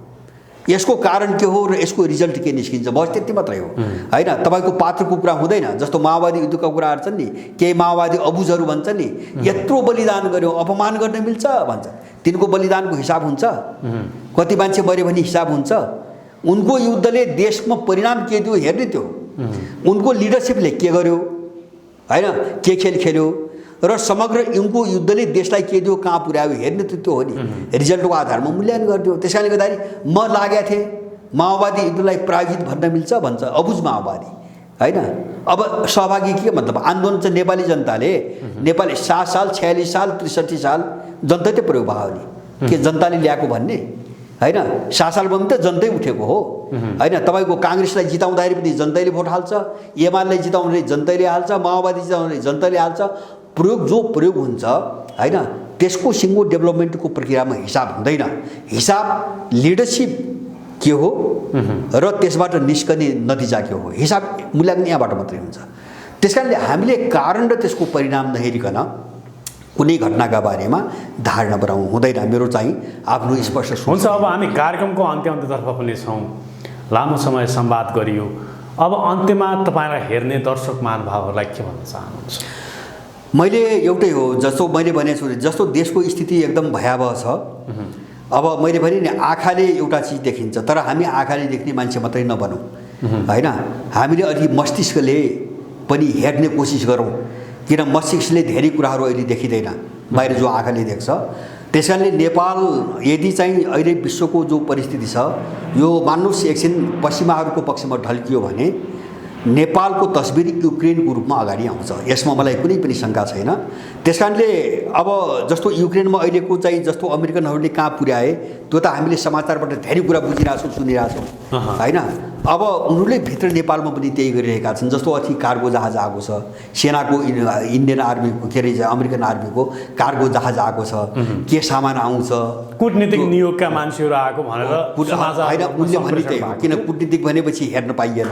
यसको कारण के हो र यसको रिजल्ट के निस्किन्छ बस त्यति मात्रै हो होइन तपाईँको पात्रको कुरा हुँदैन जस्तो माओवादी युद्धका कुराहरू छन् नि केही माओवादी अबुझहरू भन्छन् नि यत्रो बलिदान गर्यो अपमान गर्न मिल्छ भन्छ तिनको बलिदानको हिसाब हुन्छ कति मान्छे मर्यो भने हिसाब हुन्छ उनको युद्धले देशमा परिणाम के दियो हेर्ने त्यो उनको लिडरसिपले के गर्यो होइन के खेल खेल्यो र समग्र उनको युद्धले देशलाई के दियो कहाँ पुर्यायो हेर्ने त्यो हो नि रिजल्टको आधारमा मूल्याङ्कन गरिदियो त्यसकारणले गर्दाखेरि म लागेको थिएँ माओवादी युद्धलाई पराजित भन्न मिल्छ भन्छ अबुझ माओवादी होइन अब सहभागी के मतलब आन्दोलन चाहिँ नेपाली जनताले नेपाली 60 साल 46 साल 63 साल जनताले प्रयोग भयो नि के जनताले ल्याएको भन्ने होइन 7 सालमा पनि त जनतै उठेको हो होइन तपाईँको काङ्ग्रेसलाई जिताउँदाखेरि पनि जनताले भोट हाल्छ एमालेलाई जिताउँदाखेरि जनताले हाल्छ माओवादी जिताउँदाखेरि जनताले हाल्छ प्रयोग हुन्छ होइन त्यसको सिङ्गो डेभलपमेन्टको प्रक्रियामा हिसाब हुँदैन हिसाब लिडरसिप के हो र त्यसबाट निस्कने नतिजा के हो हिसाब मूल्याङ्कन यहाँबाट मात्रै हुन्छ त्यसकारणले हामीले कारण र त्यसको परिणाम नहेरिकन कुनै घटनाका बारेमा धारणा बनाउनु हुँदैन मेरो चाहिँ आफ्नो स्पष्ट हुन्छ अब हामी कार्यक्रमको अन्त्यतर्फ पनि छौँ लामो समय संवाद गरियो अब अन्त्यमा तपाईँलाई हेर्ने दर्शक महानुभावहरूलाई के भन्न चाहनुहुन्छ मैले एउटै हो जस्तो मैले भनेको छु जस्तो देशको स्थिति एकदम भयावह छ अब मैले भने नि आँखाले एउटा चिज देखिन्छ तर हामी आँखाले देख्ने मान्छे मात्रै नबनौँ होइन हामीले अलि मस्तिष्कले पनि हेर्ने कोसिस गरौँ किन मस्तिष्कले धेरै कुराहरू अहिले देखिँदैन बाहिर जो आँखाले देख्छ त्यसकारणले नेपाल यदि चाहिँ अहिले विश्वको जो परिस्थिति छ यो मान्नुहोस् एकछिन पश्चिमाहरूको पक्षमा ढल्कियो भने नेपालको तस्बिर युक्रेनको रूपमा अगाडि आउँछ यसमा मलाई कुनै पनि शङ्का छैन त्यसकारणले अब जस्तो युक्रेनमा अहिलेको चाहिँ जस्तो अमेरिकनहरूले कहाँ पुर्याए त्यो त हामीले समाचारबाट धेरै कुरा बुझिरहेछौँ सुनिरहेछौँ होइन अब उनीहरूले भित्र नेपालमा पनि त्यही गरिरहेका छन् जस्तो अथि कार्गो जहाज आएको छ सेनाको इन्डियन आर्मीको के अरे अमेरिकन आर्मीको कार्गो जहाज आएको छ के सामान आउँछ कूटनीतिक नियोगका मान्छेहरू आएको भनेर होइन उनले भन्ने त्यही हो किन कूटनीतिक भनेपछि हेर्न पाइएन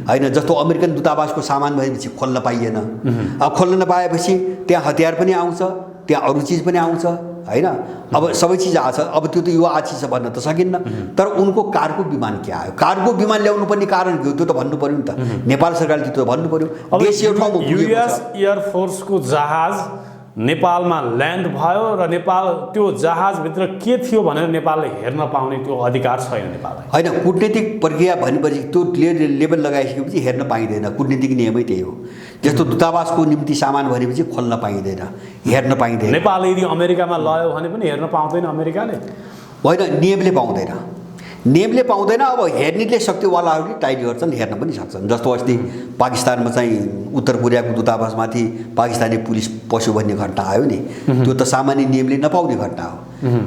होइन जस्तो अमेरिकन दूतावासको सामान भनेपछि खोल्न पाइएन अब खोल्न नपाएपछि त्यहाँ हतियार पनि आउँछ त्यहाँ अरू चिज पनि आउँछ होइन अब सबै चिज आछ अब त्यो त यो आछि छ भन्न त सकिन्न तर उनको कार्गो विमान के आयो कार्गो विमान ल्याउनु पर्ने कारण के हो त्यो त भन्नु पर्यो नि त नेपाल सरकारले त्यो त भन्नु पर्यो देश यो ठाउँमा युएस एयरफोर्सको जहाज नेपालमा ल्यान्ड भयो र नेपाल त्यो जहाजभित्र के थियो भनेर नेपालले हेर्न पाउने त्यो अधिकार छैन नेपाललाई। होइन, कूटनीतिक प्रक्रिया भनेपछि त्यो लेबल लगाइसकेपछि हेर्न पाइँदैन। कूटनीतिक नियमै त्यही हो। जस्तो दूतावासको निम्ति सामान भनेपछि खोल्न पाइँदैन, हेर्न पाइँदैन। नेपाल यदि अमेरिकामा लयो भने पनि हेर्न पाउँदैन अमेरिकाले? होइन, नियमले पाउँदैन, नियमले पाउँदैन। अब हेर्नेले शक्तिवालाहरूले टाइट गर्छन्, हेर्न पनि सक्छन्। जस्तो अस्ति पाकिस्तानमा चाहिँ उत्तर कोरियाको दूतावासमाथि पाकिस्तानी पुलिस पस्यो भन्ने घटना आयो नि, त्यो त सामान्य नियमले नपाउने घटना हो।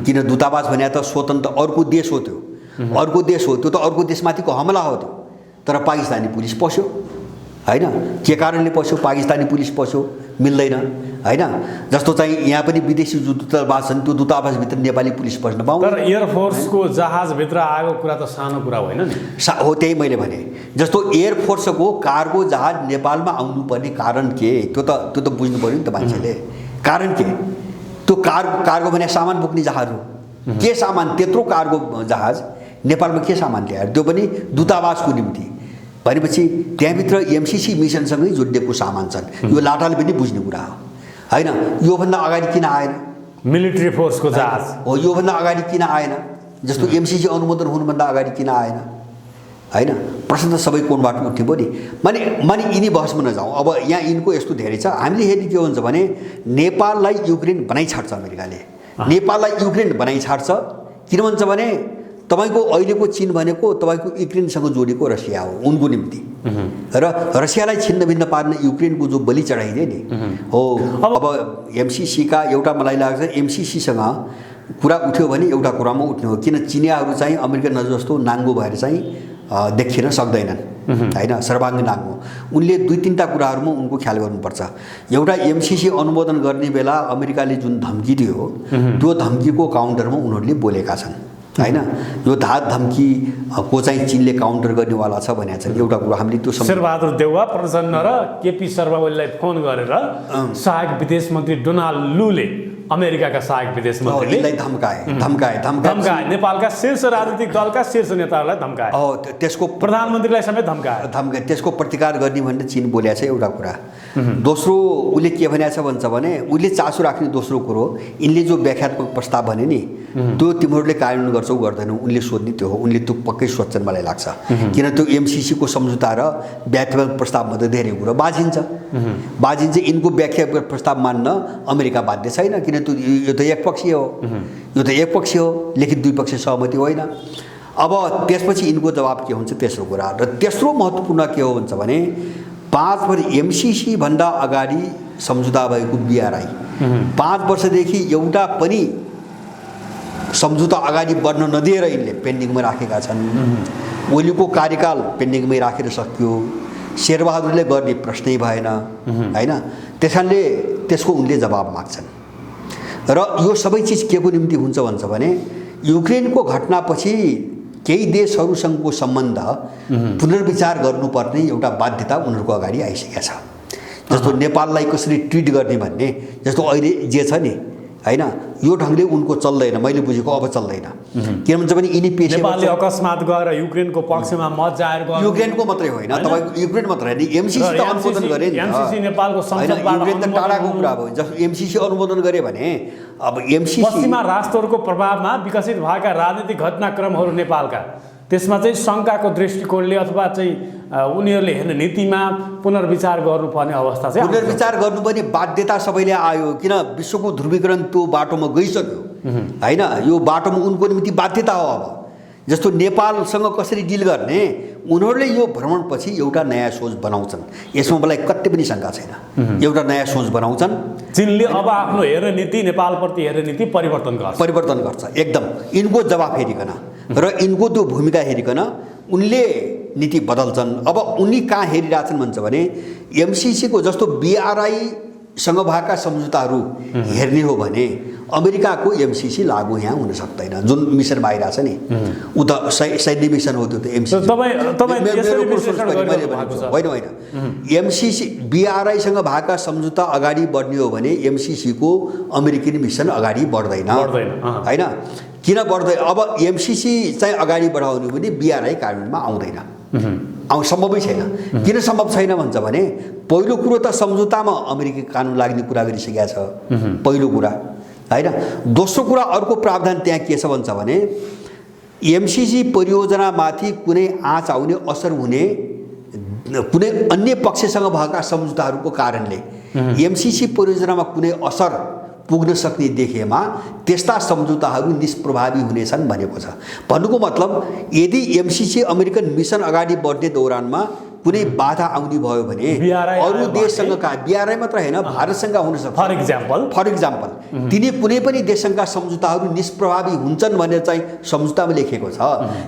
किन दूतावास भने त स्वतन्त्र अर्को देश हो, त्यो अर्को देश हो, त्यो त अर्को देशमाथिको हमला हो त्यो। तर पाकिस्तानी पुलिस पस्यो, होइन, के कारणले पस्यो? पाकिस्तानी पुलिस पस्यो, मिल्दैन, होइन। जस्तो चाहिँ यहाँ पनि विदेशी जो दूतावास छन् त्यो दूतावासभित्र नेपाली पुलिस पस्न पाउँदैन। तर एयरफोर्सको जहाजभित्र आएको कुरा त सानो कुरा होइन नि। हो, त्यही मैले भने। जस्तो एयरफोर्सको कार्गो जहाज नेपालमा आउनुपर्ने कारण के? त्यो त बुझ्नु पऱ्यो नि त मान्छेले। कारण के? त्यो कार्गो भने सामान बोक्ने जहाज हो। के सामान? त्यत्रो कार्गो जहाज नेपालमा के सामान ल्याएर, त्यो पनि दूतावासको निम्ति भनेपछि त्यहाँभित्र एमसिसी मिसनसँगै जोडिएको सामान छन्। यो लाटाले पनि बुझ्ने कुरा हो, होइन। योभन्दा अगाडि किन आएन? मिलिट्री फोर्सको जहाज हो, योभन्दा अगाडि किन आएन? जस्तो एमसिसी अनुमोदन हुनुभन्दा अगाडि किन आएन? होइन, प्रश्न त सबै कोणबाट उठ्ने पो नि। माने यिनी बहसमा नजाउँ। अब यहाँ यिनको यस्तो धेरै छ। हामीले हेर्ने के हुन्छ भने नेपाललाई युक्रेन बनाइछाड्छ अमेरिकाले, नेपाललाई युक्रेन बनाइछाड्छ। किन भन्छ भने तपाईँको अहिलेको चीन भनेको तपाईँको युक्रेनसँग जोडेको रसिया हो, उनको निम्ति। र रसियालाई छिन्नभिन्न पार्ने युक्रेनको जो बलि चढाइदिए नि हो। अब एमसिसीका एउटा मलाई लाग्छ एमसिसीसँग कुरा उठ्यो भने एउटा कुरामा उठ्ने हो। किन चिनियाहरू चाहिँ अमेरिकन जस्तो नाङ्गो भएर चाहिँ देखिन सक्दैनन्, होइन, सर्वाङ्ग नाङ्गो। उनले 2-3टा कुराहरूमा उनको ख्याल गर्नुपर्छ। एउटा एमसिसी अनुमोदन गर्ने बेला अमेरिकाले जुन धम्की दियो त्यो धम्कीको काउन्टरमा उनीहरूले बोलेका छन्, होइन। यो धाक धम्की को चाहिँ चीनले काउन्टर गर्नेवाला छ भनेको छ। एउटा कुरा हामीले त्यो शेरबहादुर देउवा प्रचण्ड र केपी शर्मा ओलीलाई फोन गरेर सहायक विदेश मन्त्री डोनाल्ड लूले अमेरिकाका सहायक विदेश मन्त्रीले धम्काए नेपालका शीर्ष राजनीतिक दलका शीर्ष नेताहरूलाई धम्काए। त्यसको प्रधानमन्त्रीलाई समेत धम्काए। त्यसको प्रतिकार गर्ने भनेर चीन बोलेको छ एउटा कुरा। दोस्रो उसले के भनेको छ भन्छ भने उसले चासो राख्ने दोस्रो कुरो यिनले जो व्याख्यात्मक प्रस्ताव भने नि त्यो तिमीहरूले कार्यान्वयन गर्छौ गर्दैनौ उनले सोध्ने त्यो हो। उनले त्यो पक्कै सोध्छन् मलाई लाग्छ। किन त्यो एमसिसीको सम्झौता र व्याख्यात्मक प्रस्तावमध्ये धेरै कुरो बाजिन्छ। यिनको व्याख्यात्मक प्रस्ताव मान्न अमेरिका बाध्य छैन। किन त्यो यो त एकपक्षीय हो, लिखित द्विपक्षीय सहमति होइन। अब त्यसपछि यिनको जवाब के हुन्छ तेस्रो कुरा। र तेस्रो महत्त्वपूर्ण के हो भन्छ भने 5 वर्ष एमसिसी भन्दा अगाडि सम्झौता भएको बिआरआई 5 वर्षदेखि एउटा पनि सम्झौता अगाडि बढ्न नदिएर यिनले पेन्डिङमा राखेका छन्। ओलीको कार्यकाल पेन्डिङमै राखेर सकियो। शेरबहादुरले गर्ने प्रश्नै भएन, होइन। त्यसकारणले त्यसको उनले जवाब माग्छन्। र यो सबै चिज के को निम्ति हुन्छ भन्छ भने युक्रेनको घटनापछि केही देशहरूसँगको सम्बन्ध पुनर्विचार गर्नुपर्ने एउटा बाध्यता उनीहरूको अगाडि आइसकेको छ। जस्तो नेपाललाई कसरी ट्रिट गर्ने भन्ने, जस्तो अहिले जे छ नि, होइन, यो ढङ्गले उनको चल्दैन। मैले बुझेको अब चल्दैन। किन भन्छ भने यिनी पेशेवर नेपालले अकस्मात गएर युक्रेनको पक्षमा मत जाहेर गर्नु। युक्रेनको मात्रै होइन, तपाईँको युक्रेन मात्रै होइन, एमसिसी त अनुमोदन गरे नि। एमसिसी नेपालको संसदबाट युक्रेन त टाढाको कुरा भयो। जस्तो एमसिसी अनुमोदन गरे भने अब एमसिसी पश्चिमा राष्ट्रहरूको प्रभावमा विकसित भएका राजनीतिक घटनाक्रमहरू नेपालका त्यसमा चाहिँ शङ्काको दृष्टिकोणले अथवा चाहिँ उनीहरूले हेर्ने नीतिमा पुनर्विचार गर्नुपर्ने अवस्था चाहिँ पुनर्विचार गर्नुपर्ने बाध्यता सबैले आयो। किन विश्वको ध्रुवीकरण त्यो बाटोमा गइसक्यो, होइन। यो बाटोमा उनको निम्ति बाध्यता हो। अब जस्तो नेपालसँग कसरी डिल गर्ने उनीहरूले यो भ्रमणपछि एउटा नयाँ सोच बनाउँछन्। यसमा मलाई कति पनि शङ्का छैन, एउटा नयाँ सोच बनाउँछन्। चीनले अब आफ्नो हेर्ने नीति, नेपालप्रति हेर्ने नीति परिवर्तन गर्छ एकदम। यिनको जवाफ हेरिकन र यिनको त्यो भूमिका हेरिकन उनले नीति बदल्छन्। अब उनी कहाँ हेरिरहेछन् भन्छ भने एमसिसीको जस्तो बिआरआईसँग भएका सम्झौताहरू हेर्ने हो भने अमेरिकाको एमसिसी लागू यहाँ हुन सक्दैन। जुन मिसन आइरहेछ नि ऊ त सैन्य मिसन हो, त्यो त एमसिसी होइन। एमसिसी बिआरआईसँग भएका सम्झौता अगाडि बढ्ने हो भने एमसिसीको अमेरिकन मिसन अगाडि बढ्दैन, होइन। किन बढ्दैन? अब एमसिसी चाहिँ अगाडि बढाउने भने बिआरआई कार्यान्वयनमा सम्भवै छैन। किन सम्भव छैन भन्छ भने पहिलो कुरो त सम्झौतामा अमेरिकी कानुन लाग्ने कुरा गरिसकेका छ, पहिलो कुरा होइन। दोस्रो कुरा अर्को प्रावधान त्यहाँ के छ भन्छ भने एमसिसी परियोजनामाथि कुनै आँच आउने, असर हुने कुनै अन्य पक्षसँग भएका सम्झौताहरूको कारणले एमसिसी परियोजनामा कुनै असर पुग्न सक्ने देखेमा त्यस्ता सम्झौताहरू निष्प्रभावी हुनेछन् भनेको छ। भन्नुको मतलब यदि एमसिसी अमेरिकन मिसन अगाडि बढ्ने दौरानमा कुनै बाधा आउने भयो भने अरू देशसँगका, बिआरआई मात्र होइन भारतसँग हुन सक्छ। फर इक्जाम्पल तिनी कुनै पनि देशसँगका सम्झौताहरू निष्प्रभावी हुन्छन् भनेर चाहिँ सम्झौतामा लेखेको छ।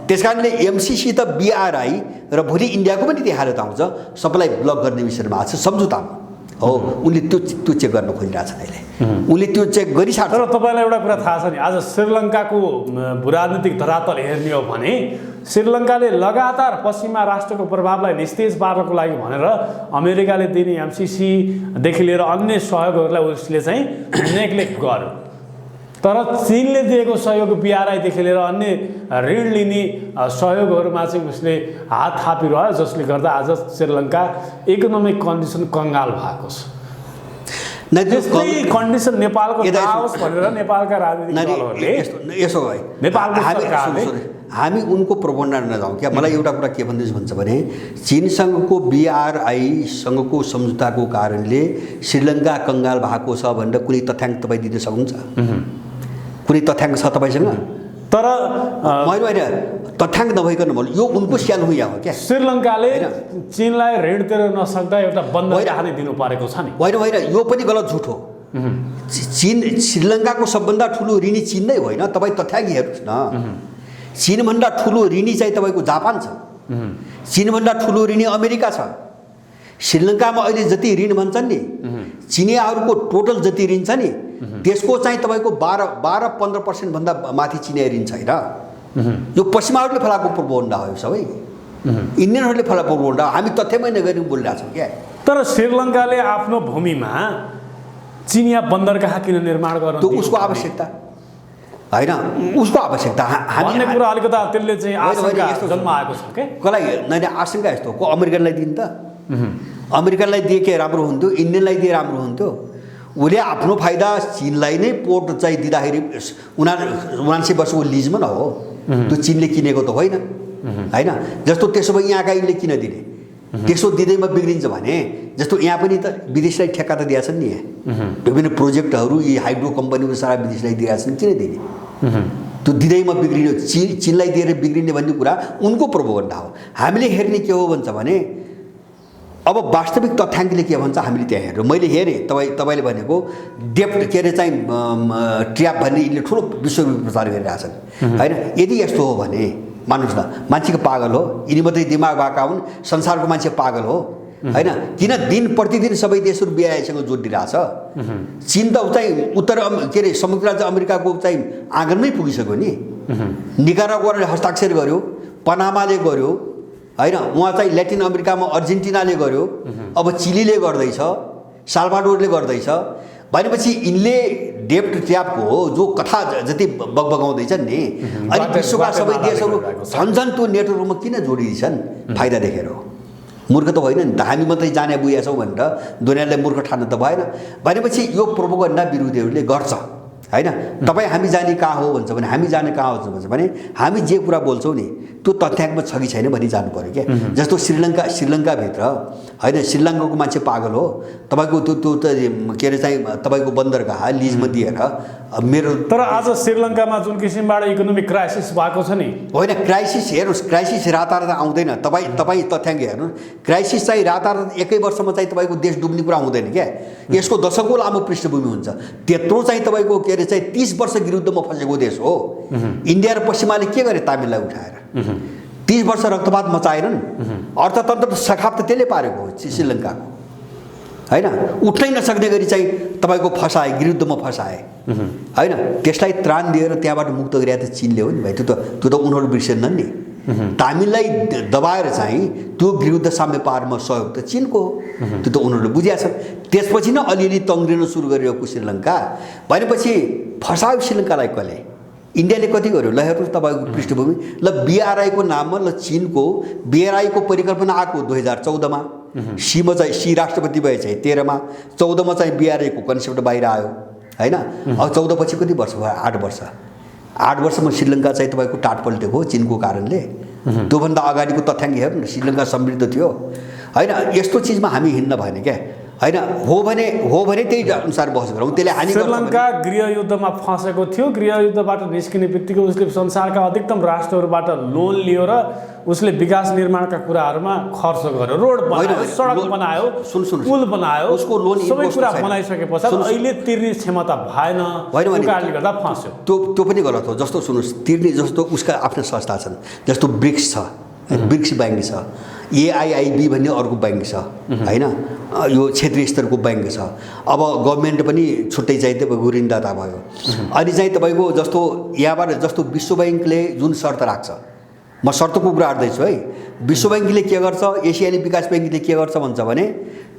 त्यसकारणले एमसिसी त बिआरआई र भोलि इन्डियाको पनि त्यही हालत आउँछ, सबैलाई ब्लक गर्ने विषयमा आएको छ सम्झौतामा हो। उनले त्यो चेक गर्न खोजिरहेछन् अहिले, उनले त्यो चेक गरिसक्छ। तर तपाईँलाई एउटा कुरा थाहा छ नि, आज श्रीलङ्काको भूराजनीतिक धरातल हेर्ने हो भने श्रीलङ्काले लगातार पश्चिमा राष्ट्रको प्रभावलाई निस्तेज पार्नको लागि भनेर अमेरिकाले दिने एमसिसीदेखि लिएर अन्य सहयोगहरूलाई उसले चाहिँ नेग्लेक्ट गर्यो। तर चीनले दिएको सहयोग बिआरआईदेखि लिएर अन्य ऋण लिने सहयोगहरूमा चाहिँ उसले हात थापिरह्यो, जसले गर्दा आज श्रीलङ्का इकोनोमिक कन्डिसन कङ्गाल भएको छ। त्यस्तै कन्डिसन नेपालको आओस् भनेर नेपालका राजनीतिक दलहरूले यसो भए नेपालको सरकारले हामी उनको प्रोपोगन्डा नजाउँ क्या। मलाई एउटा कुरा के भन्दैछु भन्छ भने चीनसँगको बिआरआईसँगको सम्झौताको कारणले श्रीलङ्का कङ्गाल भएको छ भनेर कुनै तथ्याङ्क तपाईँ दिन सक्नुहुन्छ? कुनै तथ्याङ्क छ तपाईँसँग? तर मैले होइन तथ्याङ्क नभइकन भन्नु, यो उनको स्याल हुँ हो क्या। श्रीलङ्काले चीनलाई ऋण तिर्न नसक्दा एउटा बन्द राख्ने दिनु परेको छ नि। होइन, यो पनि गलत झुट हो। चीन श्रीलङ्काको सबभन्दा ठुलो ऋणी चीन नै होइन, तपाईँ तथ्याङ्क हेर्नुहोस् न। चीनभन्दा ठुलो ऋणी चाहिँ तपाईँको जापान छ, चीनभन्दा ठुलो ऋणी अमेरिका छ। श्रीलङ्कामा अहिले जति ऋण भन्छन् नि, चिनियाहरूको टोटल जति ऋण छ नि त्यसको चाहिँ तपाईँको 12-15% भन्दा माथि चिनिया ऋण छैन। यो पश्चिमाहरूले फलाएको प्रोपोगन्डा हो, यो सबै इन्डियनहरूले फलाएको प्रोपोगन्डा। हामी तथ्यमै नगरी बोलिरहेछौँ क्या। तर श्रीलङ्काले आफ्नो भूमिमा चिनिया बन्दरगाह किन निर्माण गर्नु? त्यो उसको आवश्यकता होइन, उसको आवश्यकता भन्ने कुरा अलिकता त्यसले चाहिँ आशंका जन्माएको छ के? कसलाई? नै आशंका यस्तो को अमेरिकनलाई दिनु त? अमेरिकनलाई दिए के राम्रो हुन्थ्यो, इन्डियनलाई दिए राम्रो हुन्थ्यो। उसले आफ्नो फाइदा चीनलाई नै पोर्ट चाहिँ दिँदाखेरि 79 वर्षको लिजमा न हो, त्यो चीनले किनेको त होइन होइन। जस्तो त्यसो भए यहाँका यिनले किन दिने? त्यसो दिँदैमा बिग्रिन्छ भने जस्तो यहाँ पनि त विदेशलाई ठेक्का त दिएका छन् नि, यहाँ विभिन्न प्रोजेक्टहरू यी हाइड्रो कम्पनीको सारा विदेशलाई दिएका छन्, किन दिने? त्यो दिँदैमा बिग्रियो, चीनलाई दिएर बिग्रिने भन्ने कुरा उनको प्रोपोगन्डा हो। हामीले हेर्ने के हो भन्छ भने अब वास्तविक तथ्याङ्कले के भन्छ हामीले त्यहाँ हेर्नु। मैले हेरेँ तपाईँले भनेको डेप्थ के अरे चाहिँ ट्र्याप भन्ने यिनले ठुलो विश्वव्यापी प्रचार गरिरहेछन् होइन। यदि यस्तो हो भने मान्नुहोस् न, मान्छेको पागल हो, यिनी मात्रै दिमाग भएका हुन्, संसारको मान्छे पागल हो होइन। किन दिन प्रतिदिन सबै देशहरू बिआरआईसँग जोडिरहेछ? चीन त चाहिँ उत्तर के अरे संयुक्त राज्य अमेरिकाको चाहिँ आँगनमै पुगिसक्यो नि। निकारागुआले हस्ताक्षर गर्यो, पनामाले गर्यो होइन, उहाँ चाहिँ ल्याटिन अमेरिकामा अर्जेन्टिनाले गर्यो, अब चिलीले गर्दैछ, साल्भाडोरले गर्दैछ। भनेपछि यिनले डेप्ट ट्र्यापको जो कथा जति बगबगाउँदैछन् नि, अनि विश्वका सबै देशहरू झन्झन त्यो नेटवर्कमा किन जोडिन्छन्? फाइदा देखेर हो, मूर्ख त होइन नि त। हामी मात्रै जाने बुझेका छौँ भनेर दुनियाँलाई मूर्ख ठान्नु त भएन। भनेपछि यो प्रोपोगन्डा विरोधीहरूले गर्छ होइन। तपाईँ हामी जाने कहाँ हो भन्छ भने हामी जाने कहाँ हो भन्छ भने हामी जे कुरा बोल्छौँ नि त्यो तथ्याङ्कमा छ कि छैन भनी जानु पऱ्यो क्या। जस्तो श्रीलङ्काभित्र होइन, श्रीलङ्काको मान्छे पागल हो, तपाईँको त्यो त के अरे चाहिँ तपाईँको बन्दरगाह लिजमा दिएर मेरो। तर आज श्रीलङ्कामा जुन किसिमबाट इकोनोमिक क्राइसिस भएको छ नि, होइन क्राइसिस हेर्नुहोस्, क्राइसिस रातारात आउँदैन। तपाईँ तथ्याङ्क हेर्नु, क्राइसिस चाहिँ रातारात एकै वर्षमा चाहिँ तपाईँको देश डुब्ने कुरा हुँदैन क्या। यसको दशकौँ लामो पृष्ठभूमि हुन्छ। त्यत्रो चाहिँ तपाईँको के अरे चाहिँ 30 वर्ष विरुद्धमा फसेको देश हो। इन्डिया र पश्चिमाले के गरे? तामिललाई उठाएर 30 वर्ष रक्तपात मचाएनन्। अर्थतन्त्र सखाप त त्यसले पारेको हो श्रीलङ्काको होइन। उठ्नै नसक्ने गरी चाहिँ तपाईँको फसाए, विरुद्धमा फसाए होइन। त्यसलाई त्राण दिएर त्यहाँबाट मुक्त गरे त चीनले हो नि भाइ। त्यो त उनीहरू बिर्सेनन् नि। तामिललाई दबाएर चाहिँ त्यो विरुद्ध साम्य पारमा सहयोग त चीनको हो, त्यो त उनीहरूले बुझेका छन्। त्यसपछि न अलिअलि तङ्ग्रिन सुरु गरिरहेको श्रीलङ्का। भनेपछि फसायो श्रीलङ्कालाई कसले? इन्डियाले कति गर्यो ल हेर्नुहोस् तपाईँको पृष्ठभूमि ल BRI को नाममा ल चिनको BRI को परिकल्पना आएको 2014मा सीमा चाहिँ सी राष्ट्रपति भए चाहिँ 13मा 14मा चाहिँ BRI को कन्सेप्ट बाहिर आयो हैन अब 14 पछि कति वर्ष भयो 8 वर्ष 8 वर्षमा श्रीलङ्का चाहिँ तपाईँको टाट पल्टेको हो चिनको कारणले त्योभन्दा अगाडिको तथ्याङ्क हेर्नु न श्रीलङ्का समृद्ध थियो हैन यस्तो चिजमा हामी हिँड्न भएन क्या हैन हो भने त्यही अनुसार बहस गरौँ त्यसले हानि गर्छ श्रीलङ्का गृहयुद्धमा फँसेको थियो गृहयुद्धबाट निस्किने बित्तिकै उसले संसारका अधिकतम राष्ट्रहरूबाट लोन लियो र उसले विकास निर्माणका कुराहरूमा खर्च गर्यो रोड बनायो सडक बनायो पुल बनायो उसको लोन सबै कुरा बनाइसके पछाडि अहिले तिर्ने क्षमता भएन त्यो कारणले गर्दा फँस्यो त्यो पनि गलत हो जस्तो सुन्नुहोस् तिर्ने जस्तो उसका आफ्ना संस्था छन् जस्तो ब्रिक्स छ ब्रिक्स ब्याङ्क छ AIIB भन्ने अर्को ब्याङ्क छ हैन यो क्षेत्रीय स्तरको ब्याङ्क छ अब गभर्नमेन्ट पनि छुट्टै चाहिँ तपाईँको ऋणदाता भयो अनि चाहिँ तपाईँको जस्तो यहाँबाट जस्तो विश्व ब्याङ्कले जुन शर्त राख्छ म शर्तको कुरा गर्दैछु है विश्व ब्याङ्कले के गर्छ एसियाली विकास ब्याङ्कले के गर्छ भन्छ भने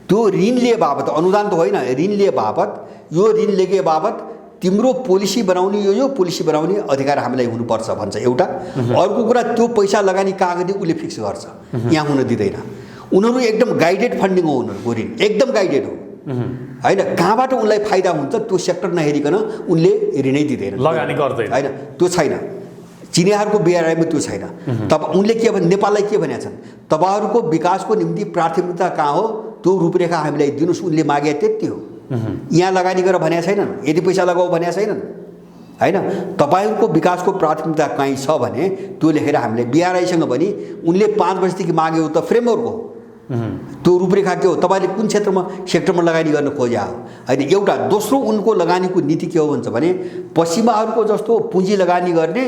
त्यो ऋण लिए बापत अनुदान त होइन ऋण लिए बापत यो ऋण लिए बापत तिम्रो पोलिसी बनाउने यो पोलिसी बनाउने अधिकार हामीलाई हुनुपर्छ भन्छ एउटा अर्को कुरा त्यो पैसा लगानी कागजी उसले फिक्स गर्छ यहाँ हुन दिँदैन उनीहरू एकदम गाइडेड फन्डिङ हो उनीहरूको ऋण एकदम गाइडेड हो हैन कहाँबाट उनलाई फाइदा हुन्छ त्यो सेक्टर नहेरिकन उनले ऋणै दिँदैन लगानी गर्दैन हैन त्यो छैन चिनियाहरूको BRI मा त्यो छैन तब उनले के भने नेपाललाई के भनेका छन् तपाईहरुको विकासको निम्ति प्राथमिकता कहाँ हो त्यो रूपरेखा हामीलाई दिनुस् उनले मागे त्यति हो यहाँ लगानी गरेर भनेका छैनन् यदि पैसा लगाऊ भनेका छैनन् हैन तपाईहरुको विकासको प्राथमिकता कहीँ छ भने त्यो लेखेर हामीले BRI सँग पनि उनले 5 वर्षदेखि माग्यो त फ्रेमवर्क हो त्यो रूपरेखा के हो तपाईले कुन सेक्टरमा लगानी गर्न खोज्या हो हैन एउटा दोस्रो उनको लगानीको नीति के हो भन्छ भने पश्चिमाहरूको जस्तो पुँजी लगानी गर्ने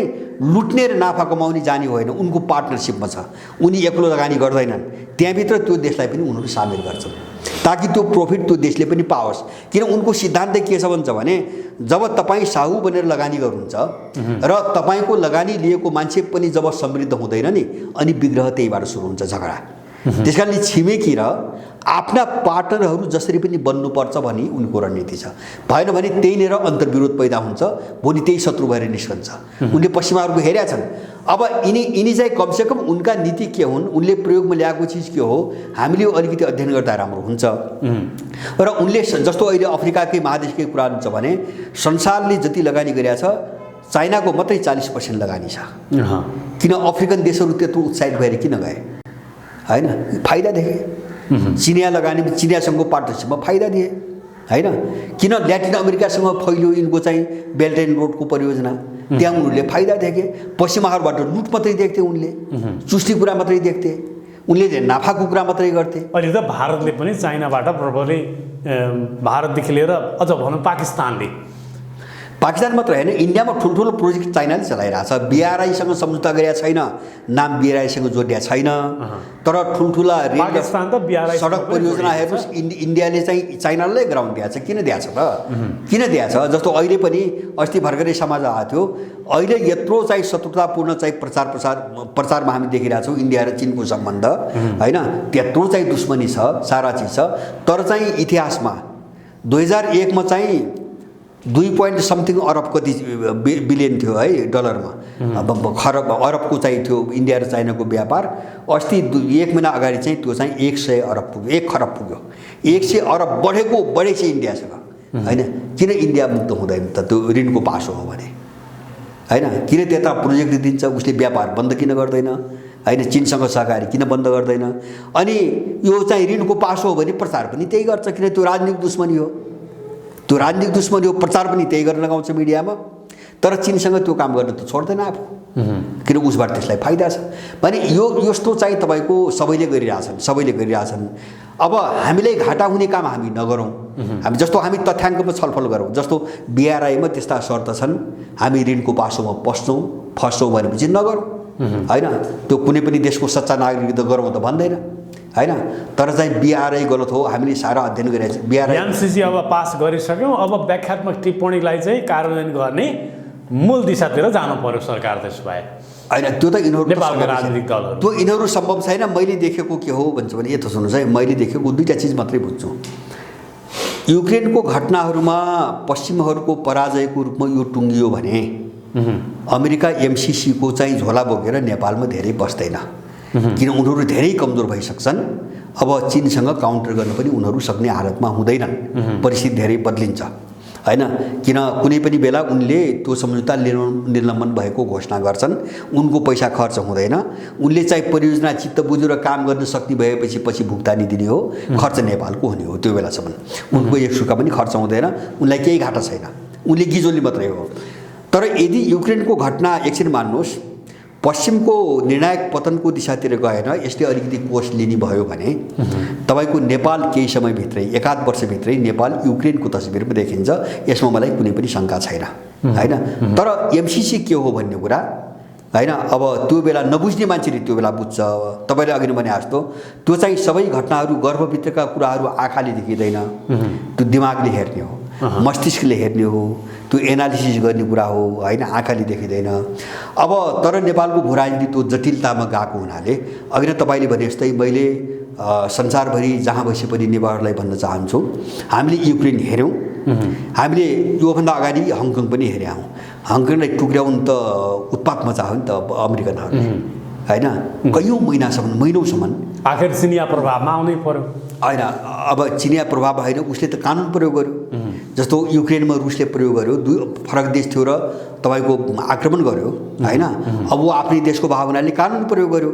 लुट्ने र नाफा कमाउने जाने होइन उनको पार्टनरशिपमा छ उनी एक्लो लगानी गर्दैनन् त्यहाँभित्र त्यो देशलाई पनि उनीहरू सामेल गर्छन् ताकि त्यो प्रॉफिट त्यो देशले पनि पाओस् किन उनको सिद्धान्त के छ भन्छ भने जब तपाई साहु बनेर लगानी गर्नुहुन्छ र तपाईको लगानी लिएको मान्छे पनि जब समृद्ध हुँदैन नि अनि विग्रह त्यहीबाट सुरु हुन्छ झगडा त्यसकारणले छिमेकी र आफ्ना पार्टनरहरू जसरी पनि बन्नुपर्छ भनी उनको रणनीति छ भएन भने त्यहीँनिर अन्तर्विरोध पैदा हुन्छ भोलि त्यही शत्रु भएर निस्कन्छ उनले पश्चिमाहरूको हेरेका छन् अब यिनी चाहिँ कमसेकम उनका नीति के हुन् उनले प्रयोगमा ल्याएको चिज के हो हामीले अलिकति अध्ययन गर्दा राम्रो हुन्छ र उनले जस्तो अहिले अफ्रिकाकै महादेशकै कुरा हुन्छ भने संसारले जति लगानी गरेका छ चाइनाको मात्रै 40% लगानी छ किन अफ्रिकन देशहरू त्यत्रो उत्साहित भएर किन गए हैन फाइदा देखे चिनिया लगानी चिनियासँगको पार्टनरशिपमा फाइदा दिए हैन किन ल्याटिन अमेरिकासँग फैलियो यिनको चाहिँ बेल्ट एन्ड रोडको परियोजना त्यहाँ उनीहरूले फाइदा देखे पश्चिमाहरूबाट लुट मात्रै देख्थे उनले चुस्टी कुरा मात्रै देख्थे उनले नाफाको कुरा मात्रै गर्थे अहिले त भारतले पनि चाइनाबाट प्रभावले भारतदेखि लिएर अझ भनौँ पाकिस्तानले पाकिस्तान मात्र हैन इन्डियामा ठुल्ठुलो प्रोजेक्ट चाइनाले चलाइरहेछ BRI सँग सम्झौता गरेका छैन नाम BRI सँग जोडिया छैन तर ठुल्ठुला पाकिस्तान त BRI सडक परियोजना हेर्नुस् इन्डियाले चाहिँ चाइनालाई ग्राउन्ड दिएछ किन दिएछ त किन दिएछ जस्तो अहिले पनि अस्ति भर्खरै समाज आएको थियो अहिले यत्रो चाहिँ शत्रुतापूर्ण चाहिँ प्रचारमा हामी देखिरहेका छौँ इन्डिया र चीनको सम्बन्ध हैन त्यत्रो चाहिँ दुश्मनी छ सारा चिज छ तर चाहिँ इतिहासमा 2001 मा चाहिँ 2 समथिङ अरब कति बिलियन थियो है डलरमा खरब अरबको चाहिँ थियो इन्डिया र चाइनाको व्यापार अस्ति 1 महिना अगाडि चाहिँ त्यो चाहिँ 100 अरब पुग्यो 1 खरब पुग्यो 100 अरब बढेको इन्डियासँग हैन किन इन्डिया मुक्त हुँदैन त त्यो ऋणको पासो हो भने हैन किन त्यता प्रोजेक्ट दिन्छ उसले व्यापार बन्द किन गर्दैन हैन चीनसँग सहकारी किन बन्द गर्दैन अनि यो चाहिँ ऋणको पासो हो भने प्रचार पनि त्यही गर्छ किन त्यो राजनीतिक दुश्मनी हो त्यो राजनीतिक दुश्मनी हो प्रचार पनि त्यही गर्न लगाउँछ मिडियामा तर चीनसँग त्यो काम गर्न त छोड्दैन आफू किन उसबाट त्यसलाई फाइदा छ भने यो यस्तो चाहिँ तपाईको सबैले गरिरहेछन् अब हामीलाई घाटा हुने काम हामी नगरौँ हामी जस्तो हामी तथ्याङ्कमा छलफल गरौँ जस्तो BRI मा त्यस्ता शर्त छन् हामी ऋणको पासोमा फस्छौँ भनेपछि नगरौँ हैन त्यो कुनै पनि देशको सच्चा नागरिक त गरौँ त भन्दैन हैन तर चाहिँ BRI गलत हो हामीले सारा अध्ययन गरेका छौँ BRI MCC अब पास गरिसक्यौँ अब व्याख्यात्मक टिप्पणीलाई चाहिँ कार्यान्वयन गर्ने मूल दिशातिर जानु पर्यो सरकार त्यसो भए हैन त्यो त यिनीहरू नेपालका राजनीतिक दलहरू त्यो यिनीहरू सम्भव छैन मैले देखेको के हो भन्छ भने यस्तो सुन्नुहोस् है मैले देखेको दुईटा चीज मात्रै बुझ्छु युक्रेनको घटनाहरूमा पश्चिमहरूको पराजयको रूपमा यो टुङ्गियो भने अमेरिका एमसिसीको चाहिँ झोला बोकेर नेपालमा धेरै बस्दैन, किन उनीहरू धेरै कमजोर भइसक्छन्। अब चीनसँग काउन्टर गर्न पनि उनीहरू सक्ने हालतमा हुँदैनन्, परिस्थिति धेरै बदलिन्छ हैन। किन कुनै पनि बेला उनले त्यो सम्झौता निर्लम्बन भएको घोषणा गर्छन्, उनको पैसा खर्च हुँदैन, उनले चाहिँ परियोजना चित्त बुझेर काम गर्न सक्ने भएपछि पछि भुक्तानी दिने हो, खर्च नेपालको हुने हो। त्यो बेलासम्म उनको एक सुका पनि खर्च हुँदैन, उनलाई केही घाटा छैन, उनले गिजोल्ने मात्रै हो। तर यदि युक्रेनको घटना एकछिन मान्नुहोस् पश्चिमको निर्णायक पतनको दिशातिर गएन, यसले अलिकति कोर्स लिने भयो भने तपाईको नेपाल केही समयभित्रै, एकाध वर्षभित्रै नेपाल युक्रेनको तस्बिरमा देखिन्छ। यसमा मलाई कुनै पनि शङ्का छैन हैन। तर एमसिसी के हो भन्ने कुरा हैन, अब त्यो बेला नबुझ्ने मान्छेले त्यो बेला बुझ्छ। तपाईँले अघि नै भने जस्तो त्यो चाहिँ सबै घटनाहरू गर्भभित्रका कुराहरू आँखाले देखिँदैन, त्यो दिमागले हेर्ने हो, मस्तिष्कले हेर्ने हो, त्यो एनालिसिस गर्ने कुरा हो हैन, आँखाले देखिँदैन। अब तर नेपालको भू राजनीति त्यो जटिलतामा गएको हुनाले अघि नै तपाईँले भने जस्तै मैले संसारभरि जहाँ बसे पनि नेवारलाई भन्न चाहन्छु, हामीले युक्रेन हेऱ्यौँ, हामीले योभन्दा अगाडि हङकङ पनि हेऱ्यौँ। हङकङलाई टुक्र्याउनु त उत्पात मचायो नि त अमेरिकनहरूले हैन, कयौँ महिनौसम्म। आखिर चिनिया प्रभावमा आउनै पर्यो होइन। अब चिनिया प्रभाव होइन, उसले त कानुन प्रयोग गर्यो। जस्तो युक्रेनमा रुसले प्रयोग गर्यो, दुई फरक देश थियो र तपाईँको आक्रमण गर्यो हैन। अब वो आफ्नै देशको भावनाले कानुन प्रयोग गर्यो,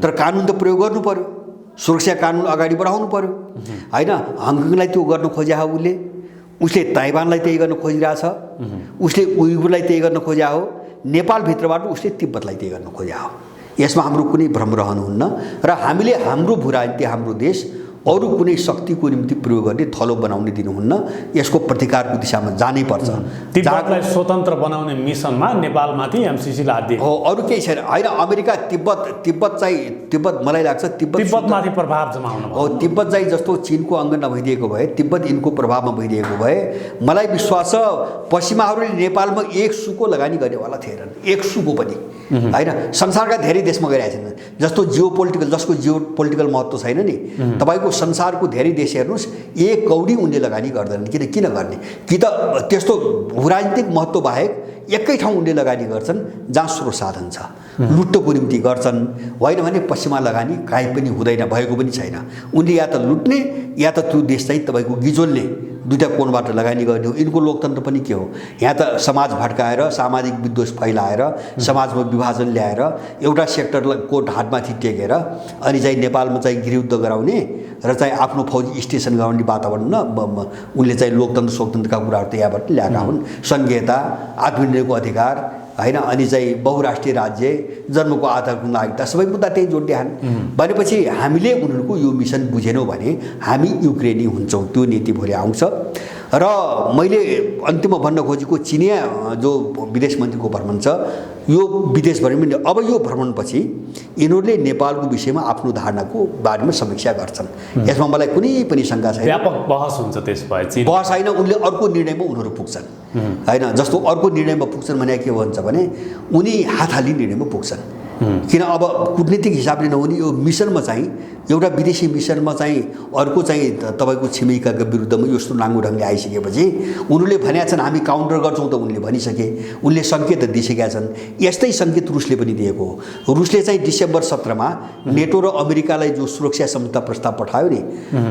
तर कानुन त प्रयोग गर्नु पर्यो, सुरक्षा कानुन अगाडि बढाउनु पर्यो हैन। हङकङलाई त्यो गर्न खोज्या हो उसले ताइवानलाई त्यही गर्न खोजिरहेछ, उसले उइगुरलाई त्यही गर्न खोज्या हो, नेपालभित्रबाट उसले तिब्बतलाई त्यही गर्न खोज्या हो। यसमा हाम्रो कुनै भ्रम रहनुहुन्न र हामीले हाम्रो भू राजनीति, हाम्रो देश अरू कुनै शक्तिको निम्ति प्रयोग गर्ने थलो बनाउन दिनुहुन्न। यसको प्रतिकारको दिशामा जानै पर्छ। तिब्बतलाई स्वतन्त्र बनाउने मिसनमा नेपालमाथि एमसिसीले हात दिए हो, अरू केही छैन हैन। अमेरिका तिब्बत मलाई लाग्छ तिब्बतमाथि प्रभाव जमाउन हो। तिब्बत चाहिँ जस्तो चीनको अङ्ग नभइदिएको भए, तिब्बत यिनको प्रभावमा भइदिएको भए मलाई विश्वास छ पश्चिमाहरूले नेपालमा एक सुको लगानी गर्नेवाला थिएनन्, एक सुको पनि हैन। संसारका धेरै देशमा गरिरहेका छन्, जस्तो जसको जियो पोलिटिकल महत्त्व छैन नि। तपाईँको संसारको धेरै देश हेर्नुहोस्, एक कौडी उनले लगानी गर्दैनन्। किन गर्ने? कि त त्यस्तो भू राजनीतिक महत्त्व बाहेक एकै ठाउँ उनले लगानी गर्छन् जहाँ स्रोत साधन छ, लुट्टोको निम्ति गर्छन्, होइन भने पश्चिमा लगानी काहीँ पनि हुँदैन, भएको पनि छैन। उनले या त लुट्ने या त त्यो देश चाहिँ तपाईँको गिजोल्ने, दुईटा कोणबाट लगानी गर्ने हो। यिनको लोकतन्त्र पनि के हो? यहाँ त समाज भड्काएर, सामाजिक विद्वेष फैलाएर, समाजमा विभाजन ल्याएर, एउटा सेक्टरको ढाडमाथि टेकेर अनि चाहिँ नेपालमा चाहिँ गृहयुद्ध गराउने र चाहिँ आफ्नो फौजी स्टेसन गराउने वातावरण उनले चाहिँ लोकतन्त्रका कुराहरू त यहाँबाट ल्याएका हुन्। सङ्घीयता, आत्मनिर्णयको अधिकार हैन, अनि चाहिँ बहुराष्ट्रिय राज्य, जन्मको आधारको नागरिकता, सबै मुद्दा त्यही जोडिहान्। भनेपछि हामीले उनीहरूको यो मिसन बुझेनौँ भने हामी युक्रेनी हुन्छौँ, त्यो नीति भोलि आउँछ। र मैले अन्तिममा भन्न खोजेको चिनिया जो विदेश मन्त्रीको भ्रमण छ, यो विदेश भ्रमण, अब यो भ्रमणपछि यिनीहरूले नेपालको विषयमा आफ्नो धारणाको बारेमा समीक्षा गर्छन्। यसमा मलाई कुनै पनि शङ्का छैन। व्यापक बहस हुन्छ त्यसपछि। बहस होइन, उनले अर्को निर्णयमा उनीहरू पुग्छन् हैन। जस्तो अर्को निर्णयमा पुग्छन् भने के भन्छ भने उनी हातहाली निर्णयमा पुग्छन्। किन अब कूटनीतिक हिसाबले नहुने यो मिसनमा चाहिँ, एउटा विदेशी मिसनमा चाहिँ अर्को चाहिँ तपाईँको छिमेकीका विरुद्धमा यस्तो नाङ्गो ढङ्गले आइसकेपछि उनीहरूले भनेका छन् हामी काउन्टर गर्छौँ त उनले भनिसके, उनले सङ्केत दिइसकेका छन्। यस्तै सङ्केत रुसले पनि दिएको हो। रुसले चाहिँ डिसेम्बर 17मा नेटो र अमेरिकालाई जो सुरक्षा सम्झौता प्रस्ताव पठायो नि,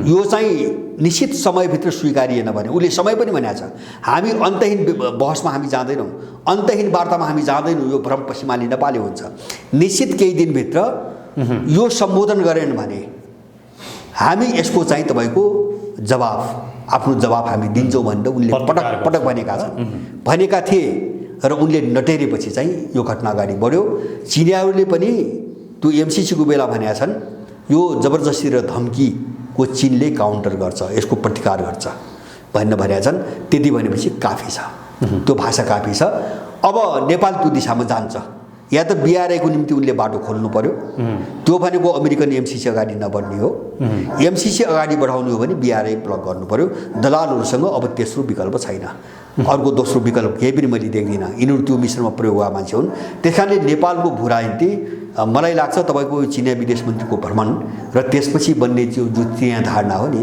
यो चाहिँ निश्चित समयभित्र स्वीकारिएन भने उसले समय पनि भनेको छ। हामी अन्तहीन बहसमा हामी जाँदैनौँ, अन्तहीन वार्तामा हामी जाँदैनौँ, यो भ्रम पश्चिमाली नेपाली हुन्छ। निश्चित केही दिनभित्र यो सम्बोधन गरेन भने हामी यसको चाहिँ तपाईँको जवाब, आफ्नो जवाब हामी दिन्छौँ भनेर उनले पटक पटक भनेका थिए र उनले नटेरेपछि चाहिँ यो घटना अगाडि बढ्यो। चिनियाहरूले पनि त्यो एमसिसीको बेला भनेका छन् यो जबरजस्ती र धम्कीको चीनले काउन्टर गर्छ, यसको प्रतिकार गर्छ भन्न भनेका छन्। त्यति भनेपछि काफी छ, त्यो भाषा काफी छ। अब नेपाल त्यो दिशामा जान्छ, या त बिआरआईको निम्ति उनले बाटो खोल्नु पर्यो, त्यो भनेको अमेरिकन एमसिसी अगाडि नबढ्ने हो। एमसिसी अगाडि बढाउनु हो भने बिआरआई ब्लक गर्नु पर्यो। दलालहरूसँग अब तेस्रो विकल्प छैन, अर्को दोस्रो विकल्प केही पनि मैले देख्दिनँ। यिनीहरू त्यो मिसनमा प्रयोग भएका मान्छे हुन्। त्यस कारणले नेपालको भू राजनीति मलाई लाग्छ तपाईँको चिनिया विदेश मन्त्रीको भ्रमण र त्यसपछि बन्ने जो चिनिया धारणा हो नि,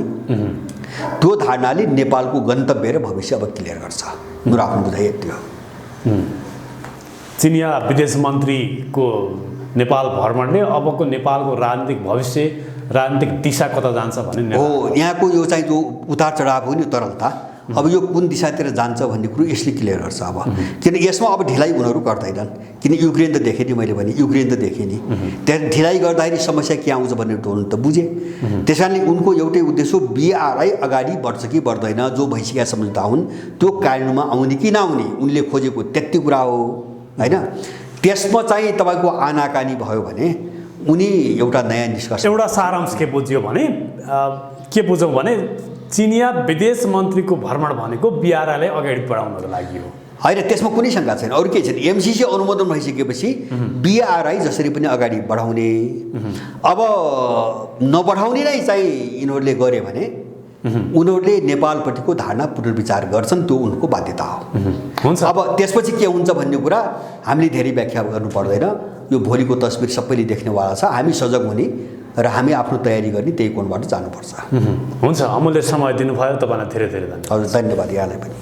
त्यो धारणाले नेपालको गन्तव्य र भविष्य अब क्लियर गर्छ। मेरो आफ्नो बुझाइ यति हो। चिनिया विदेश मन्त्रीको नेपाल भ्रमणले अबको नेपालको राजनीतिक भविष्य, राजनीतिक दिशा कता जान्छ भन्ने हो। यहाँको यो चाहिँ जो उतार चढाव हो नि तरलता, अब यो कुन दिशातिर जान्छ भन्ने कुरो यसले क्लियर गर्छ। अब किन यसमा अब ढिलाइ उनीहरू गर्दैनन्, किन युक्रेन त देखेँ नि मैले भने, युक्रेन त देखेँ नि, त्यहाँ ढिलाइ गर्दाखेरि समस्या के आउँछ भन्ने उनीहरू त बुझे। त्यस कारणले उनको एउटै उद्देश्य हो BRI अगाडि बढ्छ कि बढ्दैन, जो भइसकेका सम्झौता हुन् त्यो कार्यान्वयनमा आउने कि नआउने उनले खोजेको त्यति कुरा हो होइन। त्यसमा चाहिँ तपाईँको आनाकानी भयो भने उनी एउटा नयाँ निष्कर्ष, एउटा सारांश के बुझ्यो भने के बुझौँ भने चिनिया विदेश मन्त्रीको भ्रमण भनेको BRI-लाई अगाडि बढाउनको लागि हो होइन। त्यसमा कुनै शङ्का छैन, अरू केही छैन। MCC अनुमोदन भइसकेपछि BRI जसरी पनि अगाडि बढाउने, अब नबढाउने नै चाहिँ यिनीहरूले गरे भने उनीहरूले नेपालपट्टिको धारणा पुनर्विचार गर्छन्, त्यो उनको बाध्यता हो। हुन्छ। अब त्यसपछि के हुन्छ भन्ने कुरा हामीले धेरै व्याख्या गर्नु पर्दैन। यो भोलिको तस्बिर सबैले देख्नेवाला छ। हामी सजग हुने र हामी आफ्नो तयारी गर्ने त्यही कोणबाट जानुपर्छ। हुन्छ, अमूल्य समय दिनुभयो, तपाईँलाई धेरै धेरै धन्यवाद। हजुर, धन्यवाद यहाँलाई पनि।